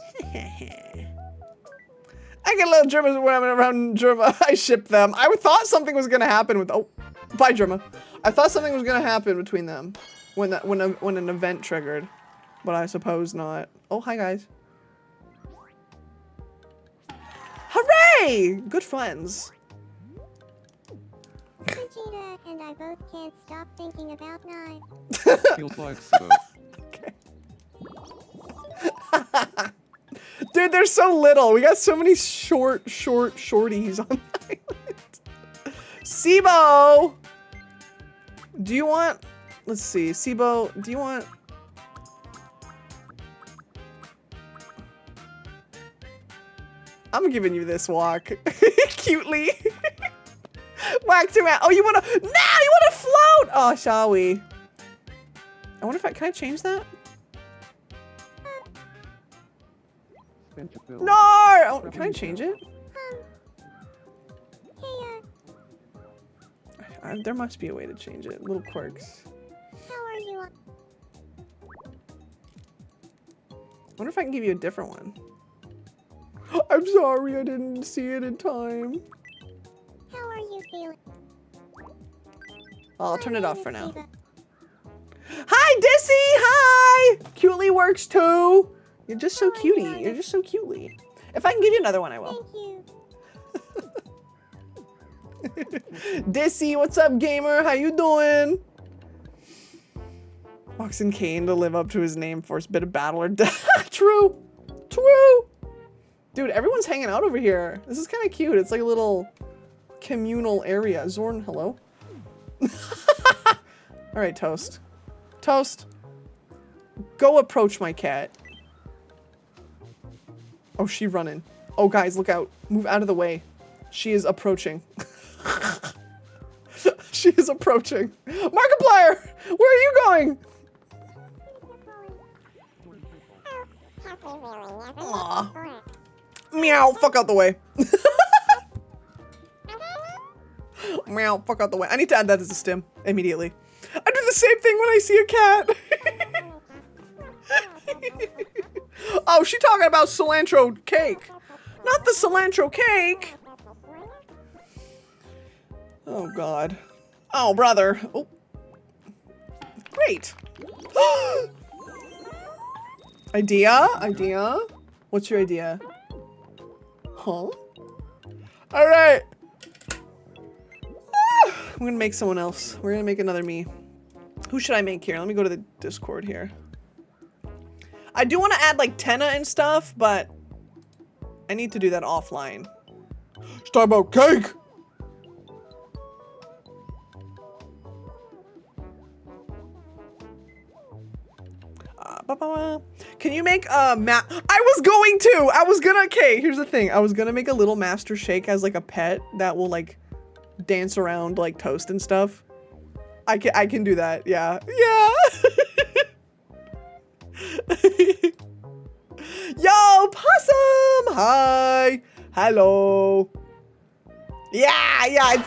I get little Germans when I'm around Germa. I ship them. I thought something was gonna happen with. Oh, bye Germa. I thought something was gonna happen between them when an event triggered, but I suppose not. Oh, hi guys. Hooray! Good friends. Vegeta and I both can't stop thinking about knives. Feels like so. Dude, they're so little. We got so many shorties on the island. Sibo! Do you want... Let's see. Sibo, do you want... I'm giving you this walk. Cutely. Whack to out. Oh, you wanna... Nah, you wanna float! Oh, shall we? I wonder if I... Can I change that? No! Oh, can I change it? There must be a way to change it. Little quirks. How are you? I wonder if I can give you a different one. I'm sorry, I didn't see it in time. How are you feeling? I'll turn it off for now. Hi, Dissy! Hi! Cutely works too. You're just so cutie. You're just so cutely. If I can give you another one, I will. Thank you. Dissy, what's up, gamer? How you doing? Oxen Kane to live up to his name, force bit of battle or death. True. True. Dude, everyone's hanging out over here. This is kind of cute. It's like a little communal area. Zorn, hello? All right, Toast. Toast. Go approach my cat. Oh, she running. Oh, guys, look out. Move out of the way. She is approaching. She is approaching. Markiplier! Where are you going? Aww. Meow, fuck out the way. Meow, fuck out the way. I need to add that as a stim immediately. I do the same thing when I see a cat. Oh, she talking about cilantro cake. Not the cilantro cake. Oh, God. Oh, brother. Oh. Great. Idea? Idea? What's your idea? Huh? All right. I'm gonna make someone else. We're gonna make another me. Who should I make here? Let me go to the Discord here. I do want to add like Tenna and stuff, but I need to do that offline. Let's talk about cake. Can you make a I was gonna, okay, here's the thing. I was gonna make a little master shake as like a pet that will like dance around like toast and stuff. I can do that, yeah. Yeah. Yo, Possum! Hi! Hello! Yeah,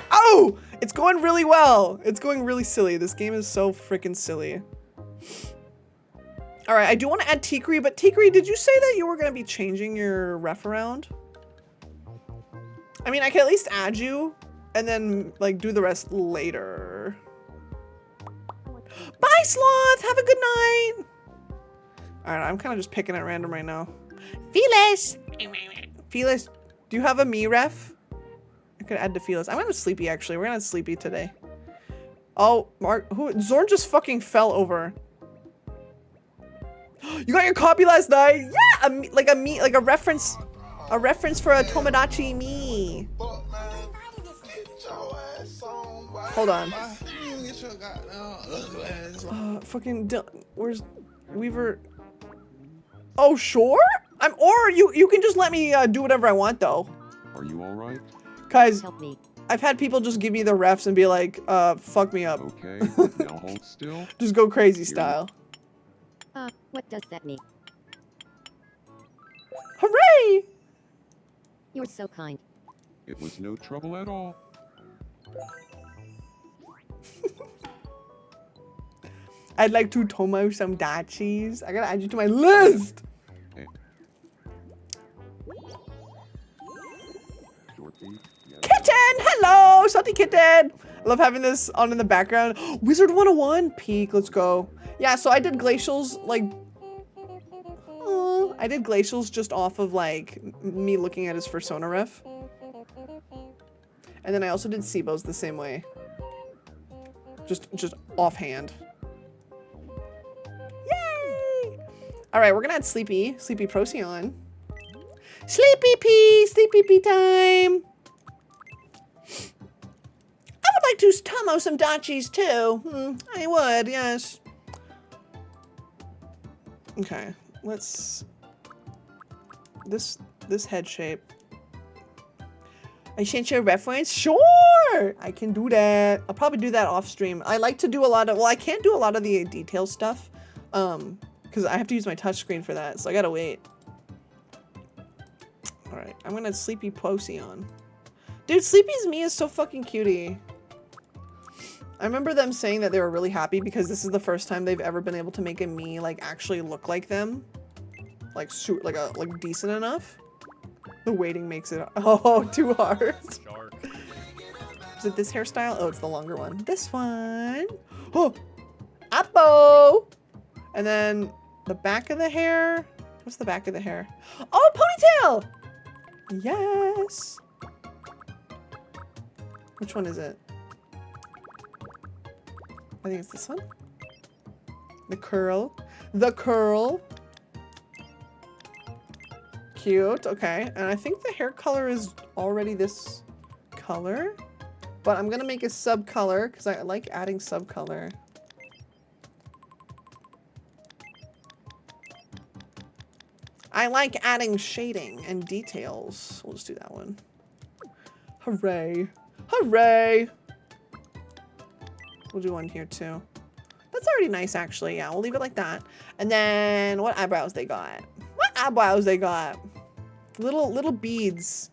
it's going really well. It's going really silly. This game is so freaking silly. All right, I do want to add Tikri, but Tikri, did you say that you were going to be changing your ref around? I mean, I can at least add you and then like do the rest later. Bye, Sloth! Have a good night! All right, I'm kind of just picking at random right now. Felis! Felis, do you have a me ref? I could add to Felis. I'm gonna Sleepy, actually. We're gonna have Sleepy today. Oh, Mark, Zorn just fucking fell over. You got your copy last night? Yeah, like a reference for a Tomodachi me. Hold on. Fucking where's Weaver? Oh, sure. Or you can just let me do whatever I want though. Are you all right? Guys, Help me. I've had people just give me the refs and be like, fuck me up. Okay, now hold still. Just go crazy style. What does that mean? Hooray! You're so kind. It was no trouble at all. I'd like to Tomo some dachis. I gotta add you to my list. Hey. Kitten! Hello! Salty Kitten! I love having this on in the background. Wizard 101! Peak, let's go. Yeah, so I did glacials, like... I did glacials just off of, like, me looking at his Persona ref. And then I also did Seabos the same way. Just offhand. Yay! Alright, we're gonna add Sleepy. Sleepy Procyon. Sleepy Pea time! I would like to Tomo some dachis too. I would, yes. Okay, let's... This head shape. I change your reference? Sure! I can do that. I'll probably do that off stream. I like to do a lot of... Well, I can't do a lot of the detail stuff. Because I have to use my touchscreen for that, so I gotta wait. Alright, I'm gonna Sleepy Procyon. Dude, Sleepy's me is so fucking cutie. I remember them saying that they were really happy because this is the first time they've ever been able to make a me like actually look like them. Like decent enough. The waiting makes it too hard. Is it this hairstyle? Oh, it's the longer one. This one. Oh, Appo. And then the back of the hair. What's the back of the hair? Oh, ponytail. Yes. Which one is it? I think it's this one. The curl. The curl. Cute. Okay. And I think the hair color is already this color. But I'm going to make a sub color because I like adding sub color. I like adding shading and details. We'll just do that one. Hooray. Hooray. We'll do one here too. That's already nice actually. Yeah, we'll leave it like that. And then what eyebrows they got? What eyebrows they got? Little beads.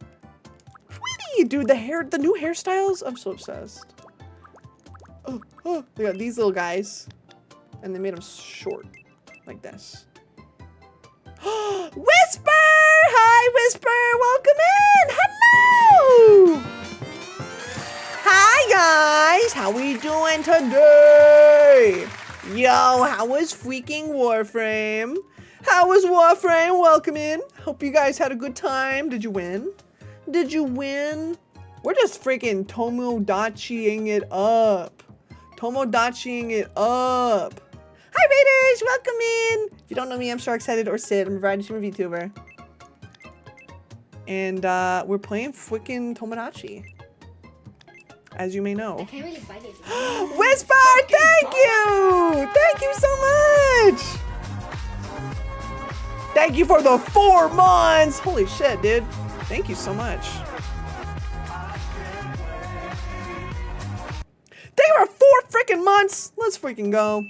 Pretty, dude. The new hairstyles. I'm so obsessed. Oh, they got these little guys. And they made them short. Like this. Whisper! Hi, Whisper! Welcome in! Hello! Hi, guys! How we doing today? Yo, how was freaking Warframe? How was Warframe? Welcome in. Hope you guys had a good time. Did you win? Did you win? We're just freaking Tomodachi-ing it up. Tomodachi-ing it up. Hi, Raiders! Welcome in! If you don't know me, I'm Sharksided or Sid. I'm a variety streamer VTuber. And we're playing freaking Tomodachi. As you may know. I can't really fight it. Whisper! Thank you! Thank you so much! Thank you for the 4 months. Holy shit, dude. Thank you so much. Thank you for 4 freaking months. Let's freaking go.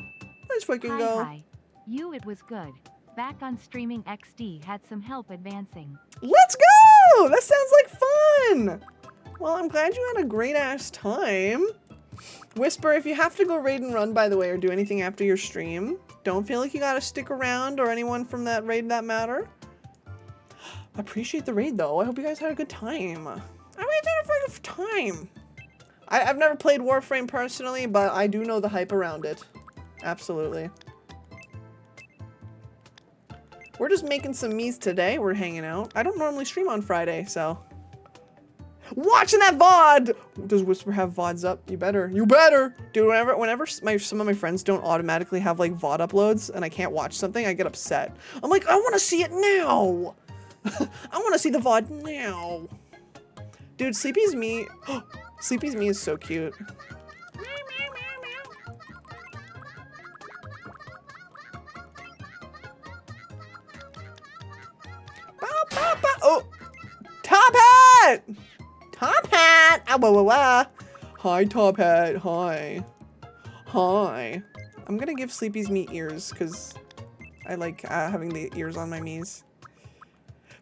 Let's freaking go. Hi. It was good. Back on streaming XD had some help advancing. Let's go! That sounds like fun. Well, I'm glad you had a great ass time. Whisper, if you have to go raid and run, by the way, or do anything after your stream, don't feel like you gotta stick around or anyone from that raid that matter. I appreciate the raid though. I hope you guys had a good time. I really had a freaking time. I've never played Warframe personally, but I do know the hype around it. Absolutely. We're just making some me's today. We're hanging out. I don't normally stream on Friday, so. Watching that VOD! Does Whisper have VODs up? You better. You better! Dude, whenever some of my friends don't automatically have like VOD uploads and I can't watch something, I get upset. I'm like, I want to see it now! I want to see the VOD now! Dude, Sleepy's Me... Sleepy's Me is so cute. Oh! Top Hat! Top Hat! Ah, wah, wah, wah. Hi, Top Hat. Hi. Hi. I'm gonna give Sleepy's Me ears, because I like having the ears on my Mies.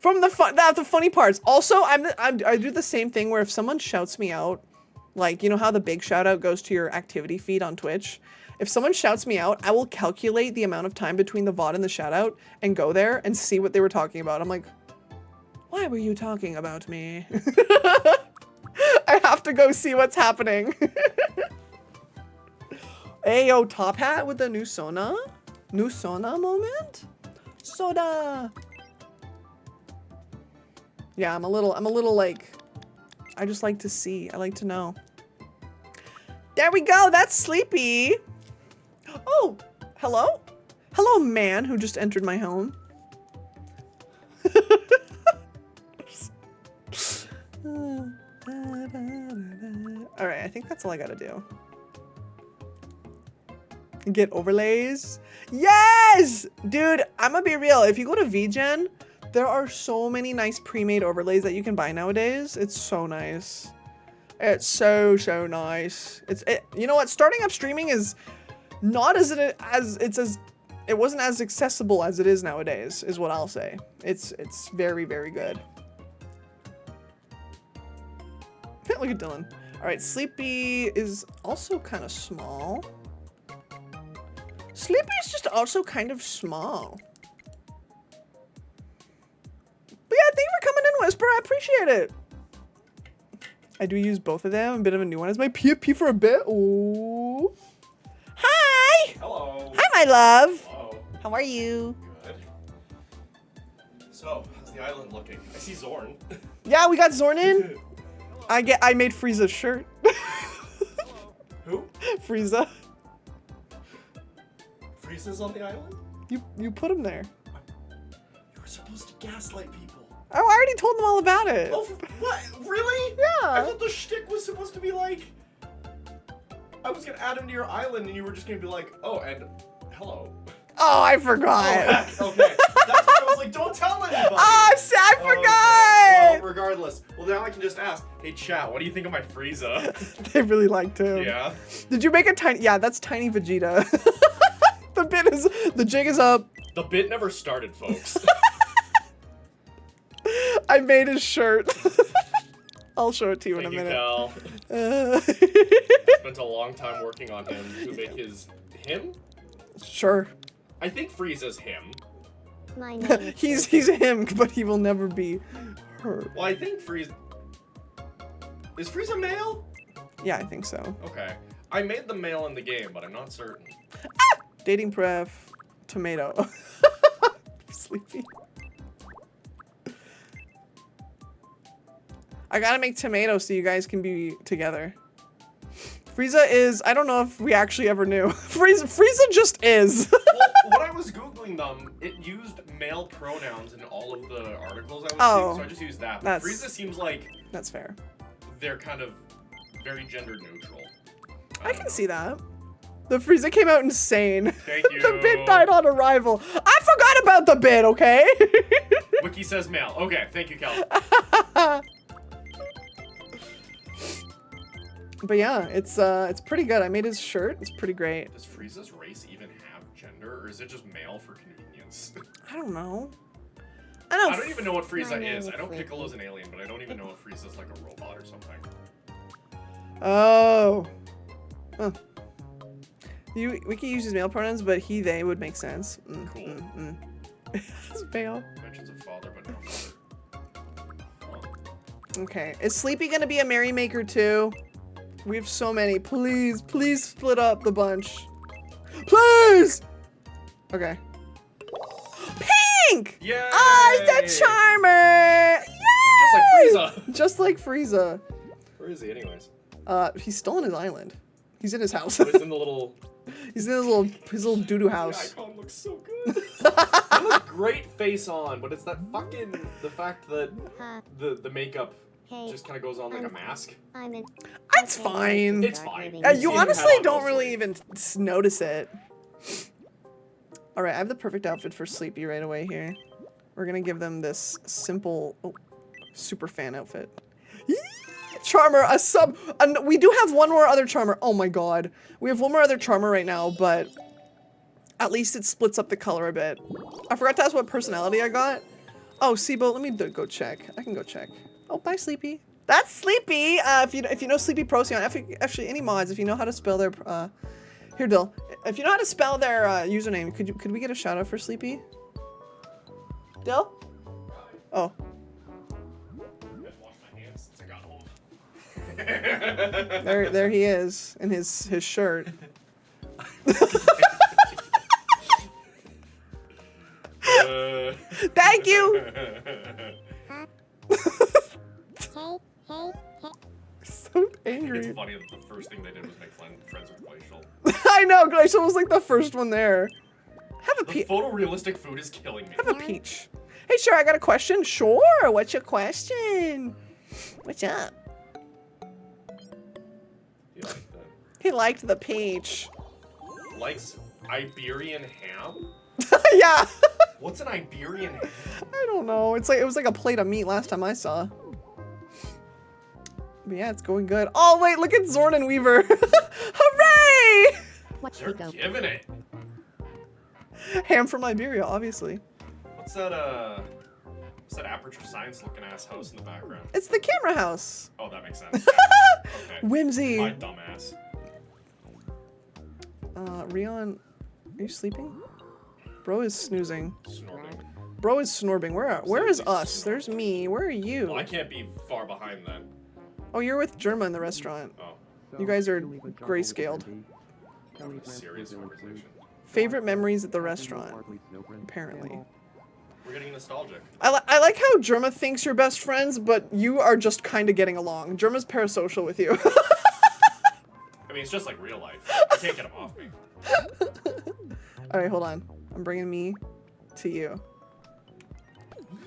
From the funny parts. Also, I do the same thing where if someone shouts me out, like, you know how the big shout out goes to your activity feed on Twitch? If someone shouts me out, I will calculate the amount of time between the VOD and the shout out and go there and see what they were talking about. I'm like, why were you talking about me? I have to go see what's happening. Hey, yo, Top Hat with the new Sona? New Sona moment? Soda! Yeah, I'm a little like, I just like to see. I like to know. There we go. That's Sleepy. Oh, hello? Hello, man who just entered my home. All right, I think that's all I gotta do. Get overlays. Yes! Dude, I'm gonna be real. If you go to VGen, there are so many nice pre-made overlays that you can buy nowadays. It's so nice. It's so nice. You know what? Starting up streaming is not it wasn't as accessible as it is nowadays, is what I'll say. It's very, very good. Look at Dylan. All right, Sleepy is also kind of small. Sleepy is just also kind of small. But yeah, thank you for coming in, Whisper. I appreciate it. I do use both of them. A bit of a new one as my PFP for a bit. Ooh. Hi. Hello. Hi, my love. Hello. How are you? Good. So, how's the island looking? I see Zorn. Yeah, we got Zorn in. I made Frieza's shirt. Who? Frieza. Frieza's on the island? You put him there. You were supposed to gaslight people. Oh, I already told them all about it. Oh, what? Really? Yeah. I thought the shtick was supposed to be like, I was gonna add him to your island and you were just gonna be like, oh, and hello. Oh, I forgot. Oh, okay. That's why I was like, don't tell anybody. Oh, I forgot. Okay. Well, regardless. Well, now I can just ask, hey, chat, what do you think of my Frieza? They really liked him. Yeah. Did you make a tiny? Yeah, that's tiny Vegeta. The jig is up. The bit never started, folks. I made his shirt. I'll show it to you in a minute. Cal. Spent a long time working on him to make him? Sure. I think Frieza's him. My name he's him, but he will never be her. Well, I think Frieza... Is Frieza male? Yeah, I think so. Okay. I made the male in the game, but I'm not certain. Ah! Dating pref, tomato. Sleepy. I gotta make tomato so you guys can be together. Frieza is, I don't know if we actually ever knew. Frieza just is. Well, when I was Googling them, it used male pronouns in all of the articles I was seeing, so I just used that. But Frieza seems like... That's fair. They're kind of very gender neutral. I can see that. The Frieza came out insane. Thank you. The bit died on arrival. I forgot about the bit, okay? Wiki says male. Okay, thank you, Kel. But yeah, it's pretty good. I made his shirt. It's pretty great. Does Frieza's race even have gender, or is it just male for convenience? I don't know. I don't even know what Frieza is. I know Piccolo's an alien, but I don't even know if Frieza's like a robot or something. Oh. Huh. We can use his male pronouns, but he, they would make sense. Cool. Fail. Mentions of father, but no mother. Okay. Is Sleepy gonna be a merrymaker too? We have so many. Please, please split up the bunch. Please! Okay. Pink! Yay! Oh, it's a charmer! Yay! Just like Frieza! Just like Frieza. Where is he anyways? He's still on his island. He's in his house. Oh, he's in the little... He's in his little doo-doo house. The icon looks so good. He looks great face on, but it's that fucking... The fact that the makeup just kind of goes on like a mask. It's fine. It's fine. You honestly don't really even notice it. Alright, I have the perfect outfit for Sleepy right away here. We're gonna give them this simple, super fan outfit. Charmer, a sub. We do have one more other Charmer. Oh my god. We have one more other Charmer right now, but at least it splits up the color a bit. I forgot to ask what personality I got. Oh, Sibo, let me go check. I can go check. Oh, bye, Sleepy. That's Sleepy. If you know Sleepy Procyon, actually any mods, if you know how to spell their here, Dill. If you know how to spell their username, could we get a shout out for Sleepy? Dill? Oh. There he is in his shirt. Thank you. So angry. It's funny that the first thing they did was make friends with Glacial. I know, Glacial was like the first one there. Have a peach. Photorealistic food is killing me. Have a peach. Hey, sure, I got a question. Sure, what's your question? What's up? He liked the peach. Likes Iberian ham? Yeah. What's an Iberian ham? I don't know. It was like a plate of meat last time I saw. But yeah, it's going good. Oh wait, look at Zorn and Weaver. Hooray! They're giving it. Ham from Iberia, obviously. What's that Aperture Science looking ass house in the background? It's the camera house. Oh, that makes sense. Okay. Whimsy. My dumbass. Rion, are you sleeping? Bro is snoozing. Snorting. Bro is snorbing. Where is us? There's me. Where are you? Well, I can't be far behind then. Oh, you're with Germa in the restaurant. Oh. You guys are grayscaled. Serious conversation. Favorite memories at the restaurant, apparently. We're getting nostalgic. I like how Germa thinks you're best friends, but you are just kind of getting along. Germa's parasocial with you. I mean, it's just like real life. I can't get him off me. All right, hold on. I'm bringing me to you.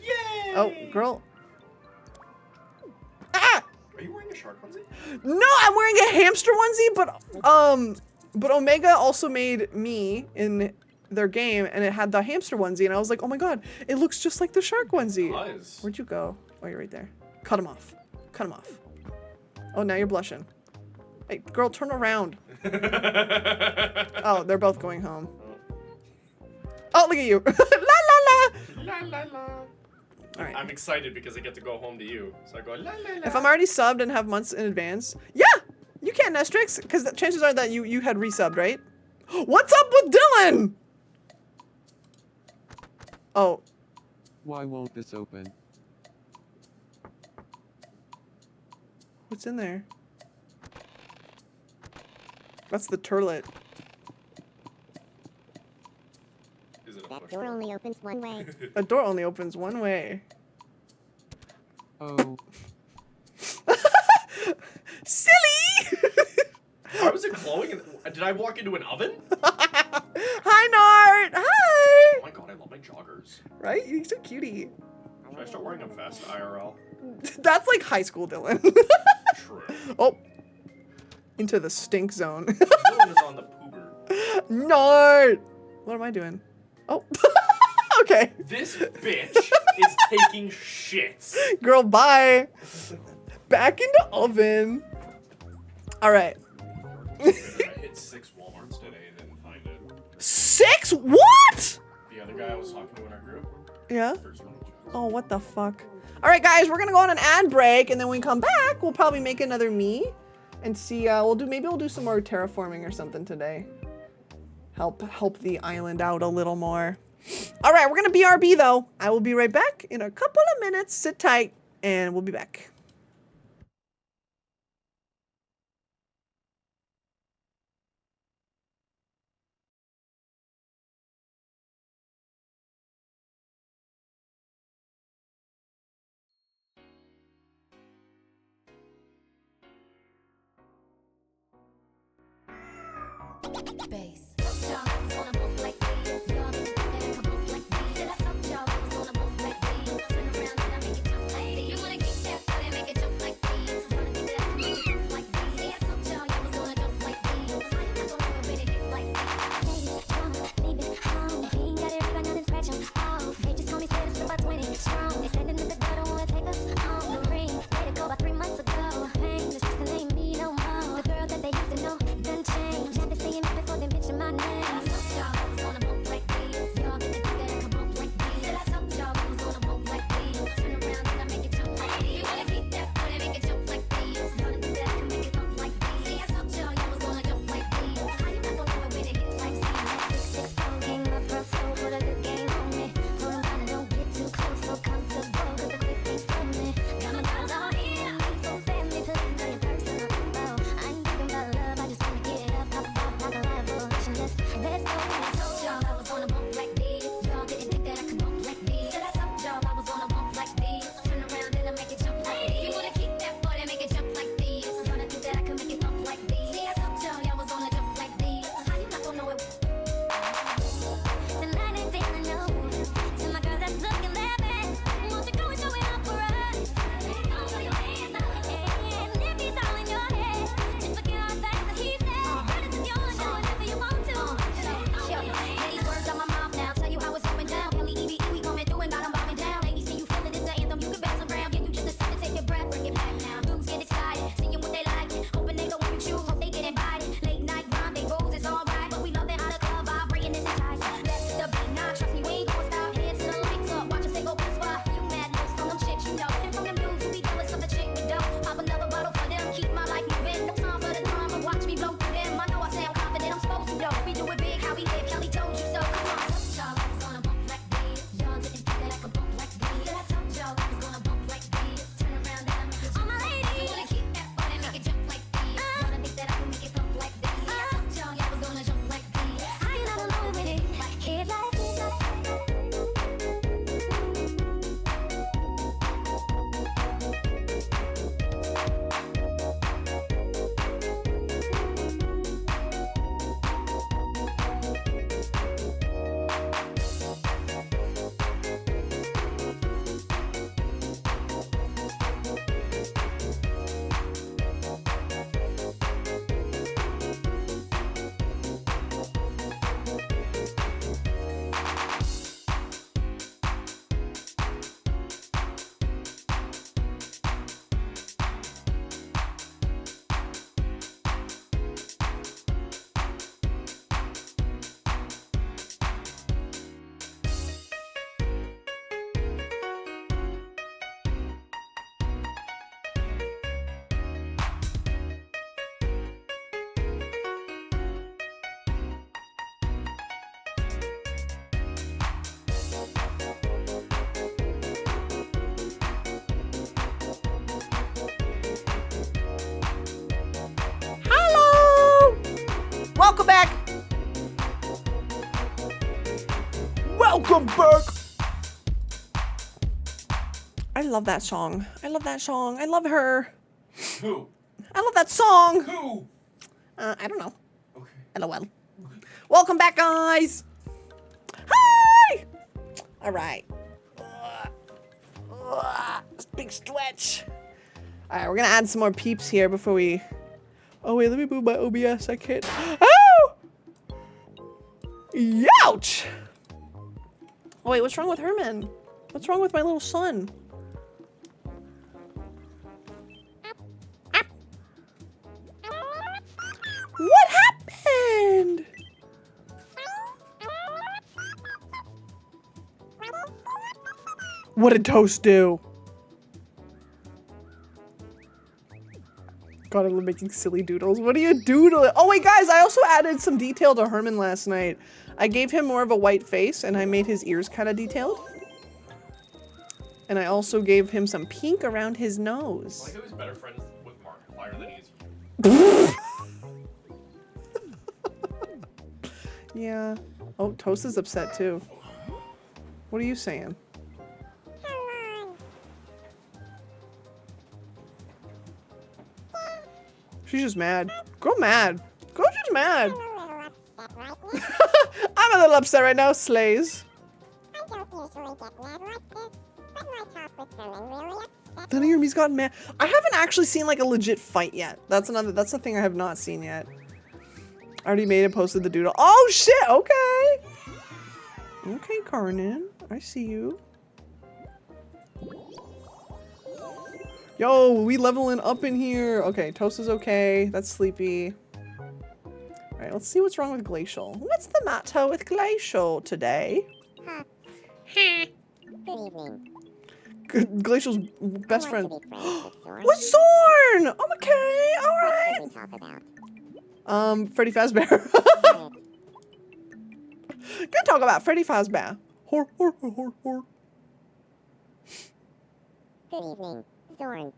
Yay! Oh, girl. Ah! Are you wearing a shark onesie? No, I'm wearing a hamster onesie, but Omega also made me in their game, and it had the hamster onesie, and I was like, oh my god, it looks just like the shark onesie. Nice. Where'd you go? Oh, you're right there. Cut him off. Cut him off. Oh, now you're blushing. Hey, girl, turn around. Oh, they're both going home. Oh, look at you. La la la. La la la. All right. I'm excited because I get to go home to you. So I go la la la. If I'm already subbed and have months in advance, yeah, you can, Nestrix, because the chances are that you had resubbed, right? What's up with Dylan? Oh. Why won't this open? What's in there? That's the turlet. Is it a That door only opens one way. A door only opens one way. Oh. Silly! How was it glowing? Did I walk into an oven? Hi, Nart! Hi! Oh my god, I love my joggers. Right? You're so cutie. Should I start wearing them fast IRL? That's like high school, Dylan. True. Oh. Into the stink zone. Dylan is on the poober. No. What am I doing? Oh. Okay. This bitch is taking shits. Girl, bye. Back into oven. All right. I hit 6 Walmarts today and didn't find it. 6? What? The other guy I was talking to in our group. Yeah. Oh, what the fuck? All right, guys, we're gonna go on an ad break, and then when we come back, we'll probably make another me, and see. Maybe we'll do some more terraforming or something today. Help the island out a little more. All right, we're gonna BRB though. I will be right back in a couple of minutes. Sit tight, and we'll be back. Bass. Welcome back. Welcome back. I love that song. I love that song. I love her. Who? I love that song. Who? I don't know. Okay. LOL. Welcome back, guys. Hi. All right. Big stretch. All right, we're gonna add some more peeps here before we. Oh wait, let me move my OBS. I can't. Oh! Youch! Oh wait, what's wrong with Herman? What's wrong with my little son? What happened? What did Toast do? God, I'm making silly doodles. What are you doodling? Oh wait, guys, I also added some detail to Herman last night. I gave him more of a white face and I made his ears kind of detailed. And I also gave him some pink around his nose. I like how he's better friends with Markiplier than he is you. Yeah. Oh, Toast is upset too. What are you saying? She's just mad. Girl mad. Girl just mad. I'm a little upset right now, Slays. None of your me's gotten mad. I haven't actually seen like a legit fight yet. That's the thing I have not seen yet. I already made and posted the doodle. Oh shit, okay. Okay, Karnan. I see you. Yo, we leveling up in here. Okay, Toast is okay. That's sleepy. All right, let's see what's wrong with Glacial. What's the matter with Glacial today? Good evening. Glacial's best friend. With Zorn! Okay, all right. Freddy Fazbear. Good talk about Freddy Fazbear. Hor. Good evening, Zorn.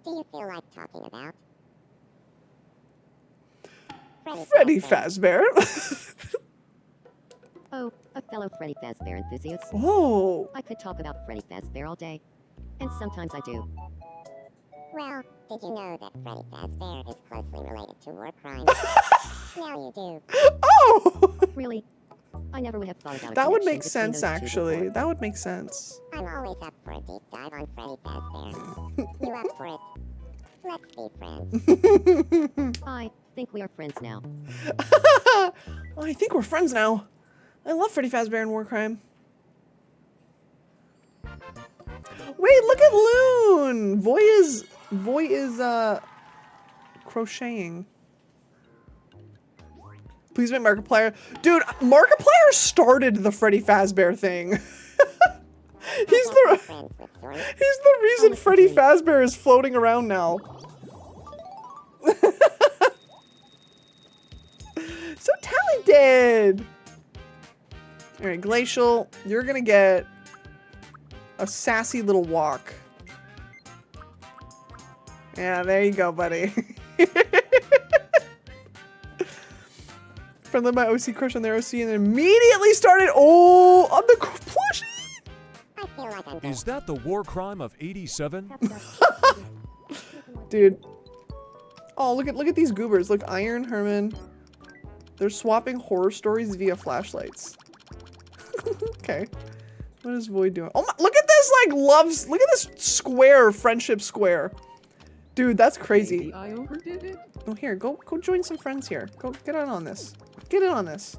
Do you feel like talking about Freddy Fazbear? Oh, a fellow Freddy Fazbear enthusiast. Whoa. I could talk about Freddy Fazbear all day. And sometimes I do. Well, did you know that Freddy Fazbear is closely related to war crimes? Now you do. Oh! Really? I never would have thought about it. That would make sense, actually. That would make sense. I'm always up for a deep dive on Freddy Fazbear. You up for it? Let's be friends. I think we are friends now. I think we're friends now. I love Freddy Fazbear and Warcrime. Wait, look at Loon! Voy is crocheting. Please make Markiplier. Dude, Markiplier started the Freddy Fazbear thing. He's the reason Freddy Fazbear is floating around now. So talented! Alright, Glacial, you're gonna get a sassy little walk. Yeah, there you go, buddy. Friendly my OC crush on their OC and then immediately started on the plushie! I feel like I'm Is that the war crime of 87? Dude. Oh, look at these goobers. Look, Iron, Herman. They're swapping horror stories via flashlights. Okay. What is Void doing? Oh my, look at this, like, look at this square, friendship square. Dude, that's crazy. Maybe I overdid it. Oh, here, go join some friends here. Go get in on this. Get in on this.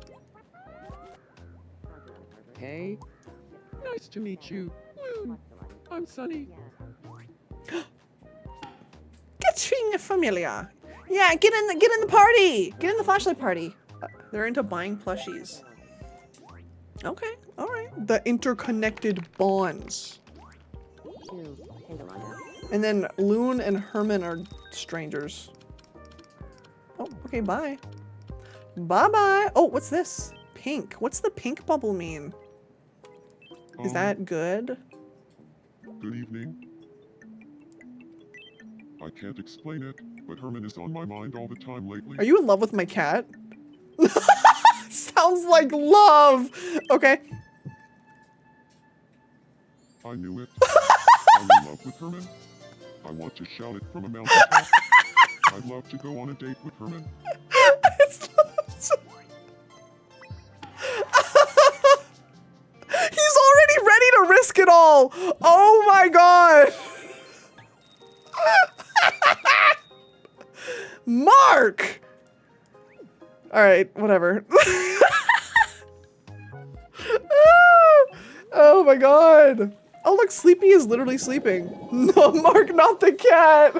Hey. Nice to meet you. Loon. I'm Sunny. Getting familiar. Yeah, get in the party. Get in the flashlight party. They're into buying plushies. Okay, all right. The interconnected bonds. And then Loon and Herman are strangers. Oh, okay, bye. Bye-bye. Oh, what's this? Pink. What's the pink bubble mean? Is that good? Good evening. I can't explain it, but Herman is on my mind all the time lately. Are you in love with my cat? Sounds like love. Okay. I knew it. I'm in love with Herman. I want to shout it from a mountaintop. I'd love to go on a date with Herman. He's already ready to risk it all. Oh my god. Mark! All right, whatever. Oh my god. Oh look, Sleepy is literally sleeping. No, Mark, not the cat.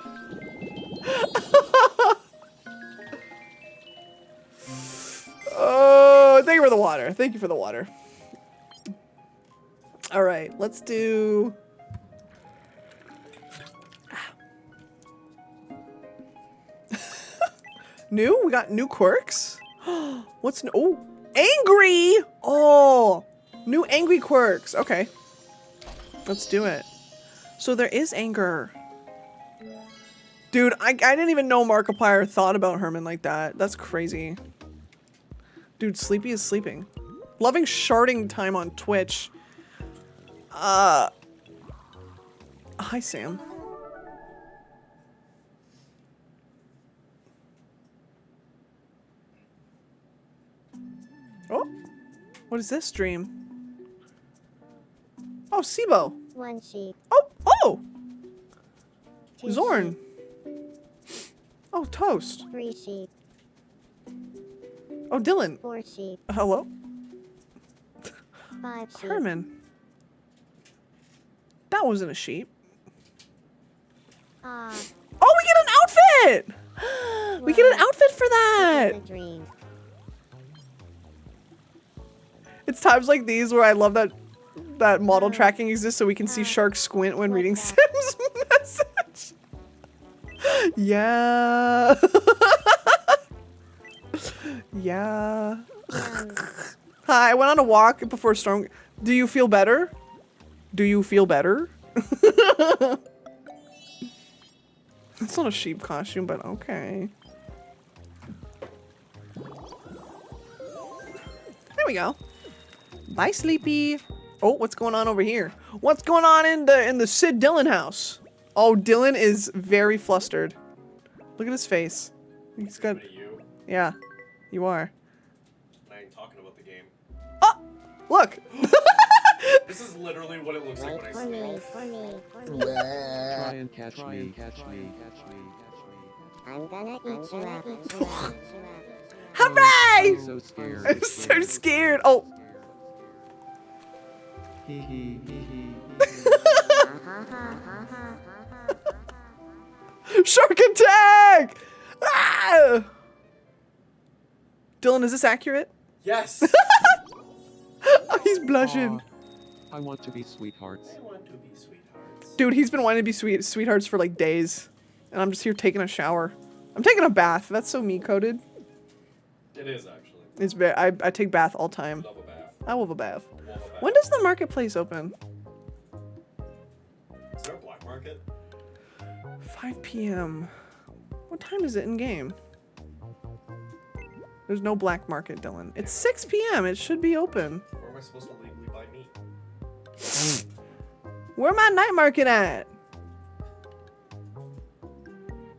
Oh, thank you for the water. Thank you for the water. All right, let's do. New? We got new quirks? What's new? Oh, angry! Oh, new angry quirks. Okay. Let's do it. So there is anger. Dude, I didn't even know Markiplier thought about Herman like that. That's crazy. Dude, Sleepy is sleeping. Loving sharding time on Twitch. Hi, Sam. Oh, what is this dream? Oh, Sibo. 1 sheep. Oh! 2 Zorn. sheep. Oh, Toast. 3 sheep. Oh, Dylan. 4 sheep. Hello? 5 sheep. Herman. That wasn't a sheep. Ah. Oh, we get an outfit! We get an outfit for that! A dream. It's times like these where I love that model tracking exists so we can see Shark squint when reading Sim's message. Yeah. Yeah. Hi, I went on a walk before storm. Do you feel better? Do you feel better? It's not a sheep costume, but okay. There we go. Bye, Sleepy. Oh, what's going on over here? What's going on in the Sid Dylan house? Oh, Dylan is very flustered. Look at his face. He's got. You. Yeah, you are. I ain't talking about the game. Oh, look. This is literally what it looks like when I For me, sleep. for me, for me. Try and catch me, catch me, catch me, catch me. I'm gonna eat you up. Hooray! I'm so scared. I'm so scared. Oh. Hee hee hee hee. Shark attack! Ah! Dylan, is this accurate? Yes. He's blushing. I want to be sweethearts. I want to be sweethearts. Dude, he's been wanting to be sweethearts for like days. And I'm just here taking a shower. I'm taking a bath. That's so me-coded. It is actually. It's I take bath all time. Love a bath. I love a bath. Love a bath. When does the marketplace open? Is there a black market? 5 p.m. What time is it in game? There's no black market, Dylan. It's 6 p.m. It should be open. Where am I supposed to legally buy meat? Where my night market at?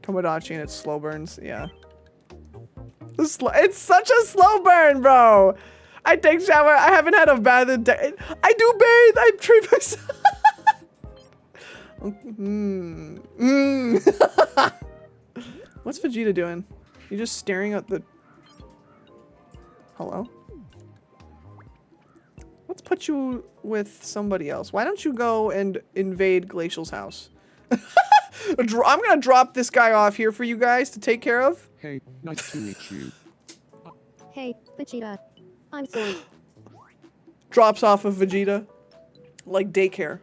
Tomodachi and its slow burns. Yeah. It's such a slow burn, bro. I take shower. I haven't had a bath in day. I do bathe. I treat myself. What's Vegeta doing? You just staring at the... Hello? Let's put you with somebody else. Why don't you go and invade Glacial's house? I'm gonna drop this guy off here for you guys to take care of. Hey, nice to meet you. Hey, Vegeta. I'm sorry. Drops off of Vegeta. Like daycare.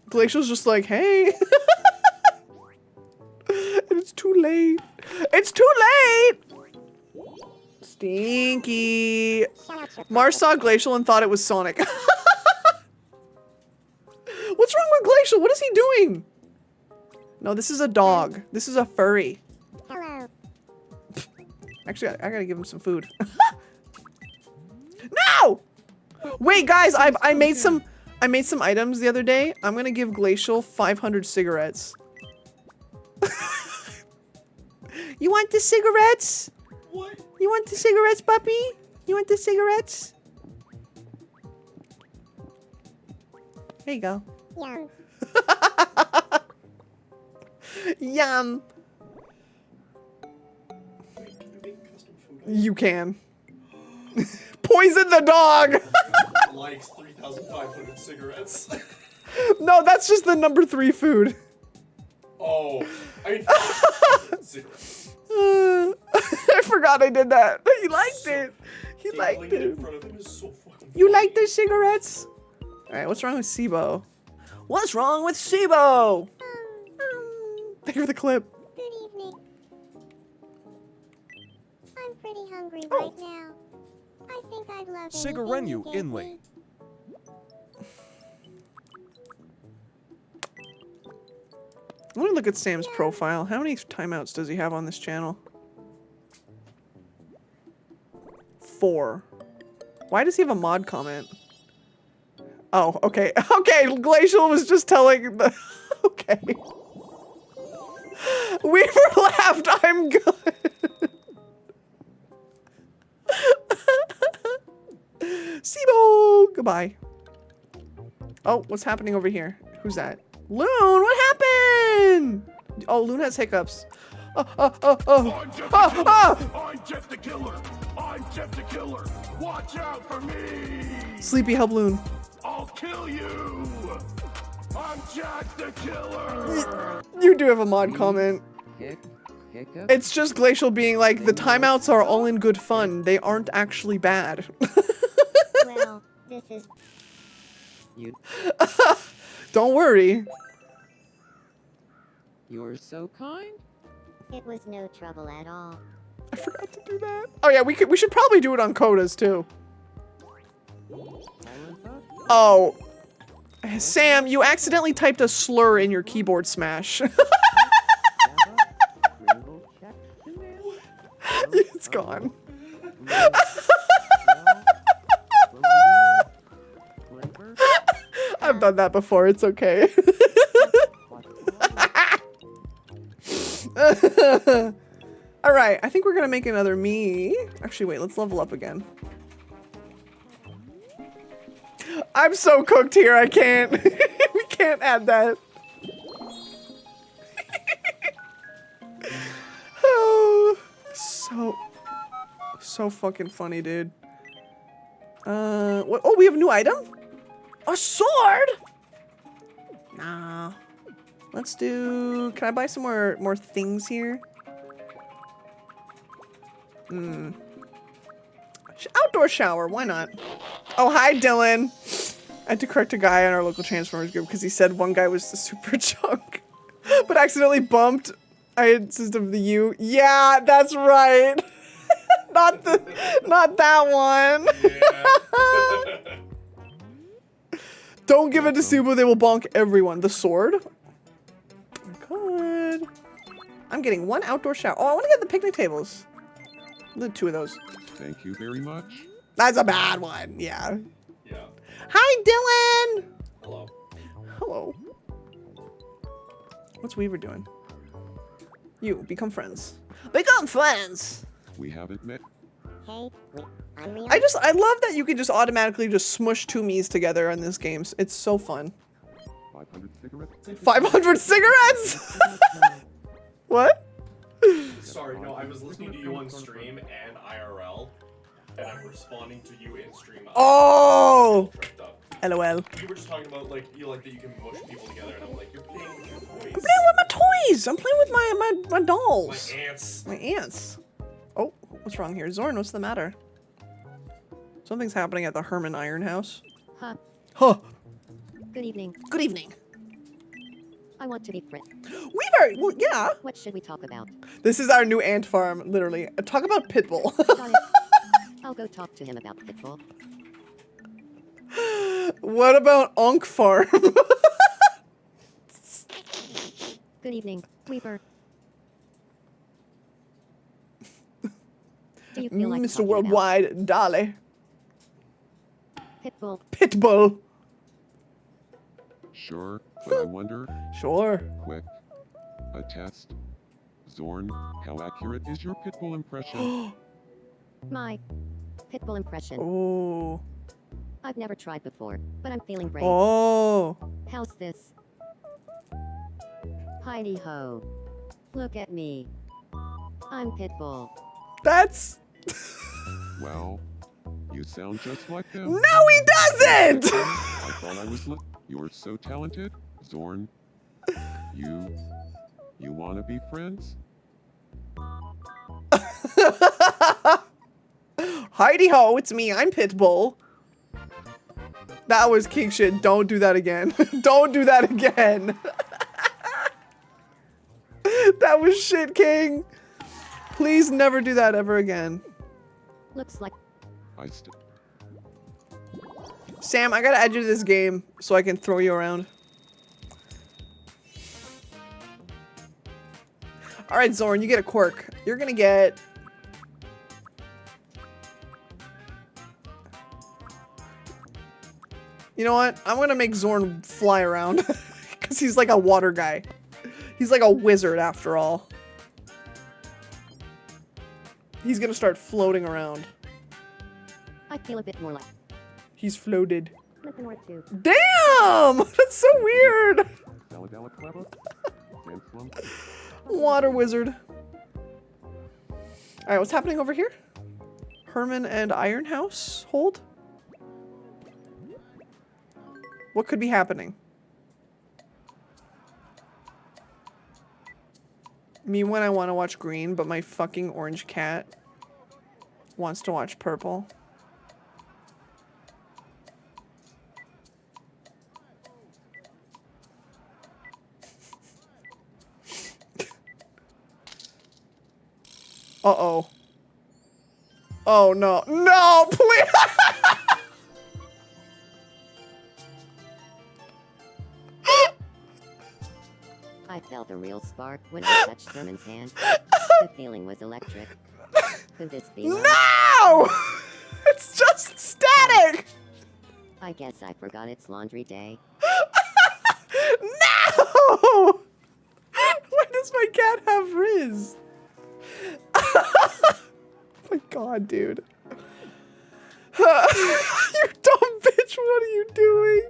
Glacial's just like, hey. And it's too late. It's too late! Stinky. Mars saw Glacial and thought it was Sonic. What's wrong with Glacial? What is he doing? No, this is a dog. This is a furry. Hello. Actually, I gotta give him some food. No! Wait, guys, I made some items the other day. I'm gonna give Glacial 500 cigarettes. You want the cigarettes? What? You want the cigarettes, puppy? You want the cigarettes? There you go. Yum. Yum. You can. Poison the dog! Likes 3,500 cigarettes. No, that's just the number 3 food. Oh, I mean, cigarettes. I forgot I did that. He liked it. He liked it. it. In front of him is so fucking You like the cigarettes? Alright, what's wrong with Sibo? What's wrong with Sibo? Thank you for the clip. Good evening. I'm pretty hungry right now. I think I'd love Cigarenu anything you gave Inley. me. Let me look at Sam's profile. How many timeouts does he have on this channel? 4. Why does he have a mod comment? Oh, okay. Okay, Glacial was just telling the... Okay. Weaver laughed, I'm good. Sibo! Goodbye. Oh, what's happening over here? Who's that? Loon, what happened? Oh, Loon has hiccups. I'm Jeff the Killer. I'm Jeff the Killer. Watch out for me. Sleepy, help Loon. I'll kill you. I'm Jack the Killer. You do have a mod comment. Hiccup? It's just Glacial being like, the timeouts are all in good fun. They aren't actually bad. Well, this is... You. Don't worry. You're so kind. It was no trouble at all. I forgot to do that. Oh yeah, we should probably do it on Codas too. Oh. Sam, you accidentally typed a slur in your keyboard smash. It's gone. I've done that before, it's okay. Alright, I think we're gonna make another me. Actually, wait, let's level up again. I'm so cooked here, I can't. We can't add that. Oh, so fucking funny, dude. What? Oh, we have a new item? A sword? Nah. Let's do... Can I buy some more things here? Outdoor shower, why not? Oh, hi, Dylan. I had to correct a guy on our local Transformers group because he said one guy was the super chunk, but accidentally bumped. I insist of the U. Yeah, that's right. Not that one. Yeah. Don't give it to Subo, they will bonk everyone. The sword? Good. I'm getting 1 outdoor shower. Oh, I want to get the picnic tables. I'll do 2 of those. Thank you very much. That's a bad one, yeah. Yeah. Hi, Dylan! Hello. Hello. What's Weaver doing? You, become friends. Become friends! We haven't met. Hey, I'm Leon. I love that you can just automatically just smush 2 me's together in this game. It's so fun. 500 cigarettes? 500 cigarettes? What? Sorry, no, I was listening to you on stream and IRL, and I'm responding to you in stream. Oh! LOL. You were just talking about like you like that you can mush people together, and I'm like, you're playing with your toys. I'm playing with my toys! I'm playing with my dolls. My ants. My ants. Oh, what's wrong here? Zorn, what's the matter? Something's happening at the Herman Iron House. Huh. Huh. Good evening. Good evening. I want to be friends. Weaver! Well, yeah. What should we talk about? This is our new ant farm, literally. Talk about Pitbull. Got it. I'll go talk to him about Pitbull. What about Onk Farm? Good evening, Weaver. Do you feel like Mr. talking Worldwide, Dolly. Pitbull. Pitbull. Sure, but I wonder. Sure. Quick. A test. Zorn, how accurate is your Pitbull impression? My Pitbull impression. Oh. I've never tried before, but I'm feeling brave. Oh. How's this? Heidi ho. Look at me. I'm Pitbull. That's Well, you sound just like them. No, he doesn't! I thought I was You're so talented, Zorn. You wanna be friends? Heidi ho, it's me, I'm Pitbull. That was king shit. Don't do that again. Don't do that again. That was shit, King. Please never do that ever again. Looks like Sam, I gotta add you to this game so I can throw you around. Alright, Zorn, you get a quirk. You're gonna get... You know what? I'm gonna make Zorn fly around. Because he's like a water guy. He's like a wizard after all. He's gonna start floating around. I feel a bit more like He's floated. nothing worth do. Damn! That's so weird! Water wizard. Alright, what's happening over here? Herman and Iron House hold? What could be happening? Me when I want to watch green, but my fucking orange cat wants to watch purple. Uh-oh. Oh, no. No, please! I felt a real spark when I touched Herman's hand. The feeling was electric. Could this be love? No! It's just static! I guess I forgot it's laundry day. No! Why does my cat have Riz? Oh my god, dude. You dumb bitch, what are you doing?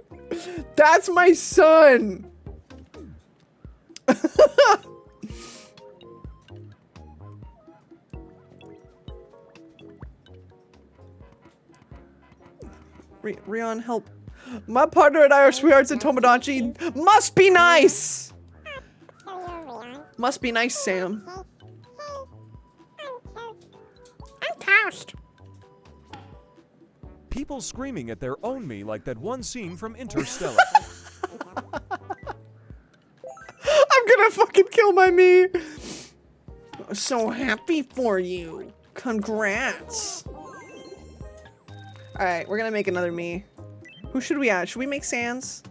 That's my son! Rion, help. My partner and I are sweethearts at Tomodachi. Must be nice! Must be nice, Sam. I'm toast. People screaming at their own me like that one scene from Interstellar. I'm gonna fucking kill my me. So happy for you. Congrats. Alright, we're gonna make another me. Who should we add? Should we make Sans?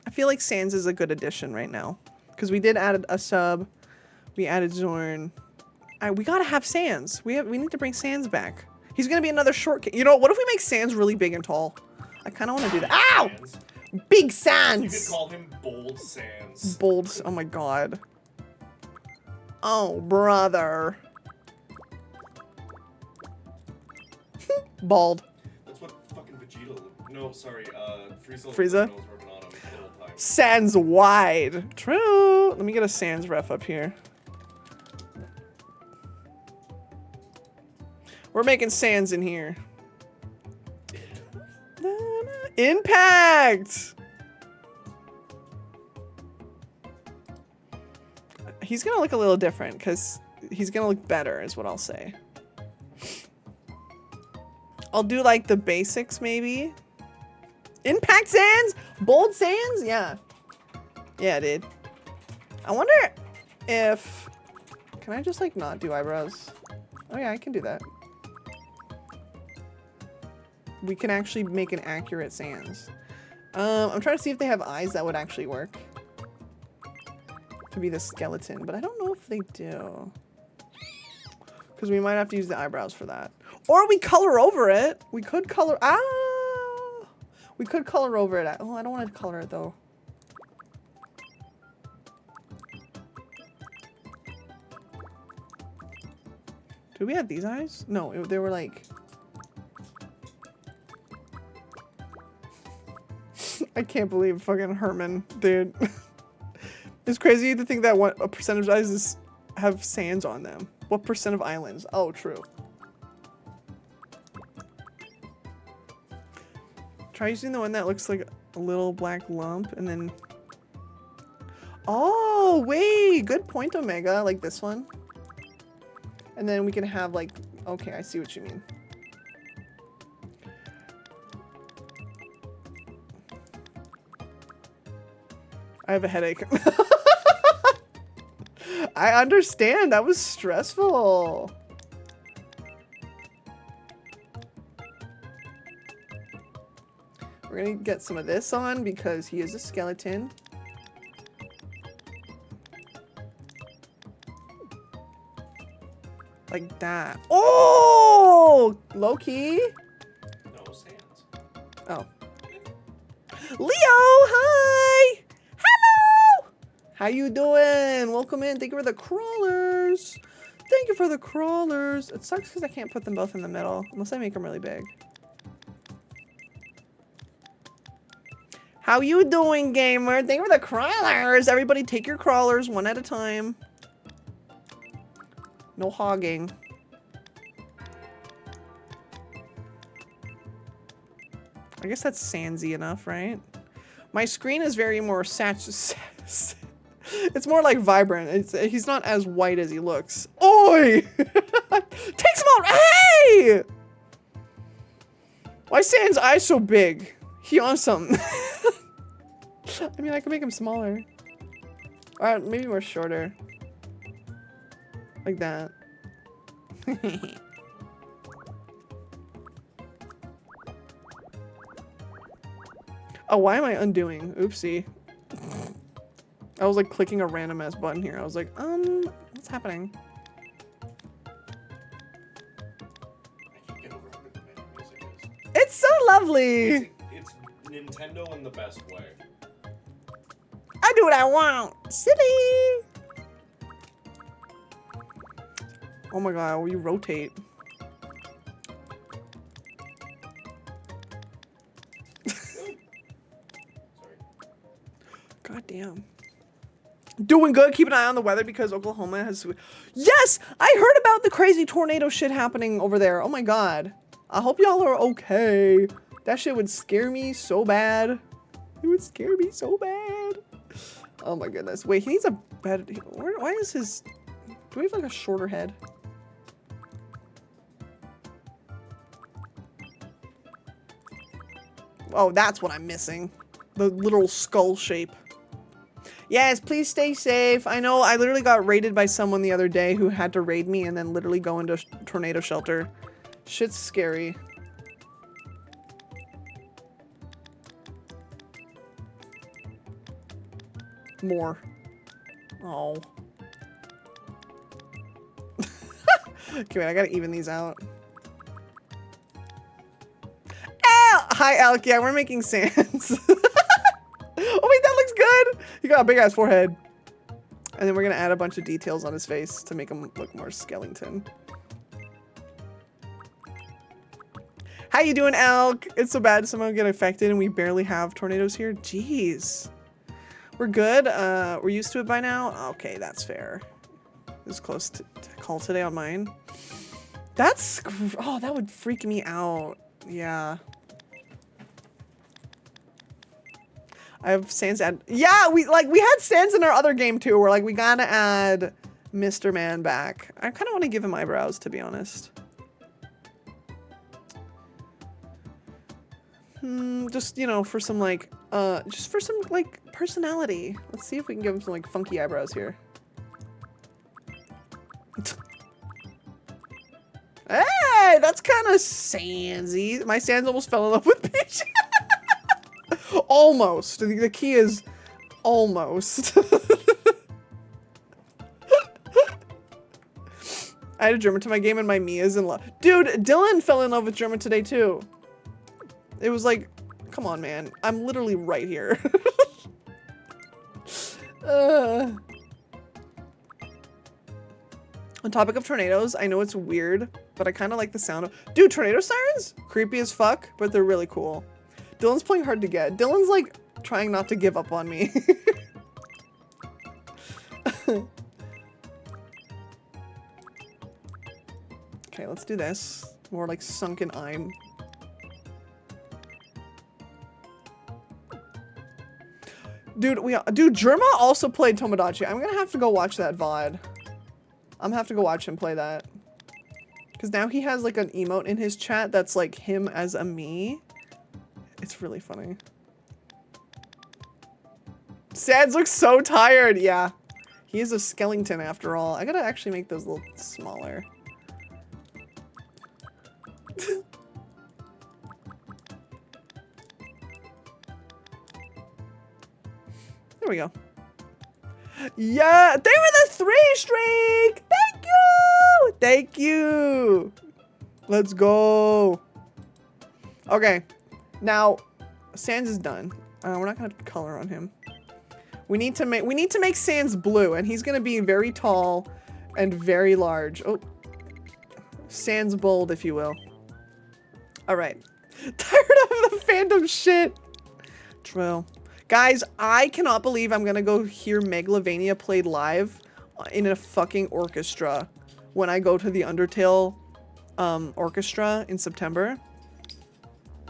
I feel like Sans is a good addition right now. Because we did add a sub. We added Zorn. We gotta have Sans. We need to bring Sans back. He's gonna be another short. You know, what if we make Sans really big and tall? I kind of want to do that. Ow! Big Sans! You could call him Bold Sans. Bold. Oh my god. Oh, brother. Bald. That's what fucking Vegeta looked. No, sorry, Frieza. Frieza? Sans wide. True. Let me get a Sans ref up here. We're making Sans in here. Impact! He's gonna look a little different because he's gonna look better is what I'll say. I'll do like the basics maybe. Impact Sans? Bold Sans? Yeah. Yeah, dude. I wonder if... Can I just like not do eyebrows? Oh yeah, I can do that. We can actually make an accurate Sans. I'm trying to see if they have eyes that would actually work. To be the skeleton, but I don't know if they do. Because we might have to use the eyebrows for that. Or we color over it. We could color... We could color over it. Oh, I don't want to color it though. Did we have these eyes? No, they were like... I can't believe fucking Herman, dude. It's crazy to think that a percentage of eyes have sands on them. What percent of islands? Oh, true. Try using the one that looks like a little black lump and then... Oh, wait! Good point, Omega. Like this one. And then we can have like... Okay, I see what you mean. I have a headache. I understand. That was stressful. We're gonna get some of this on because he is a skeleton. Like that. Oh! Low key? No, Sans. Oh. Leo, hi! Hello! How you doing? Welcome in. Thank you for the crawlers. Thank you for the crawlers. It sucks because I can't put them both in the middle unless I make them really big. How you doing, gamer? Thank you for the crawlers. Everybody take your crawlers one at a time. No hogging. I guess that's sandsy enough, right? My screen is very more it's more like vibrant. He's not as white as he looks. Oi! Take some out! Hey! Why is Sans eyes so big? He on something. I mean, I can make him smaller. Or maybe more shorter. Like that. Oh, why am I undoing? Oopsie. I was like clicking a random ass button here. I was like, what's happening? It's so lovely! It's Nintendo in the best way. I do what I want! Silly! Oh my god, we rotate. God damn. Doing good. Keep an eye on the weather because Oklahoma has... Yes! I heard about the crazy tornado shit happening over there. Oh my god. I hope y'all are okay. That shit would scare me so bad. It would scare me so bad. Oh my goodness. Wait, he needs a better... Why is his... Do we have like a shorter head? Oh, that's what I'm missing. The literal skull shape. Yes, please stay safe. I know I literally got raided by someone the other day who had to raid me and then literally go into tornado shelter. Shit's scary. More. Oh. Okay, wait, I gotta even these out. Hi, Alec. Yeah, we're making Sans. Oh, wait, that looks good. He got a big ass forehead. And then we're going to add a bunch of details on his face to make him look more skeleton. How you doing, Alec? It's so bad someone get affected and we barely have tornadoes here. Jeez. We're good. We're used to it by now. Okay, that's fair. It was close to call today on mine. That's... Oh, that would freak me out. Yeah. I have Sans add. Yeah, we had Sans in our other game too. We're like, we gotta add Mr. Man back. I kind of want to give him eyebrows, to be honest. Just, you know, for some like, just for some like personality. Let's see if we can give him some like funky eyebrows here. Hey, that's kind of Sansy. My Sans almost fell in love with Peach. Almost. The key is almost. I had a German to my game and my Mia's in love. Dude, Dylan fell in love with German today too. It was like, come on, man. I'm literally right here. On topic of tornadoes, I know it's weird, but I kind of like the sound of... Dude, tornado sirens? Creepy as fuck, but they're really cool. Dylan's playing hard to get. Dylan's like trying not to give up on me. Okay, let's do this. More like sunken eye. Dude, Germa also played Tomodachi. I'm gonna have to go watch that VOD. I'm gonna have to go watch him play that. Because now he has like an emote in his chat that's like him as a me. It's really funny. Sans looks so tired. Yeah. He is a skeleton after all. I gotta actually make those a little smaller. There we go. Yeah, they were the 3 streak. Thank you. Thank you. Let's go. Okay. Now, Sans is done. We're not gonna color on him. We need to make Sans blue, and he's gonna be very tall and very large. Oh, Sans bold, if you will. All right. Tired of the fandom shit. True. Guys, I cannot believe I'm gonna go hear Megalovania played live in a fucking orchestra when I go to the Undertale orchestra in September.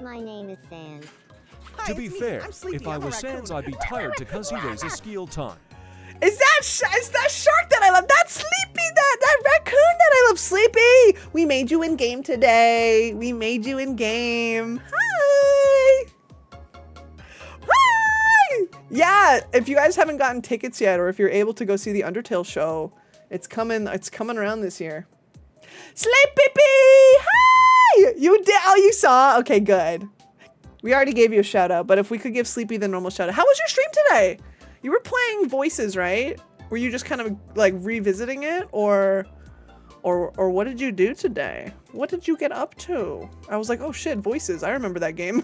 My name is Sans. To be fair, if I was Sans, I'd be tired because he weighs a skill ton. Is that shark that I love? That's Sleepy, that raccoon that I love. Sleepy, we made you in game today. We made you in game. Hi. Hi. Yeah, if you guys haven't gotten tickets yet, or if you're able to go see the Undertale show, it's coming around this year. Sleepy, hi. You did. Oh, you saw. Okay, good. We already gave you a shout out, but if we could give Sleepy the normal shout out. How was your stream today? You were playing voices, right? Were you just kind of like revisiting it, or what did you do today? What did you get up to? I was like, oh shit, voices. I remember that game.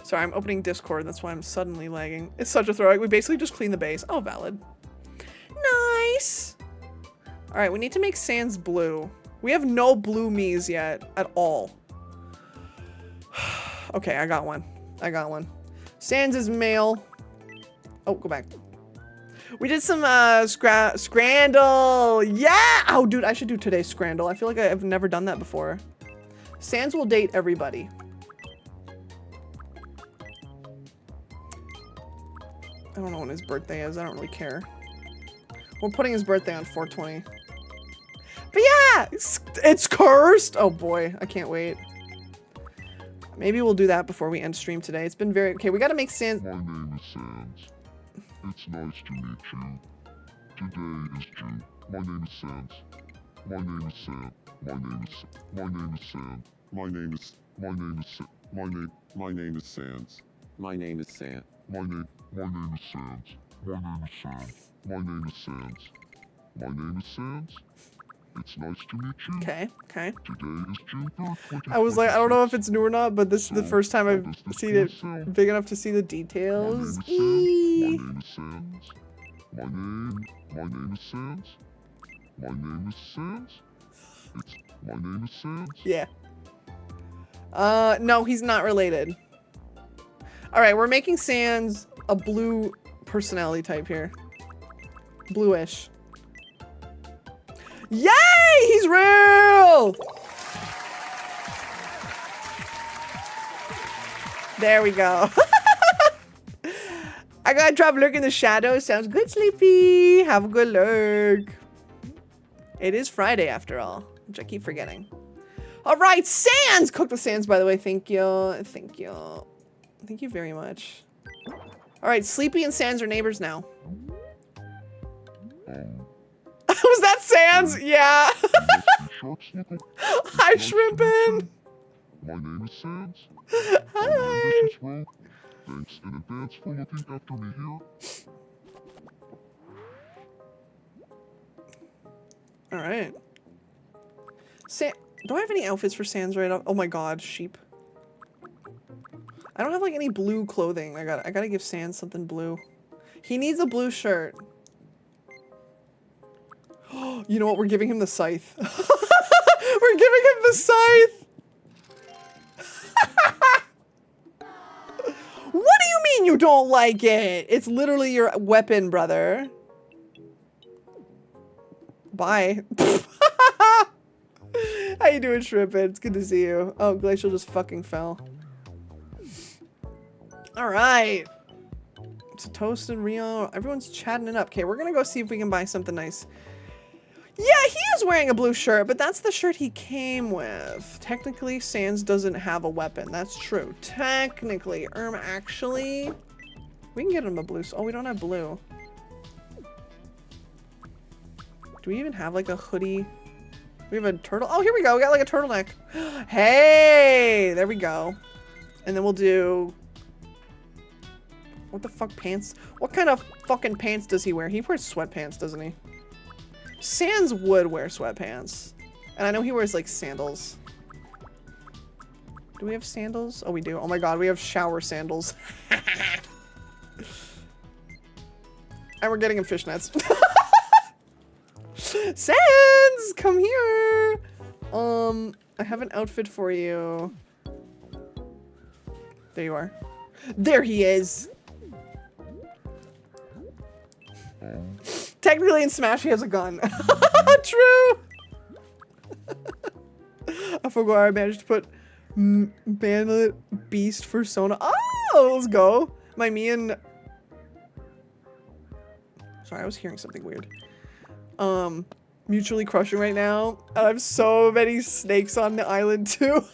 Sorry, I'm opening Discord. That's why I'm suddenly lagging. It's such a throwback. We basically just clean the base. Oh, valid. Nice. All right, we need to make Sans blue. We have no blue Miis yet at all. Okay, I got one. I got one. Sans is male. Oh, go back. We did some Scrandle. Yeah! Oh, dude, I should do today's Scrandle. I feel like I've never done that before. Sans will date everybody. I don't know when his birthday is. I don't really care. We're putting his birthday on 4/20. But yeah, it's cursed. Oh boy, I can't wait. Maybe we'll do that before we end stream today. It's been very okay. We got to make Sans. My name is Sans. It's nice to meet you. Today is June. My name is Sans. My name is Sans. My name is Sans. My name is Sans. My name is Sans. My name is Sans. My name is Sans. My name is Sans. My name is Sans. My name is Sans. It's nice to meet you. Okay, okay. Today is June 3rd, I was like, I don't know if it's new or not, but this is the first time I've seen it big enough to see the details. My name is Sans. My name is Sans. My name is Sans. My name is Sans. Yeah. No, he's not related. All right, we're making Sans a blue personality type here. Bluish. Yay! He's real! There we go. I gotta drop lurk in the shadows. Sounds good, Sleepy. Have a good lurk. It is Friday after all, which I keep forgetting. All right, Sans! Cooked with Sans, by the way. Thank you. Thank you. Thank you very much. All right, Sleepy and Sans are neighbors now. Was that Sans? Yeah. Hi, Shrimpin. My name is Sans. Hi. Thanks in advance for looking after me here. All right. Do I have any outfits for Sans right now? Oh my god, sheep. I don't have like any blue clothing. I gotta give Sans something blue. He needs a blue shirt. You know what? We're giving him the scythe. We're giving him the scythe. What do you mean you don't like it? It's literally your weapon, brother. Bye. How you doing, Shrimpin? It's good to see you. Oh, Glacial just fucking fell. All right. It's a toasted Rio. Everyone's chatting it up. Okay, we're gonna go see if we can buy something nice. Yeah, he is wearing a blue shirt, but that's the shirt he came with. Technically, Sans doesn't have a weapon. That's true. Technically. Actually, we can get him a blue. Oh, we don't have blue. Do we even have like a hoodie? We have a turtle. Oh, here we go. We got like a turtleneck. Hey, there we go. And then we'll do... What the fuck pants? What kind of fucking pants does he wear? He wears sweatpants, doesn't he? Sans would wear sweatpants. And I know he wears like sandals. Do we have sandals? Oh, we do. Oh my god, we have shower sandals. And we're getting him fishnets. Sans, come here. I have an outfit for you. There you are. There he is. Technically in Smash he has a gun. True. I forgot I managed to put Bandit Beast for Sona. Oh, let's go. Me and... Sorry, I was hearing something weird. Mutually crushing right now. I have so many snakes on the island too.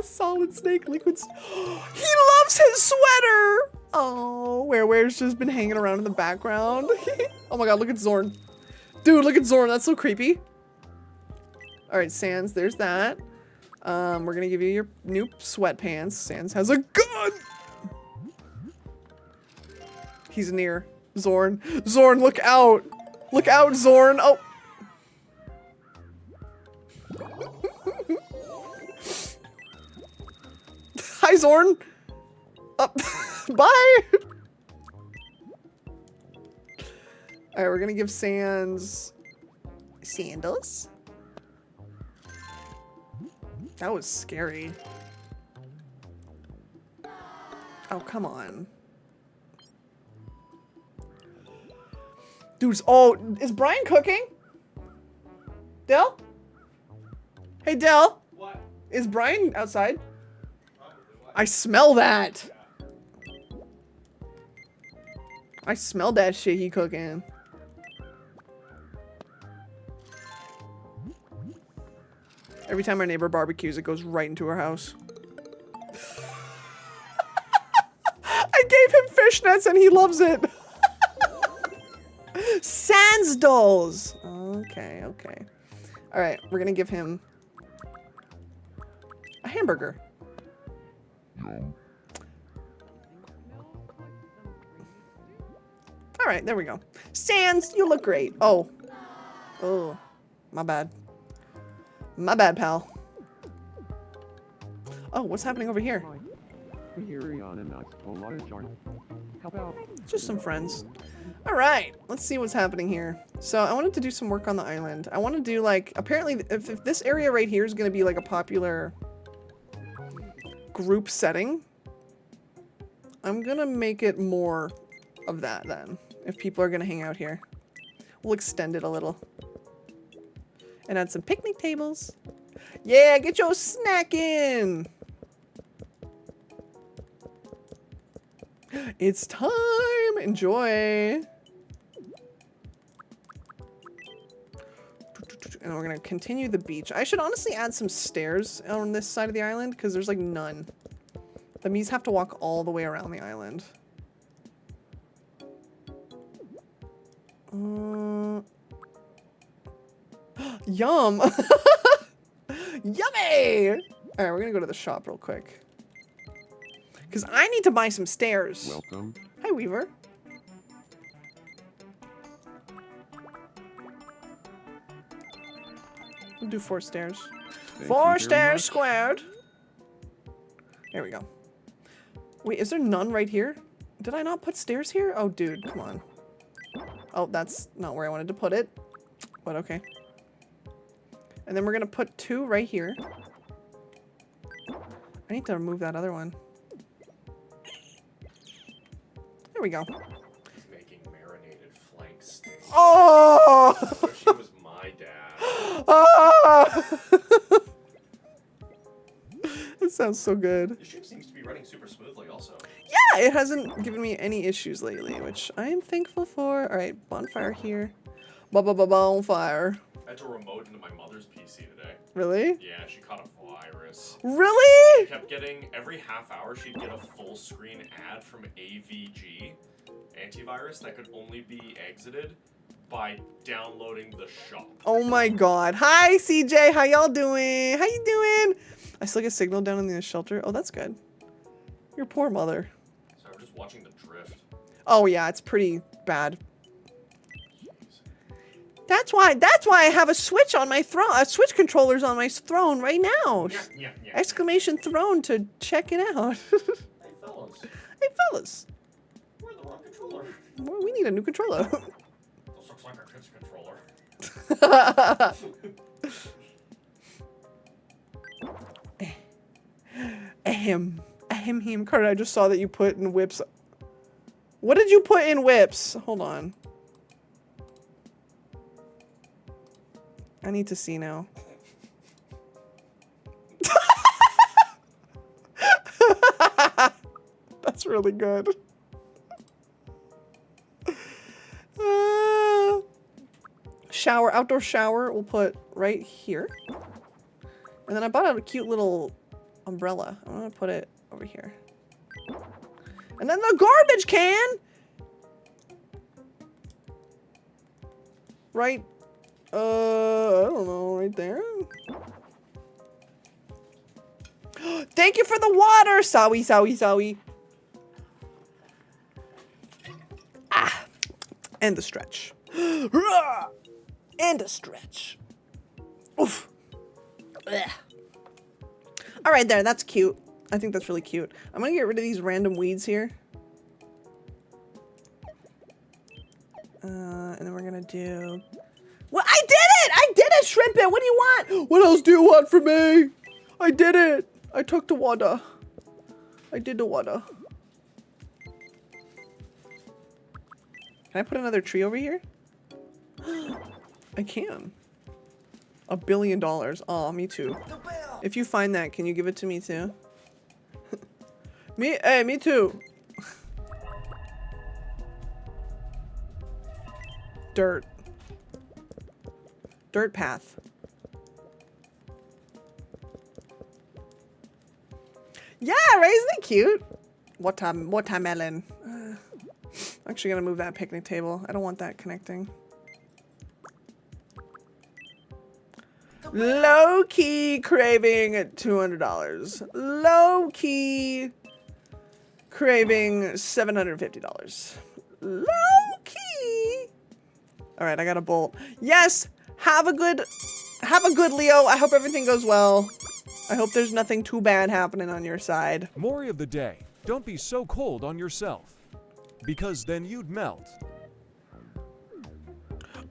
Solid snake, liquid. He loves his sweater. Oh, where's just been hanging around in the background. Oh my god, look at Zorn. Dude, look at Zorn. That's so creepy. All right, Sans, there's that. We're gonna give you your new sweatpants. Sans has a gun. He's near. Zorn. Zorn, look out. Look out, Zorn. Oh. Hi, Zorn. Bye. All right, we're gonna give Sans sandals. That was scary. Oh, come on. Dudes, oh, is Brian cooking? Del? Hey, Del. What? Is Brian outside? I smell that. I smelled that shit he cooking. Every time our neighbor barbecues, it goes right into her house. I gave him fishnets and he loves it. Sans dolls. Okay, okay. All right, we're gonna give him a hamburger. All right, there we go. Sans, you look great. Oh, my bad. My bad, pal. Oh, what's happening over here? Just some friends. All right, let's see what's happening here. So I wanted to do some work on the island. I want to do like, apparently if this area right here is going to be like a popular group setting, I'm going to make it more of that then. If people are going to hang out here, we'll extend it a little. And add some picnic tables. Yeah, get your snack in. It's time. Enjoy. And we're going to continue the beach. I should honestly add some stairs on this side of the island because there's like none. That means have to walk all the way around the island. Yum. Yummy. All right, we're gonna go to the shop real quick because I need to buy some stairs. Welcome. Hi, Weaver. We'll do 4 stairs. Thank 4 you stairs very much. squared. There we go. Wait, is there none right here? Did I not put stairs here? Oh, dude, come on. Oh, that's not where I wanted to put it, but okay. And then we're gonna put 2 right here. I need to remove that other one. There we go. He's making marinated flank steak. Oh! I wish he was my dad. Oh! That sounds so good. The ship seems to be running super smoothly also. Yeah, it hasn't given me any issues lately, which I am thankful for. All right, bonfire here. Bonfire. I had to remote into my mother's PC today. Really? Yeah, she caught a virus. Really? She kept getting, every half hour, she'd get a full screen ad from AVG, antivirus, that could only be exited by downloading the shop. Oh my god. Hi, CJ. How y'all doing? How you doing? I still get signal down in the shelter. Oh, that's good. Your poor mother. So we're just watching the drift. Oh yeah, it's pretty bad. That's why I have a Switch on my throne. Switch controllers on my throne right now. Yeah. Exclamation throne to check it out. Hey fellas. Hey fellas. We're the wrong controller. Well, we need a new controller. This looks like a kid's controller. Ahem. Carter, I just saw that you put in whips. What did you put in whips? Hold on. I need to see now. That's really good. Shower, outdoor shower, we'll put right here. And then I bought a cute little umbrella. I'm gonna put it over here. And then the garbage can! Right, I don't know, right there. Thank you for the water, Sawi. Ah, and the stretch. And a stretch. Oof. Ugh. All right, there. That's cute. I think that's really cute. I'm gonna get rid of these random weeds here. And then we're gonna do. Well, I did it! I did it, Shrimp It! What do you want? What else do you want from me? I did it! I took the water. I did the water. Can I put another tree over here? I can. $1 billion. Aw, me too. If you find that, can you give it to me too? Me too. Dirt. Dirt path. Yeah, right? Isn't it cute? Watermelon. I'm actually gonna move that picnic table. I don't want that connecting. Low-key craving $200. Low-key craving $750. Low-key. All right, I got a bolt. Yes, have a good Leo. I hope everything goes well. I hope there's nothing too bad happening on your side. Mori of the day, don't be so cold on yourself, because then you'd melt.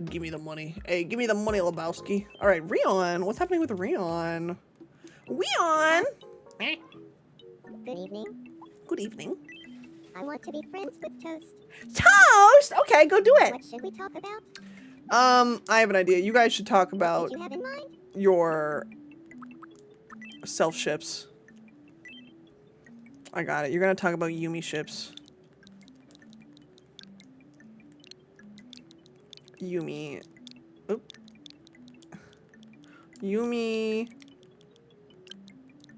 Give me the money. Hey, give me the money, Lebowski. All right, Rion. What's happening with Rion? Rion! Good evening. Good evening. I want to be friends with Toast. Toast! Okay, go do it. What should we talk about? I have an idea. You guys should talk about What did you have in mind? your self-ships. I got it. You're gonna talk about Yumi ships. Yumi. Oop. Yumi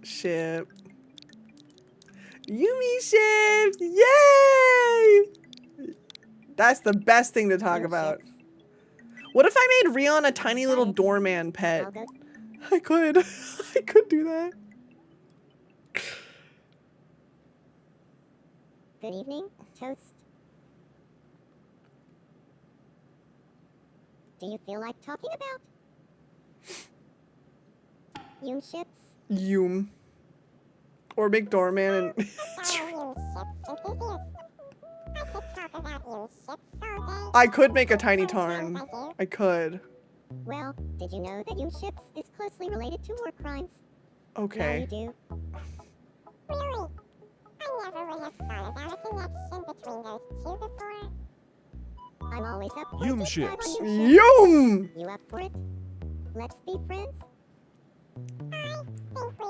ship. Yumi ship! Yay! That's the best thing to talk about. What if I made Rion a tiny little doorman pet? I could. I could do that. Good evening, Toast. Do you feel like talking about Yum ships? Yum. Or make doorman and I could make a tiny tarn. I could. Well, did you know that Yum ships is closely related to war crimes? Okay. Now you do. Really? I never would have thought about a connection between those two before. I'm always up for Yum a deep dive ships. on Yum! You up for it? Let's be friends. I think we...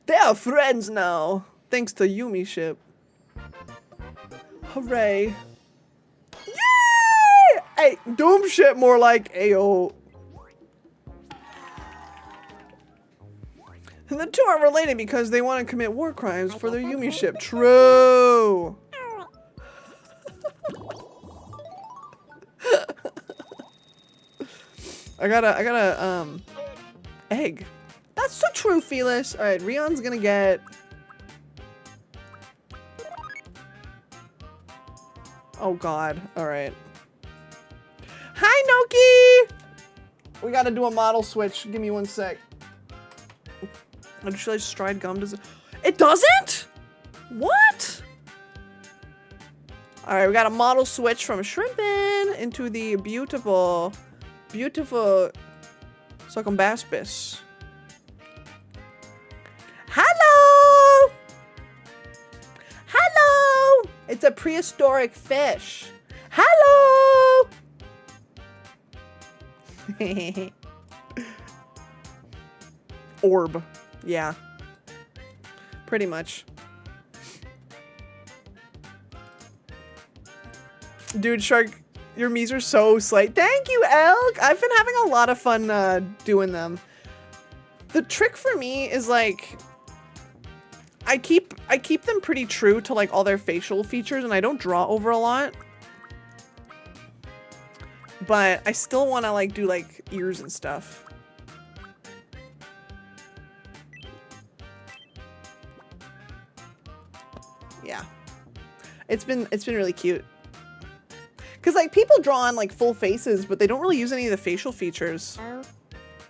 There! are friends now, thanks to Yumi ship. Hooray. Yay! Hey, Doom ship more like Ayo. And the two are related because they want to commit war crimes for their Yumi ship. True. I got a egg. That's so true, Felis. All right, Rion's gonna get. Oh God. All right. Hi, Noki. We gotta do a model switch. Give me 1 sec. I just realized Stride Gum doesn't. It doesn't? What? All right, we got a model switch from Shrimpin into the beautiful Succumbaspis. Hello! Hello! It's a prehistoric fish. Hello! Orb. Yeah. Pretty much. Dude, Shark, your memes are so slight. Thank you, Elk! I've been having a lot of fun doing them. The trick for me is like I keep them pretty true to like all their facial features and I don't draw over a lot. But I still want to like do like ears and stuff. Yeah. It's been really cute. Cause like people draw on like full faces, but they don't really use any of the facial features. Oh,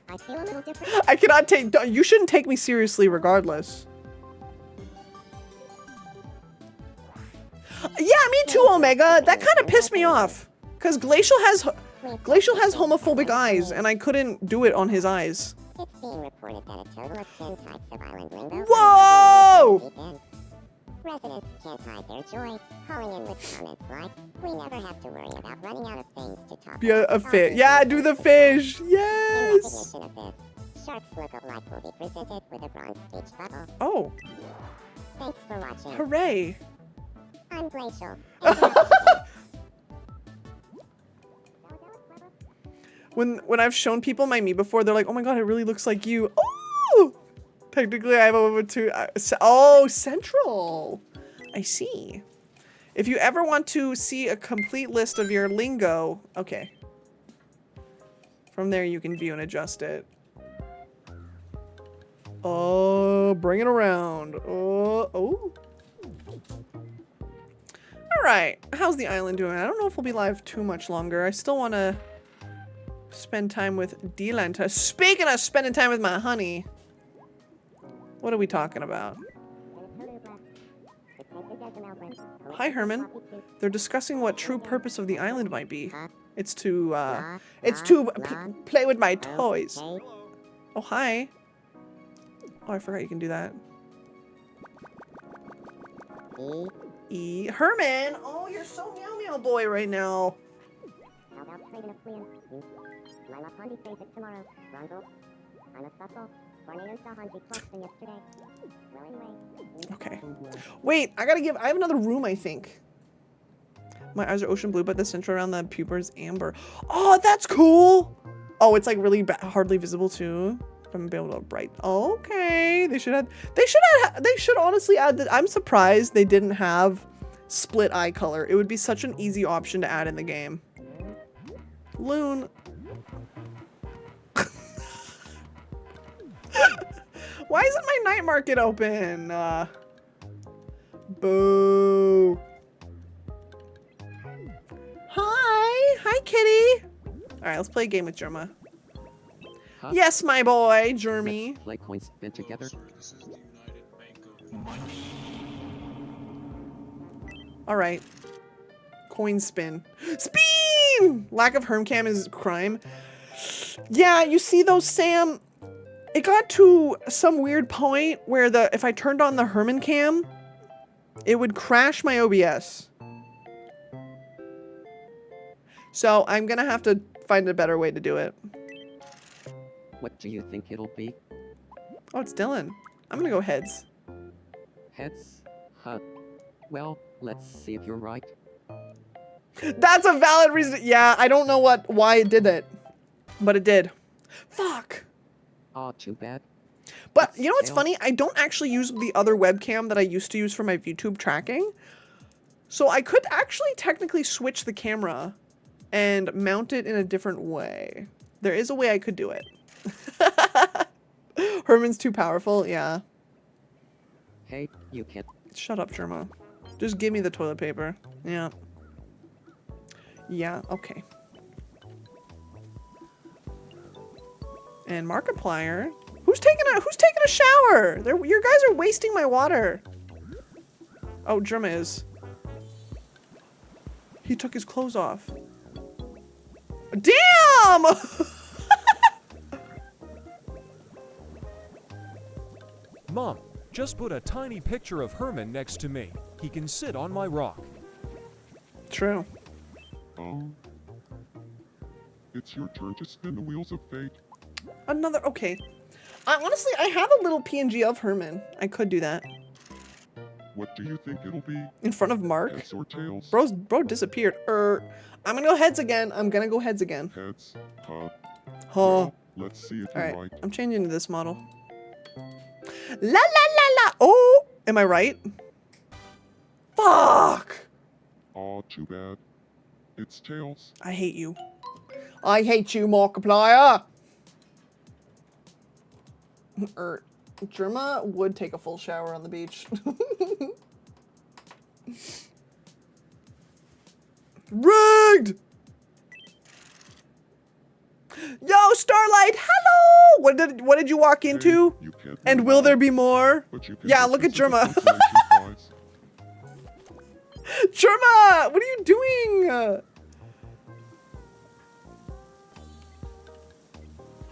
I feel a little different. I cannot take, you shouldn't take me seriously regardless. Yeah, me too, Omega. That kind of pissed me off. Cause Glacial has homophobic eyes and I couldn't do it on his eyes. It's being reported that a total of 10 types of island lingo. Whoa! Residents can't hide their joy, calling in with comments like, "We never have to worry about running out of things to talk Yeah, about." a fish. Yeah, do the fish. In Yes. recognition of this, Shark's look-alike will be presented with a bronze speech bubble. Oh, Thanks for watching. hooray. I'm Glacial. When I've shown people my me before, they're like, "Oh my god, it really looks like you." Oh, technically, I have over two. Oh, Central. I see. If you ever want to see a complete list of your lingo, okay. From there, you can view and adjust it. Oh, bring it around. Oh, oh. All right. How's the island doing? I don't know if we'll be live too much longer. I still want to spend time with Delanta. Speaking of spending time with my honey, what are we talking about? Hi, Herman. They're discussing what true purpose of the island might be. It's to play with my toys. Oh, hi. Oh, I forgot you can do that. Herman! Oh, you're so meow meow boy right now. Okay. Wait, I have another room, I think. My eyes are ocean blue, but the center around the pupil is amber. Oh, that's cool! Oh, it's like really hardly visible too. I'm able to bright. Okay, they should honestly add that. I'm surprised they didn't have split eye color. It would be such an easy option to add in the game. Loon. Why isn't my night market open? Boo. Hi, kitty. All right, let's play a game with Jerma. Huh? Yes, my boy, Jeremy. Let's play coins spin together. All right. Coin spin. Spin! Lack of herm cam is crime. Yeah, you see though, Sam, it got to some weird point where if I turned on the Herman cam, it would crash my OBS. So I'm gonna have to find a better way to do it. What do you think it'll be? Oh, it's Dylan. I'm gonna go heads. Heads? Huh. Well, let's see if you're right. That's a valid reason. Yeah, I don't know why it did it, but it did. Fuck. Aw, too bad. But you know what's funny? I don't actually use the other webcam that I used to use for my YouTube tracking. So I could actually technically switch the camera and mount it in a different way. There is a way I could do it. Herman's too powerful, yeah. Hey, you can't. Shut up, Germa. Just give me the toilet paper. Yeah. Yeah, okay. And Markiplier. Who's taking a shower? You guys are wasting my water. Oh, Germa is. He took his clothes off. Damn! Mom, just put a tiny picture of Herman next to me. He can sit on my rock. True. It's your turn to spin the wheels of fate. Another, okay. Honestly, I have a little PNG of Herman. I could do that. What do you think it'll be? In front of Mark? Heads or tails? Bro disappeared. I'm gonna go heads again. I'm gonna go heads again. Heads. Huh. Huh. Well, let's see if you're Alright, right. I'm changing to this model. La la la la! Oh! Am I right? Fuck! Aw, too bad. It's tails. I hate you. I hate you, Markiplier! Germa would take a full shower on the beach. Rigged! Yo, Starlight, hello! What did you walk into? And will there be more? Yeah, look at Germa. Germa, what are you doing?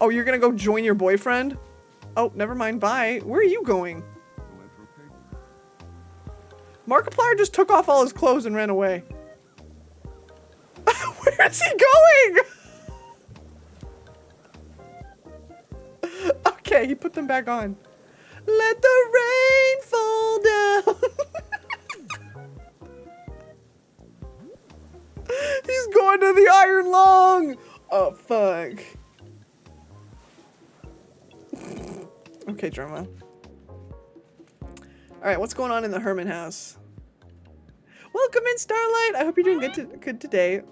Oh, you're gonna go join your boyfriend? Oh, never mind, bye. Where are you going? Markiplier just took off all his clothes and ran away. Where's he going? Okay, he put them back on. Let the rain fall down. He's going to the Iron Lung. Oh, fuck. Okay, Drama. Alright, what's going on in the Herman house? Welcome in, Starlight! I hope you're doing good today.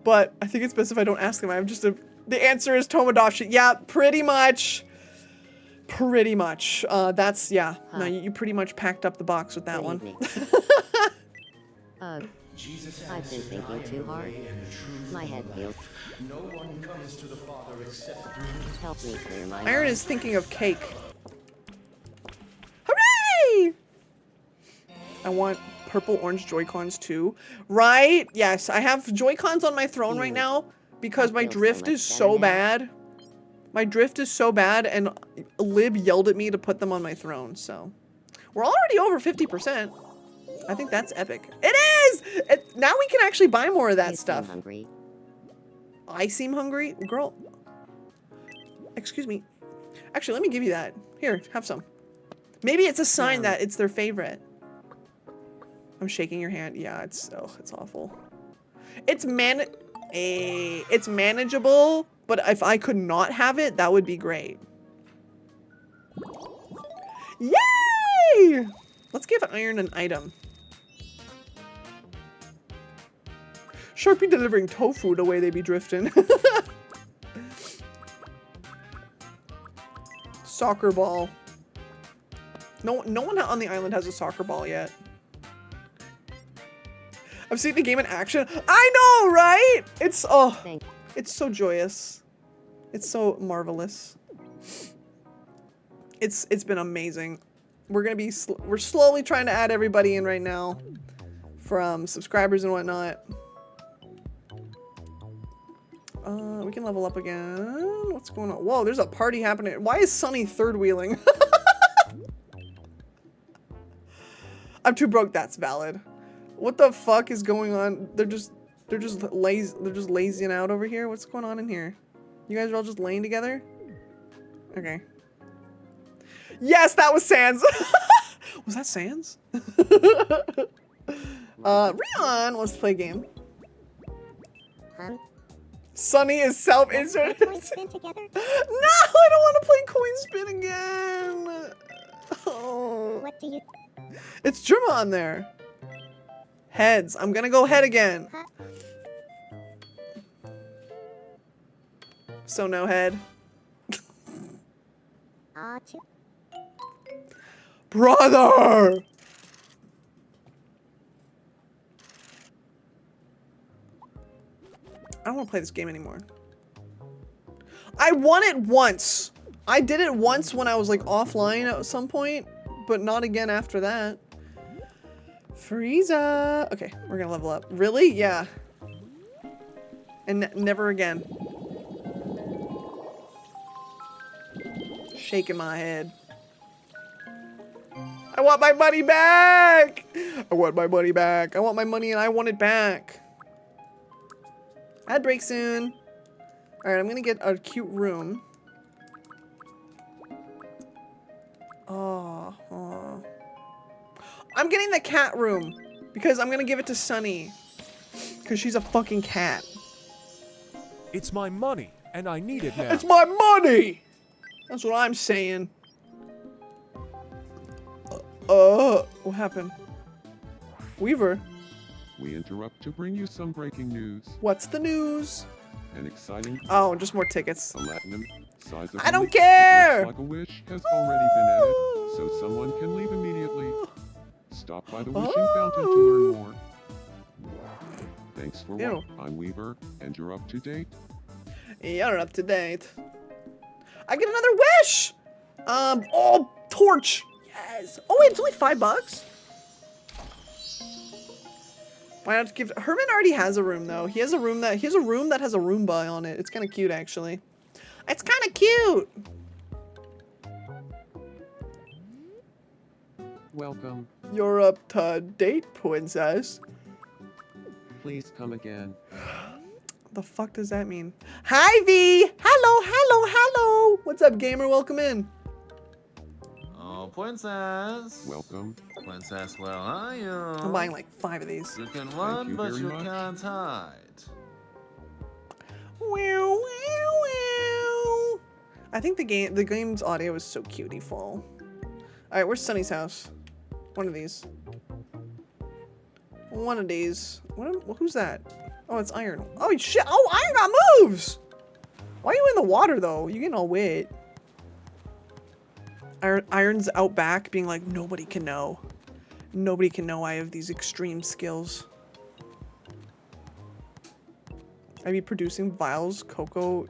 But I think it's best if I don't ask them. I'm just the answer is Tomodachi. Yeah, pretty much. Pretty much. That's, yeah. Huh. No, you pretty much packed up the box with that one. I've been thinking too hard. My head feels. No one comes to the Father except through. Help me clear my Iron mind. is thinking of cake. Hooray! I want purple orange Joy-Cons too. Right? Yes, I have Joy-Cons on my throne right now because my drift is so bad. My drift is so bad and Lib yelled at me to put them on my throne, so. We're already over 50%. I think that's epic. It is! Now we can actually buy more of that stuff. Hungry. I seem hungry? Girl. Excuse me. Actually, let me give you that. Here, have some. Maybe it's a sign that it's their favorite. I'm shaking your hand. Yeah, it's awful. It's manageable, but if I could not have it, that would be great. Yay! Let's give Iron an item. Sharpie delivering tofu the way they be drifting. Soccer ball. No one on the island has a soccer ball yet. I've seen the game in action. I know, right? It's so joyous. It's so marvelous. It's been amazing. We're slowly trying to add everybody in right now from subscribers and whatnot. We can level up again. What's going on? Whoa, there's a party happening. Why is Sunny third wheeling? I'm too broke. That's valid. What the fuck is going on? They're just lazying out over here. What's going on in here? You guys are all just laying together? Okay. Yes, that was Sans. Was that Sans? Rion wants to play a game. Sunny is self-inserted. Coin spin together? No, I don't want to play coin spin again. Oh. What do you... It's Drama on there. Heads. I'm gonna go head again. Huh? So no head. Two. Brother! I don't want to play this game anymore. I won it once. I did it once when I was like offline at some point, but not again after that. Frieza. Okay, we're gonna level up. Really? Yeah. And never again. Shaking my head. I want my money back! I want my money back. I want my money and I want it back. Ad break soon. Alright, I'm gonna get a cute room. Oh. I'm getting the cat room because I'm gonna give it to Sunny because she's a fucking cat. It's my money, and I need it now. It's my money! That's what I'm saying. What happened? Weaver. We interrupt to bring you some breaking news. What's the news? An exciting... Oh, just more tickets. Platinum size of I don't care! Like a wish has already been added, so someone can leave immediately. Stop by the wishing fountain to learn more. Thanks for watching. I'm Weaver, and you're up to date. You're up to date. I get another wish! Oh, torch! Yes! Oh wait, it's only $5? Why not give... Herman already has a room though. He has a room that has a Roomba on it. It's kind of cute actually. It's kind of cute! Welcome. You're up to date, princess. Please come again. The fuck does that mean? Hi V! Hello! What's up, gamer? Welcome in. Oh, princess. Welcome. Princess, where are you? I'm buying like 5 of these. You can run, but you can't hide. I think the game's audio is so cutie-full. All right, where's Sunny's house? One of these. One of these. Who's that? Oh, it's Iron. Oh shit! Oh, Iron got moves. Why are you in the water though? You getting all wet. Iron's out back, being like, nobody can know. Nobody can know I have these extreme skills. I be producing vials, cocoa,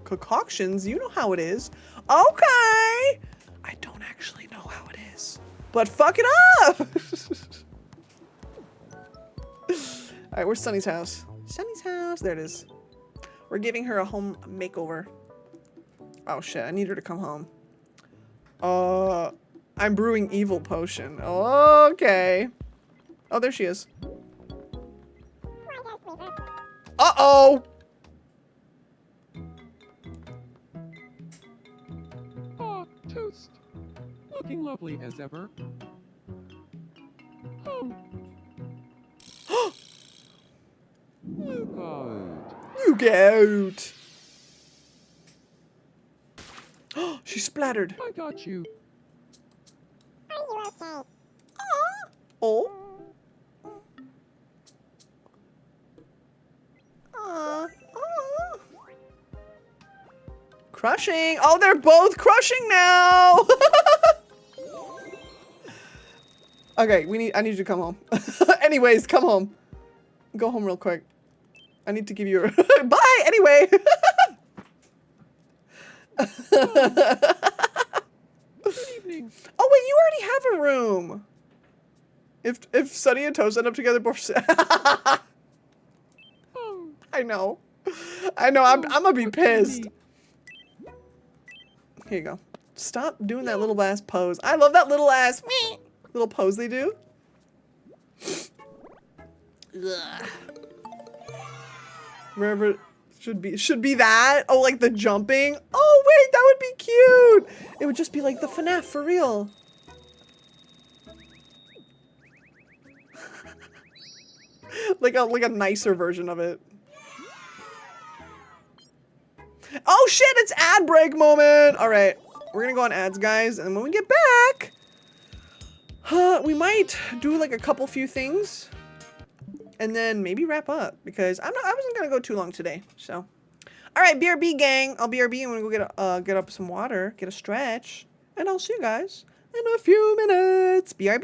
concoctions. You know how it is. Okay. I don't actually know how it is, but fuck it up. All right, where's Sunny's house? Sunny's house. There it is. We're giving her a home makeover. Oh shit! I need her to come home. I'm brewing evil potion. Okay. Oh, there she is. Uh-oh! Oh, toast. Looking lovely as ever. Oh. Look out. Look out! She splattered. I got you. Oh. Crushing. Oh, they're both crushing now. Okay, I need you to come home. Anyways, come home. Go home real quick. I need to give you a bye anyway. Good evening. Oh wait, you already have a room. If Sunny and Toast end up together before I know. I'm gonna be pissed. Here you go. Stop doing that little ass pose. I love that little ass little pose they do. Ugh. Wherever it should be that. Oh, like the jumping. Oh wait, that would be cute. It would just be like the FNAF for real. like a nicer version of it. Oh shit, it's ad break moment. All right, we're gonna go on ads, guys, and when we get back, we might do like a couple few things, and then maybe wrap up because I wasn't gonna go too long today. So, all right, BRB gang, I'll BRB and we're gonna go get up some water, get a stretch, and I'll see you guys in a few minutes. BRB.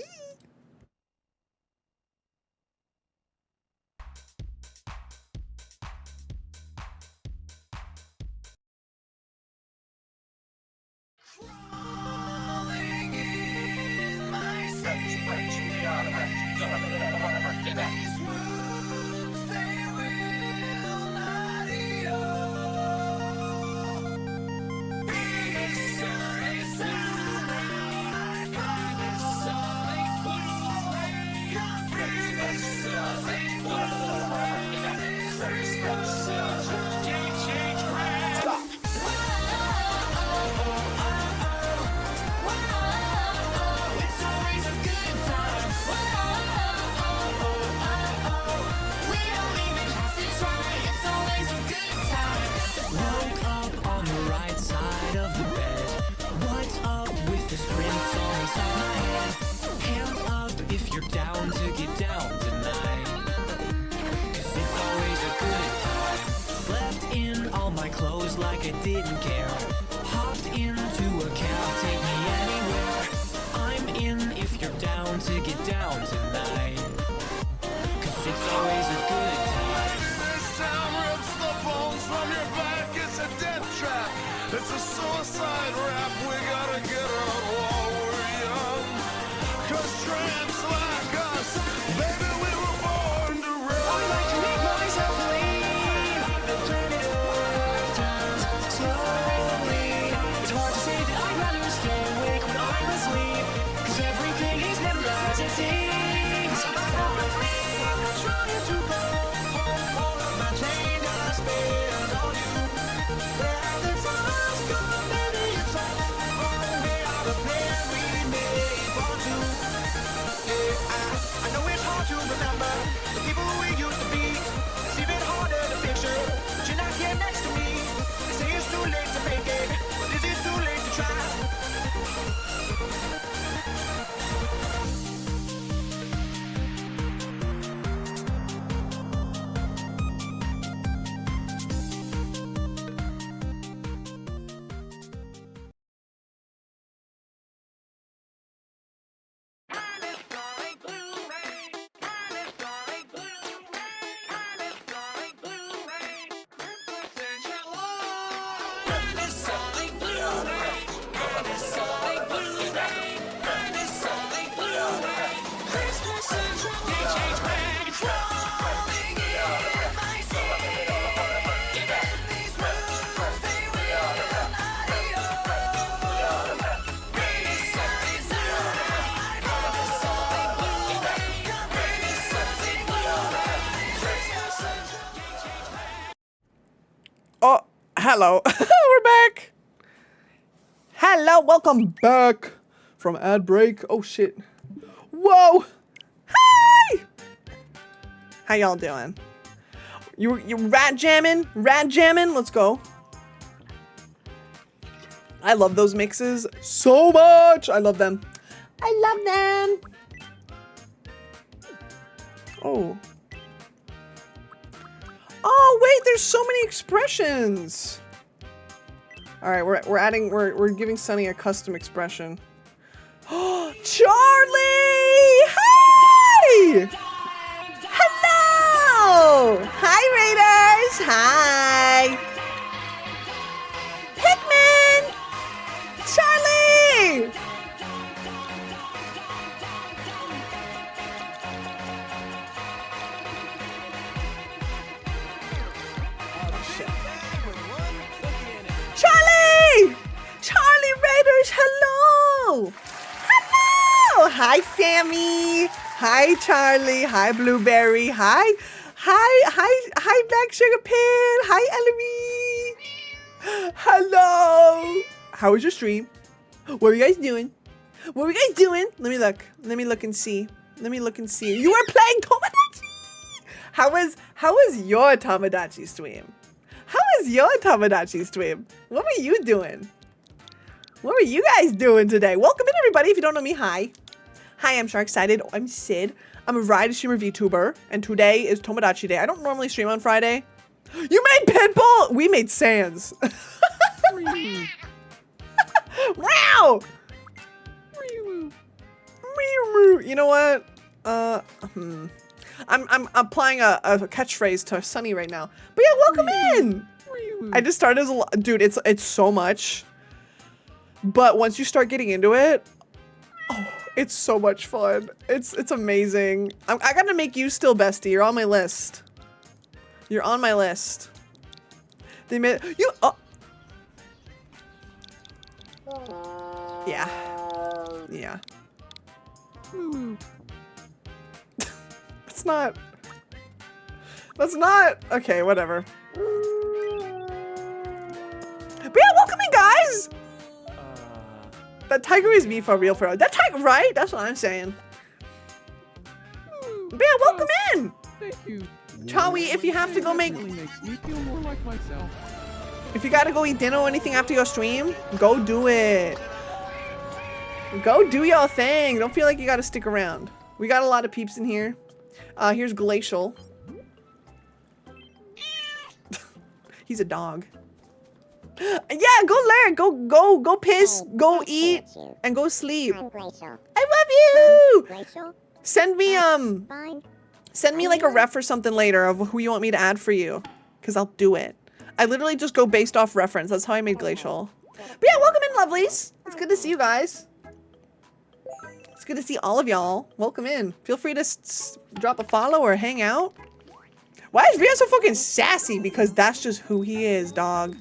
Like I didn't care. Hopped into a cab, take me anywhere. I'm in if you're down to get down tonight. Cause it's always a good time. This town rips the bones from your back. It's a death trap. It's a suicide rap. We gotta get out while we're young. Cause tramps like us, baby, we were born to run. I like to make myself clean. Turn it up. It's hard to say that I'd rather stay awake when I'm asleep. Cause everything is never as it seems. I'm trying to go home. All of my change I spend on you. Where the time's gone, maybe it's all on me. All the plans we made for two. Yeah, I know it's hard to remember the people we used to be. It's even harder to picture, but you're not here next to me. They say it's too late to make it, but is it too late to try? Oh, hello. We're back. Hello, welcome back from ad break. Oh shit. Whoa. Hi. How y'all doing? You rat jamming? Rat jamming? Let's go. I love those mixes so much. I love them. I love them. Oh. Oh wait, there's so many expressions. All right, we're giving Sunny a custom expression. Oh, Charlie! Hi! Hello! Hi, Raiders! Hi! Pikmin! Charlie! Charlie! Charlie Raiders, hello! Hello! Hi, Sammy! Hi, Charlie! Hi, Blueberry! Hi, Black Sugar Pin! Hi, Ellery! Hello! How was your stream? What were you guys doing? What were you guys doing? Let me look. Let me look and see. Let me look and see. You were playing Tomodachi! How was your Tomodachi stream? How was your Tomodachi stream? What were you doing? What were you guys doing today? Welcome in, everybody. If you don't know me, hi. Hi, I'm Sharksided. I'm Sid. I'm a variety streamer VTuber, and today is Tomodachi Day. I don't normally stream on Friday. You made Pitbull! We made Sans. Wow! You know what? I'm applying a catchphrase to Sunny right now. But yeah, welcome in! I just started as a dude, it's so much. But once you start getting into it, oh, it's so much fun. It's amazing. I gotta make you still bestie. You're on my list. You're on my list. They made you. Oh. Yeah. Yeah. That's not. That's not. Okay, whatever. But yeah, welcome in, guys. That tiger is me for real. That tiger, right? That's what I'm saying. But yeah, welcome in. Thank you. Chawi, if you have to go make. Really makes me feel more like myself. If you gotta go eat dinner or anything after your stream, go do it. Go do your thing. Don't feel like you gotta stick around. We got a lot of peeps in here. Here's Glacial. He's a dog. Yeah, go learn. Go piss. Go eat. And go sleep. I love you. Send me Send me like a ref or something later of who you want me to add for you, cause I'll do it. I literally just go based off reference. That's how I made Glacial. But yeah, welcome in, lovelies. It's good to see you guys. It's good to see all of y'all. Welcome in. Feel free to drop a follow or hang out. Why is Ria so fucking sassy? Because that's just who he is, dog.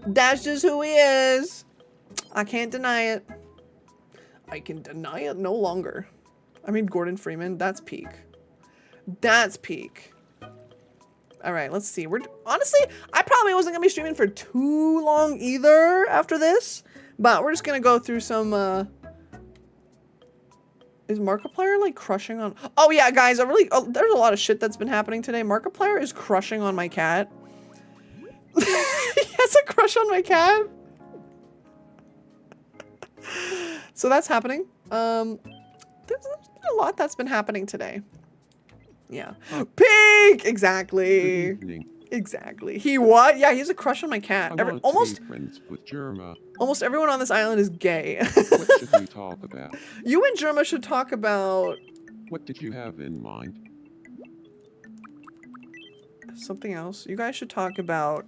That's just who he is. I can't deny it. I can deny it no longer. I mean, Gordon Freeman, that's peak. That's peak. All right, let's see. Honestly, I probably wasn't gonna be streaming for too long either after this, but we're just gonna go through some, is Markiplier like crushing on, oh yeah, guys, there's a lot of shit that's been happening today. Markiplier is crushing on my cat. He has a crush on my cat. So that's happening. There's a lot that's been happening today. Yeah. Pink! Exactly. Exactly. He what? Yeah, he has a crush on my cat. Almost everyone on this island is gay. What should we talk about? You and Germa should talk about... What did you have in mind? Something else. You guys should talk about...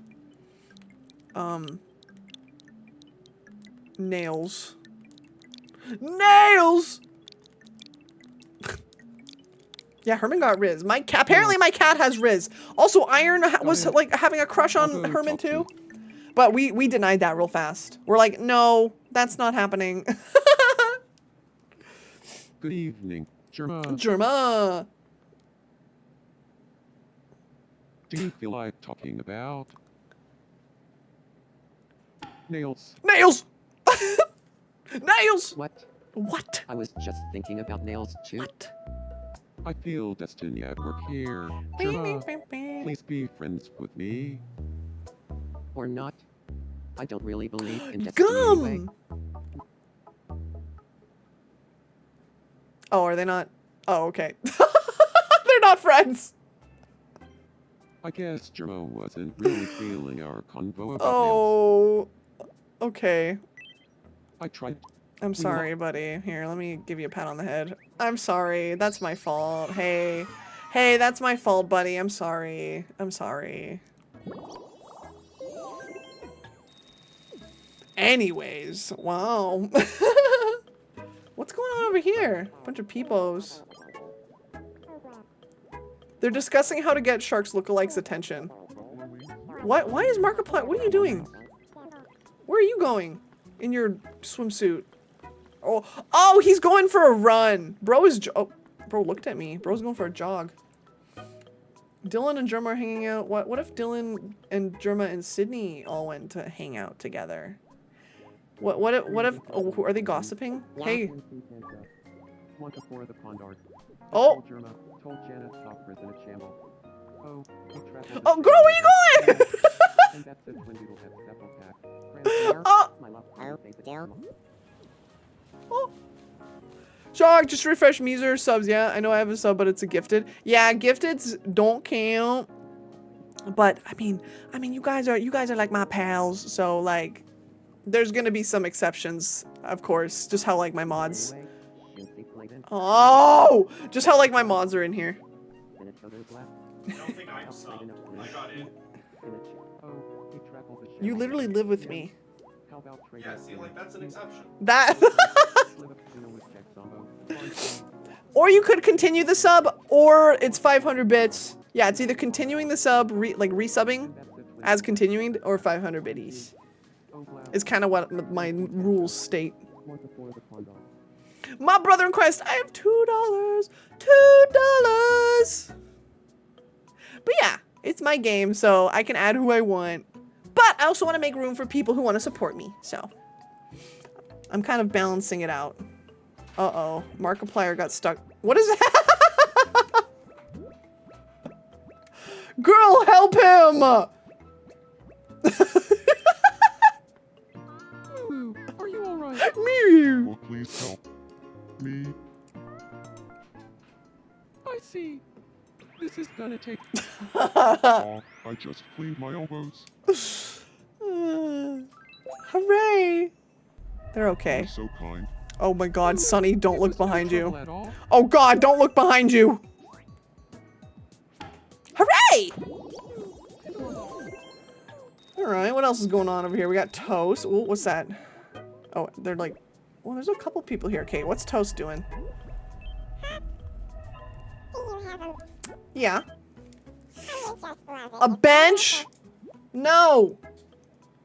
Nails. Nails! Yeah, Herman got Riz. My cat, apparently my cat has Riz. Also, Iron was like having a crush on Herman too. But we denied that real fast. We're like, no, that's not happening. Good evening, Germa. Germa. Do you feel like talking about nails? Nails! Nails! What? What? I was just thinking about nails too. What? I feel destiny at work here. Germa, please be friends with me. Or not. I don't really believe in destiny anyway. Oh, are they not? Oh, okay. They're not friends. I guess Germa wasn't really feeling our convo about nails. Okay. I tried. I'm sorry, buddy. Here, let me give you a pat on the head. I'm sorry. That's my fault. Hey. Hey, that's my fault, buddy. I'm sorry. I'm sorry. Anyways, wow. What's going on over here? Bunch of peepos. They're discussing how to get Sharks lookalikes attention. What? Why is Markiplier? What are you doing? Where are you going? In your swimsuit. Oh, he's going for a run. Bro is, bro looked at me. Bro's going for a jog. Dylan and Germa are hanging out. What if Dylan and Germa and Sydney all went to hang out together? What if, are they gossiping? Hey. Want to pour the pond art. Oh. Germa told Janet stop prison at Shamble. Oh, you traveled Oh, girl, where you going? and that's it when Doodle has several packs. Grandmother, Oh. my love, your favorite animal. Shark, just refresh Meezer subs. Yeah, I know I have a sub, but it's a gifted. Yeah, gifteds don't count. But I mean, you guys are like my pals, so like, there's gonna be some exceptions, of course. Just how like my mods. Oh, just how like my mods are in here. I don't think I'm subbed. I got in. You literally live with me. Yeah, see, like, that's an exception. That. Or you could continue the sub, or it's 500 bits. Yeah, it's either continuing the sub, like resubbing as continuing, or 500 biddies. Is kind of what my rules state. My brother in Christ, I have $2. $2. But yeah, it's my game, so I can add who I want. But I also want to make room for people who want to support me, so I'm kind of balancing it out. Uh-oh, Markiplier got stuck. What is that? Girl, help him! Are you alright? Me. Oh, please help me. I see. This is gonna take. Oh, I just cleaned my elbows. Hooray! They're okay. You're so kind. Oh my god, Sonny, don't look behind you. Oh god, don't look behind you! Hooray! Alright, what else is going on over here? We got Toast. Ooh, what's that? Oh, they're like... Well, there's a couple people here. Okay, what's Toast doing? Yeah. A bench? No!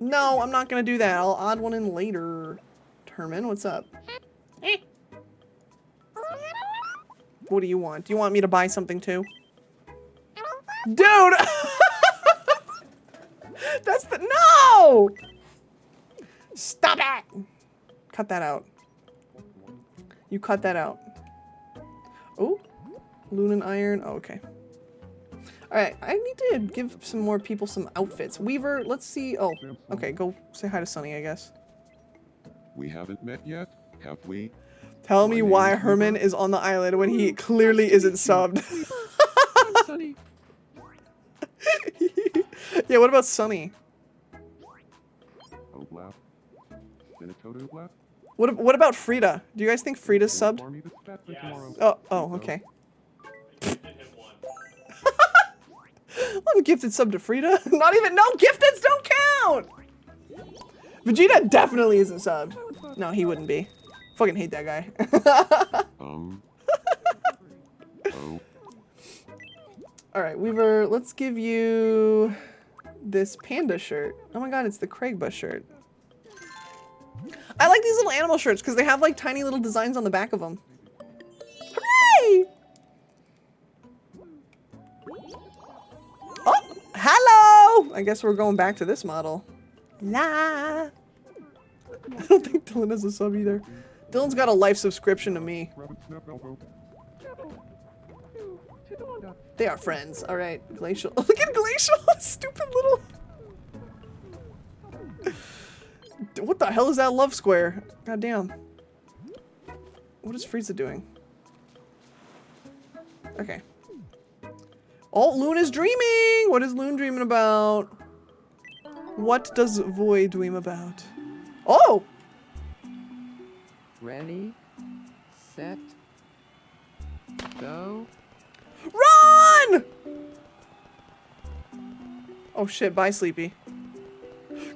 No, I'm not gonna do that. I'll add one in later. Herman, what's up? What do you want? Do you want me to buy something too? Dude! That's the- No! Stop it! Cut that out. You cut that out. Oh, Lunan Iron. Oh, okay. Alright, I need to give some more people some outfits. Weaver, let's see. Oh, okay, go say hi to Sunny, I guess. We haven't met yet, have we? Tell me why Herman is on the island when he clearly isn't subbed. Sunny. Yeah, what about Sunny? What about Frida? Do you guys think Frida's subbed? Oh, okay. I'm gifted sub to Frida. Not even, no, gifteds don't count! Vegeta definitely isn't subbed. No, he wouldn't be. Fucking hate that guy. Alright, Weaver, let's give you this panda shirt. Oh my god, it's the Craigbush shirt. I like these little animal shirts because they have like tiny little designs on the back of them. Hooray! Oh, hello! I guess we're going back to this model. La. I don't think Dylan has a sub either. Dylan's got a life subscription to me. They are friends. All right, Glacial. Look at Glacial, stupid little. What the hell is that love square? God damn. What is Frieza doing? Okay. Oh, Loon is dreaming. What is Loon dreaming about? What does Void dream about? Oh! Ready, set, go. Run! Oh shit, bye Sleepy.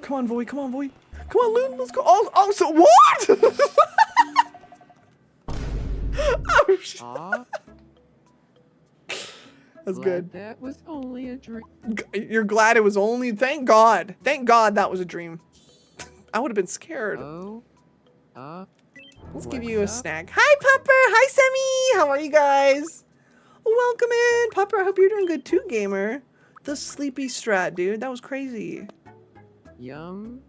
Come on, Void, come on, Void. Come on, Loon, let's go. Oh, so what? Oh shit. That's good. That was only a dream. You're glad it was only, thank God. Thank God that was a dream. I would have been scared. Let's give you a snack. Hi, Pupper. Hi, Semi. How are you guys? Welcome in. Pupper, I hope you're doing good too, gamer. The sleepy strat, dude. That was crazy. Yum.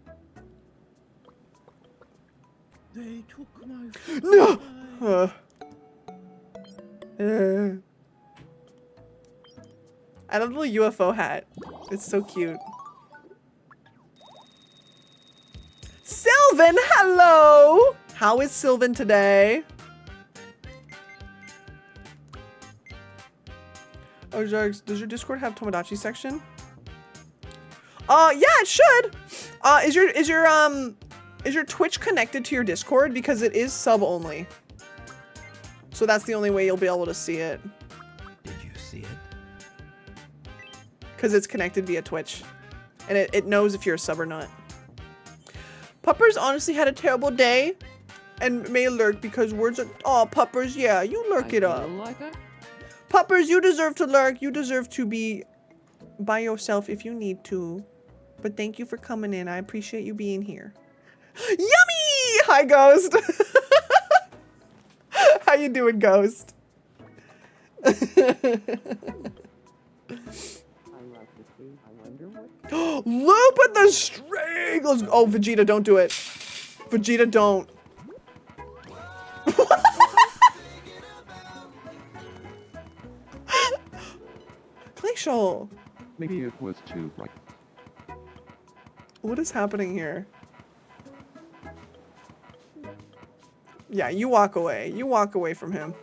They took my No! I love the little UFO hat. It's so cute. Sylvan, hello! How is Sylvan today? Oh, Jargs, does your Discord have Tomodachi section? Yeah, it should. Is your Twitch connected to your Discord? Because it is sub only. So that's the only way you'll be able to see it. Did you see it? Because it's connected via Twitch. And it knows if you're a sub or not. Puppers honestly had a terrible day. And may lurk because words are... Oh, Puppers, yeah, you lurk it up. Puppers, you deserve to lurk. You deserve to be by yourself if you need to. But thank you for coming in. I appreciate you being here. Yummy! Hi, Ghost. How you doing, Ghost? Loop at the string! Let's, oh, Vegeta, don't do it. Vegeta, don't. Glacial. Maybe it was too bright. What is happening here? Yeah, you walk away. You walk away from him.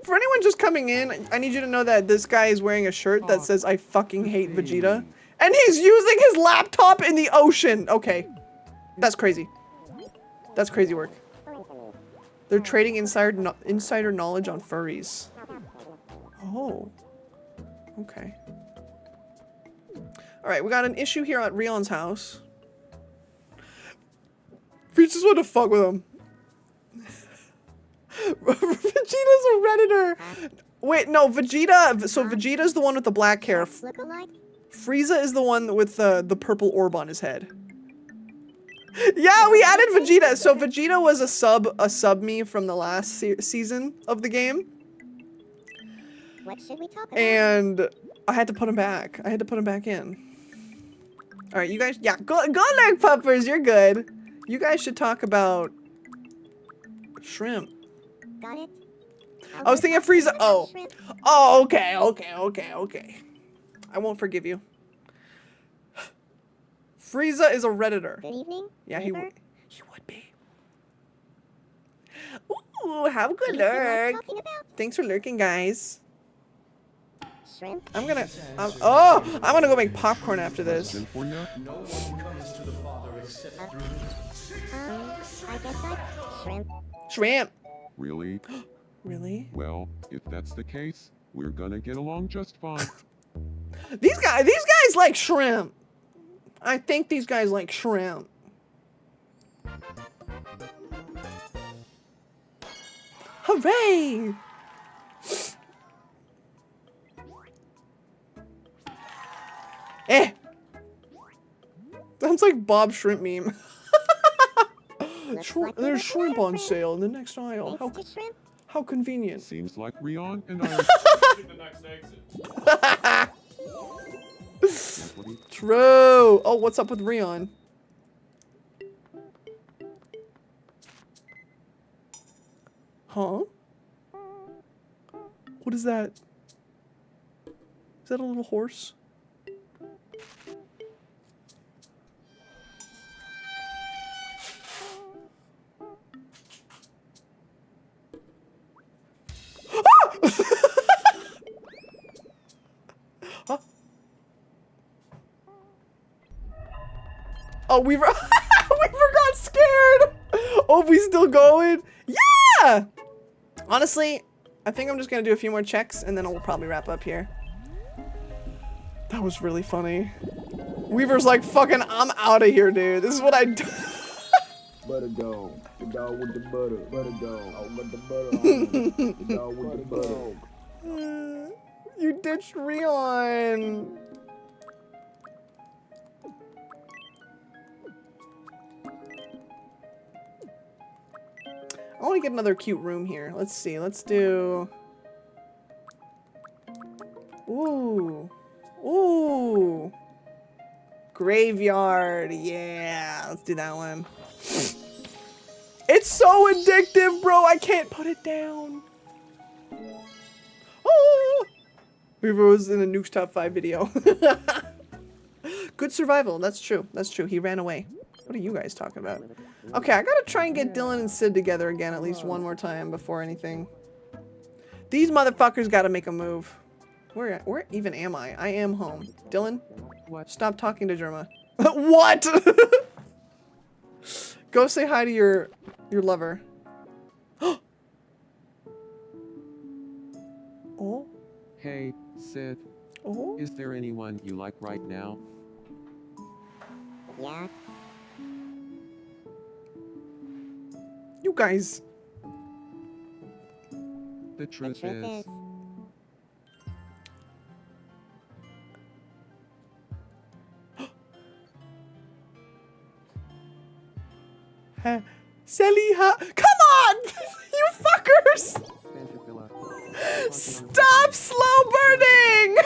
For anyone just coming in, I need you to know that this guy is wearing a shirt that says, I fucking hate Vegeta. And he's using his laptop in the ocean. Okay. That's crazy. That's crazy work. They're trading insider knowledge on furries. Oh. Okay. Alright, we got an issue here at Rion's house. We just want to fuck with him. Vegeta's a Redditor! Wait, no, Vegeta... So Vegeta's the one with the black hair. Frieza is the one with the purple orb on his head. Yeah, we added Vegeta. So Vegeta was a sub me from the last season of the game. What should we talk about? And I had to put him back. I had to put him back in. All right, you guys, yeah, go lurk, Puppers. You're good. You guys should talk about shrimp. Got it? I was thinking of Frieza. Oh. Oh, okay. I won't forgive you. Frieza is a Redditor. Good evening. Yeah, he would be. Ooh, have a good lurk. Thanks for lurking, guys. Shrimp. I'm gonna go make popcorn after this. No one comes to the Father except through I guess shrimp. Shrimp. Really? Really? Well, if that's the case, we're gonna get along just fine. These guys like shrimp. I think these guys like shrimp. Hooray! Sounds like Bob Shrimp meme. There's shrimp on sale in the next aisle. How convenient. Seems like Rion and I are... True. Oh, what's up with Rion? Huh? What is that? Is that a little horse? Huh? Oh, we forgot scared. Oh, we still going? Yeah! Honestly, I think I'm just gonna do a few more checks and then we'll probably wrap up here. That was really funny. Weaver's like, fucking, I'm out of here, dude. This is what I do. Butter dog. The dog with the butter. Butter dog. I got the butter on. The dog with the butter. You ditched Rion. I want to get another cute room here. Let's see. Let's do... Ooh. Ooh. Graveyard. Yeah. Let's do that one. It's so addictive, bro. I can't put it down. Weaver was in a Nuke's Top 5 video. Good survival. That's true. That's true. He ran away. What are you guys talking about? Okay, I gotta try and get Dylan and Sid together again at least one more time before anything. These motherfuckers gotta make a move. Where even am I? I am home. Dylan? What? Stop talking to Germa. What? Go say hi to your lover. Oh? Hey, Sid. Oh? Is there anyone you like right now? Yeah. You guys. The truth is. Sally, come on! You fuckers! Stop slow burning!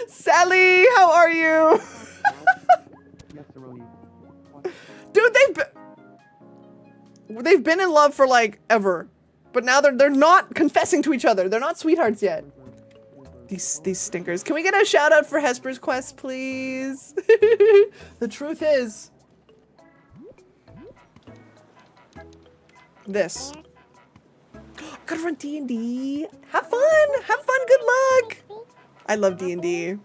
Sally, how are you? Dude, they've been in love for like ever, but now they're not confessing to each other. They're not sweethearts yet. These stinkers. Can we get a shout out for Hesper's Quest, please? The truth is this. Gotta run D&D. Have fun. Have fun. Good luck. I love D&D.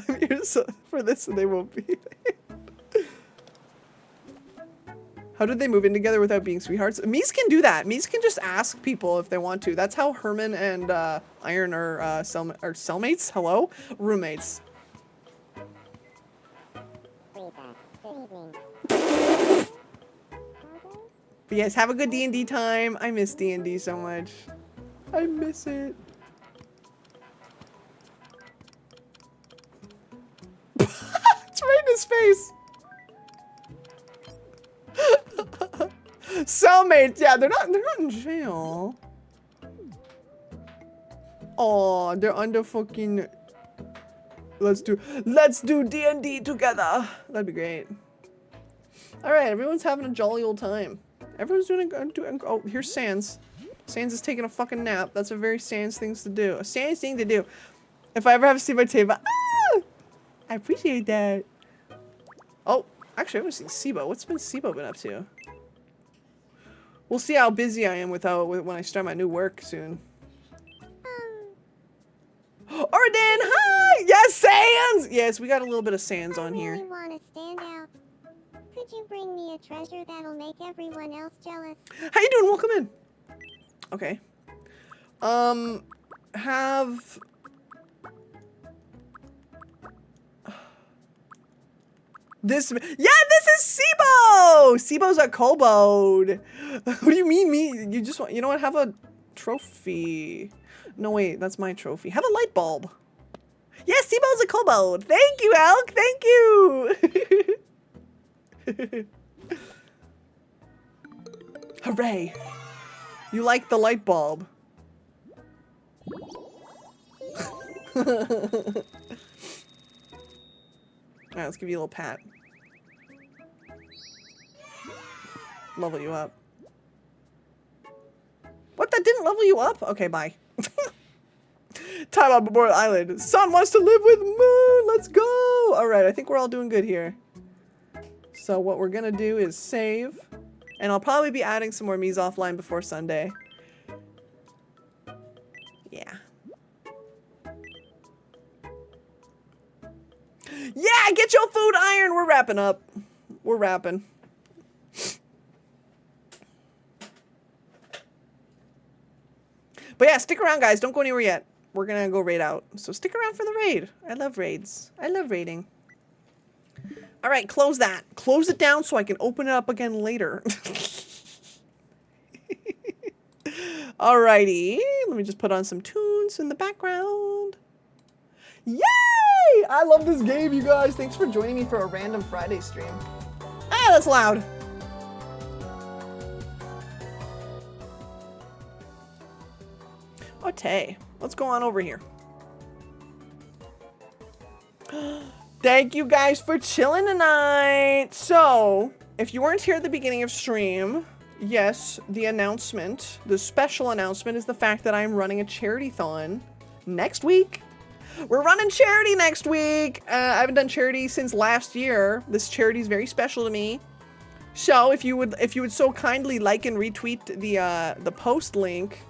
I'm here for this and they won't be. How did they move in together without being sweethearts? Mies can do that. Mies can just ask people if they want to. That's how Herman and Iron are cellmates. Hello? Roommates. But yes, have a good D&D time. I miss D&D so much. I miss it. It's right in his face. Cellmates, yeah, they're not in jail. Oh, they're under fucking. Let's do D&D together. That'd be great. All right, everyone's having a jolly old time. Everyone's doing. Oh, here's Sans. Sans is taking a fucking nap. That's a very Sans thing to do. A Sans thing to do. If I ever have to see my table, I appreciate that. Oh, actually, I haven't seen Sibo. What's Sibo been up to? We'll see how busy I am when I start my new work soon. Arden, hi! Yes, Sans! Yes, we got a little bit of Sans on here. I really want to stand out. Could you bring me a treasure that'll make everyone else jealous? How you doing? Welcome in. Okay. Have... This... Yeah, this is Sibo! Sibo's a kobold. What do you mean, me? You just want... You know what? Have a trophy. No, wait. That's my trophy. Have a light bulb. Yes, Sibo's a kobold. Thank you, Elk. Thank you. Hooray. You like the light bulb. Alright, let's give you a little pat. Level you up. What? That didn't level you up? Okay, bye. Time on Memorial Island. Sun wants to live with Moon. Let's go. Alright, I think we're all doing good here. So what we're gonna do is save. And I'll probably be adding some more Mies offline before Sunday. Yeah. Yeah, get your food, Iron. We're wrapping up. We're wrapping. But yeah, stick around, guys. Don't go anywhere yet. We're gonna go raid out. So stick around for the raid. I love raids. I love raiding. All right, close that. Close it down so I can open it up again later. Alrighty. Let me just put on some tunes in the background. Yay! I love this game, you guys. Thanks for joining me for a random Friday stream. Ah, that's loud. Okay, let's go on over here. Thank you guys for chilling tonight. So, if you weren't here at the beginning of stream, yes, the announcement, the special announcement is the fact that I'm running a charity-thon next week. We're running charity next week. I haven't done charity since last year. This charity is very special to me. So if you would so kindly like and retweet the post link,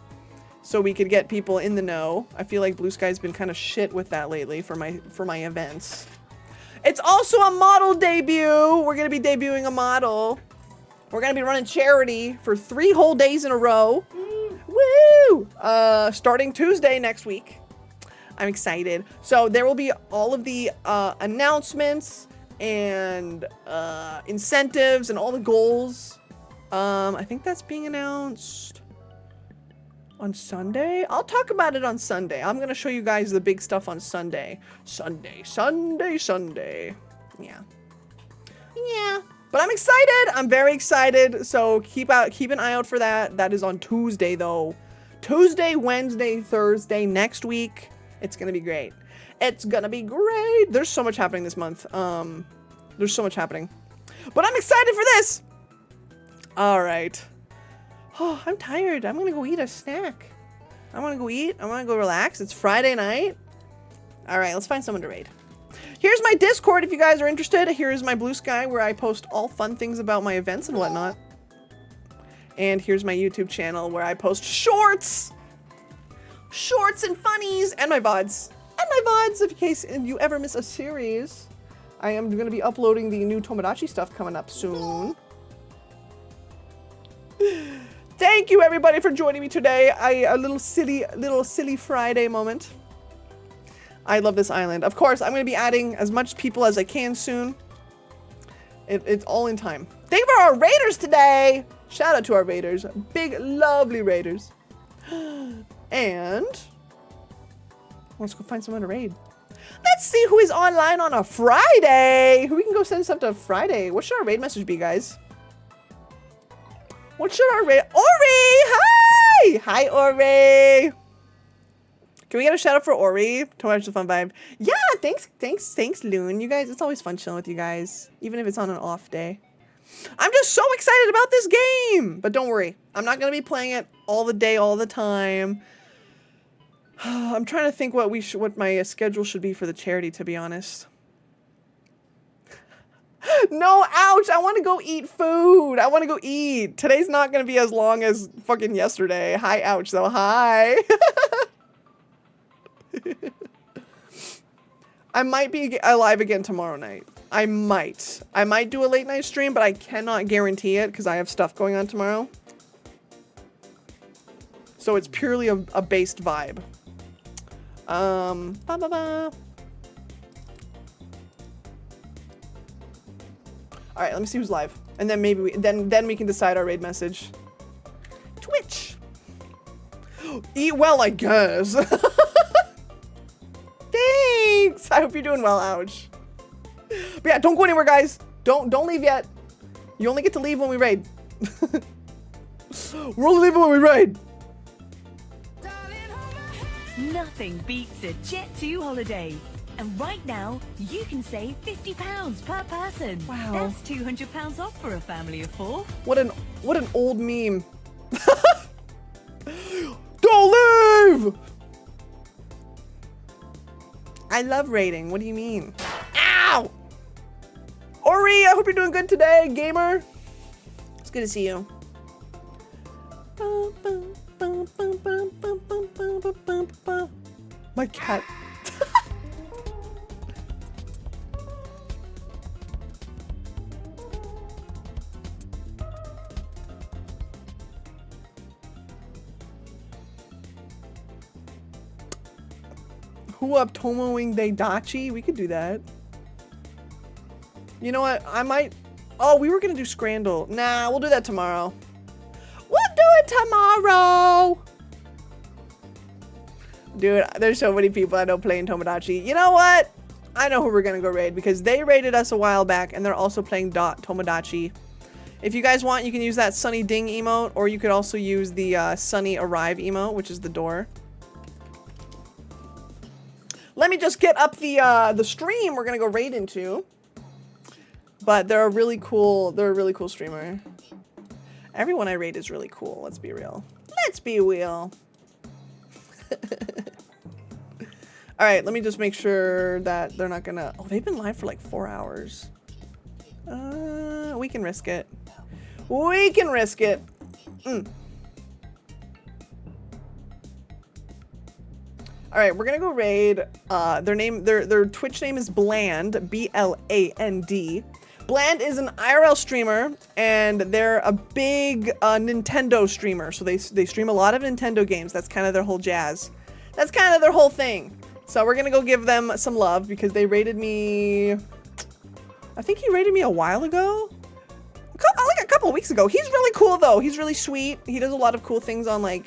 so we could get people in the know. I feel like Blue Sky's been kind of shit with that lately for my events. It's also a model debut. We're gonna be debuting a model. We're gonna be running charity for 3 whole days in a row. Woo! Starting Tuesday next week. I'm excited. So there will be all of the announcements and incentives and all the goals. I think that's being announced on Sunday. I'll talk about it on Sunday. I'm gonna show you guys the big stuff on Sunday. Sunday. Yeah. But I'm excited. I'm very excited. So keep an eye out for that. That is on Tuesday though. Tuesday, Wednesday, Thursday next week. It's gonna be great. It's gonna be great. There's so much happening this month. There's so much happening. But I'm excited for this. All right. Oh, I'm tired. I'm gonna go eat a snack. I wanna go eat. I wanna go relax. It's Friday night. All right, let's find someone to raid. Here's my Discord if you guys are interested. Here's my Blue Sky where I post all fun things about my events and whatnot. And here's my YouTube channel where I post shorts and funnies, and my VODs. In case you ever miss a series. I am going to be uploading the new Tomodachi stuff coming up soon. Thank you everybody for joining me today. A little silly Friday moment. I love this island. Of course, I'm going to be adding as much people as I can soon. It's all in time. Thank you for our raiders today. Shout out to our raiders. Big, lovely raiders. And let's go find someone to raid. Let's see who is online on a Friday. Who we can go send stuff to Friday. What should our raid message be, guys? What should our raid? Ori! Hi! Hi, Ori! Can we get a shout out for Ori? Tomodachi the fun vibe. Yeah, thanks, Loon. You guys, it's always fun chilling with you guys, even if it's on an off day. I'm just so excited about this game. But don't worry, I'm not gonna be playing it all the day, all the time. I'm trying to think what my schedule should be for the charity, to be honest. No, ouch! I want to go eat food. I want to go eat. Today's not gonna be as long as fucking yesterday. Hi, ouch though. Hi. I might be alive again tomorrow night. I might do a late night stream, but I cannot guarantee it because I have stuff going on tomorrow. So it's purely a based vibe. All right, let me see who's live, and then maybe then we can decide our raid message. Twitch. Eat well, I guess. Thanks. I hope you're doing well, ouch. But yeah, don't go anywhere, guys. Don't leave yet. You only get to leave when we raid. We're only leaving when we raid. Nothing beats a Jet2 holiday. And right now, you can save £50 per person. Wow. That's £200 off for a family of 4. What an old meme. Don't leave! I love raiding. What do you mean? Ow! Ori, I hope you're doing good today, gamer. It's good to see you. My cat. Who up Tomodachi? We could do that. You know what? I might. Oh, we were gonna do Scrandle. Nah, we'll do that tomorrow. We'll do it tomorrow. Dude, there's so many people I know playing Tomodachi. You know what? I know who we're gonna go raid because they raided us a while back and they're also playing Tomodachi. If you guys want, you can use that Sunny Ding emote, or you could also use the Sunny Arrive emote, which is the door. Let me just get up the stream we're gonna go raid into. But they're a really cool streamer. Everyone I raid is really cool. Let's be real. Let's be real. All right, let me just make sure that they're not gonna... Oh, they've been live for like 4 hours. We can risk it. We can risk it. All right, we're gonna go raid. Their Twitch name is Bland, B-L-A-N-D. Bland is an IRL streamer, and they're a big Nintendo streamer. So they stream a lot of Nintendo games. That's kind of their whole jazz. That's kind of their whole thing. So we're gonna go give them some love because they raided me. I think he raided me a while ago. Like a couple of weeks ago. He's really cool though. He's really sweet. He does a lot of cool things on like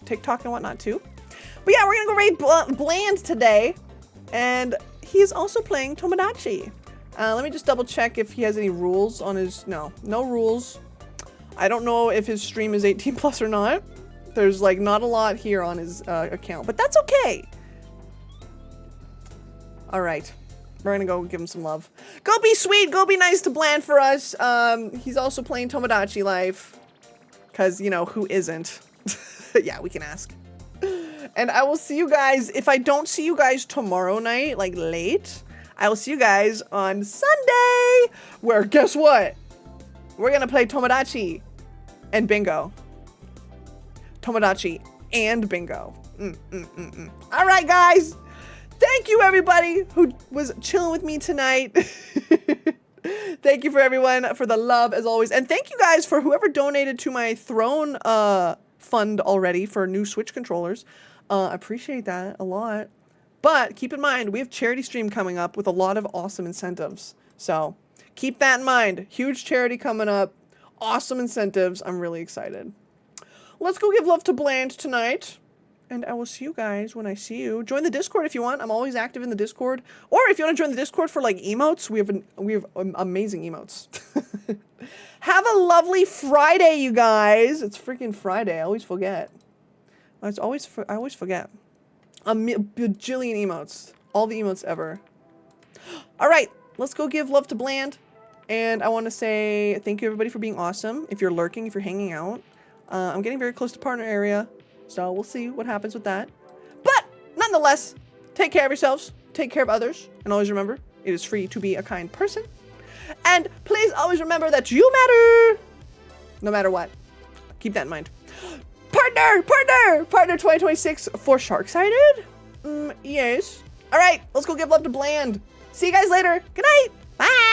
TikTok and whatnot too. But yeah, we're gonna go raid Bland today, and he's also playing Tomodachi. Let me just double check if he has any rules on his. No rules. I don't know if his stream is 18 plus or not. There's like not a lot here on his account, but that's okay. All right. We're gonna go give him some love. Go be sweet, go be nice to Bland for us. He's also playing Tomodachi Life. Cause, you know, who isn't? Yeah, we can ask. And I will see you guys, if I don't see you guys tomorrow night, like late, I will see you guys on Sunday, where guess what? We're gonna play Tomodachi and bingo. Tomodachi and bingo. All right, guys. Thank you, everybody who was chilling with me tonight. Thank you for everyone for the love, as always. And thank you guys for whoever donated to my Throne fund already for new Switch controllers. I appreciate that a lot. But keep in mind, we have charity stream coming up with a lot of awesome incentives. So keep that in mind. Huge charity coming up. Awesome incentives. I'm really excited. Let's go give love to Bland tonight. And I will see you guys when I see you. Join the Discord if you want. I'm always active in the Discord. Or if you want to join the Discord for like emotes, we have amazing emotes. Have a lovely Friday, you guys. It's freaking Friday. I always forget. I always forget. A bajillion emotes. All the emotes ever. All right, let's go give love to Bland. And I want to say thank you everybody for being awesome. If you're lurking, if you're hanging out. I'm getting very close to partner area. So we'll see what happens with that. But nonetheless, take care of yourselves, take care of others, and always remember, it is free to be a kind person. And please always remember that you matter, no matter what. Keep that in mind. Partner 2026 for Sharksided? Yes. All right, let's go give love to Bland. See you guys later. Good night. Bye.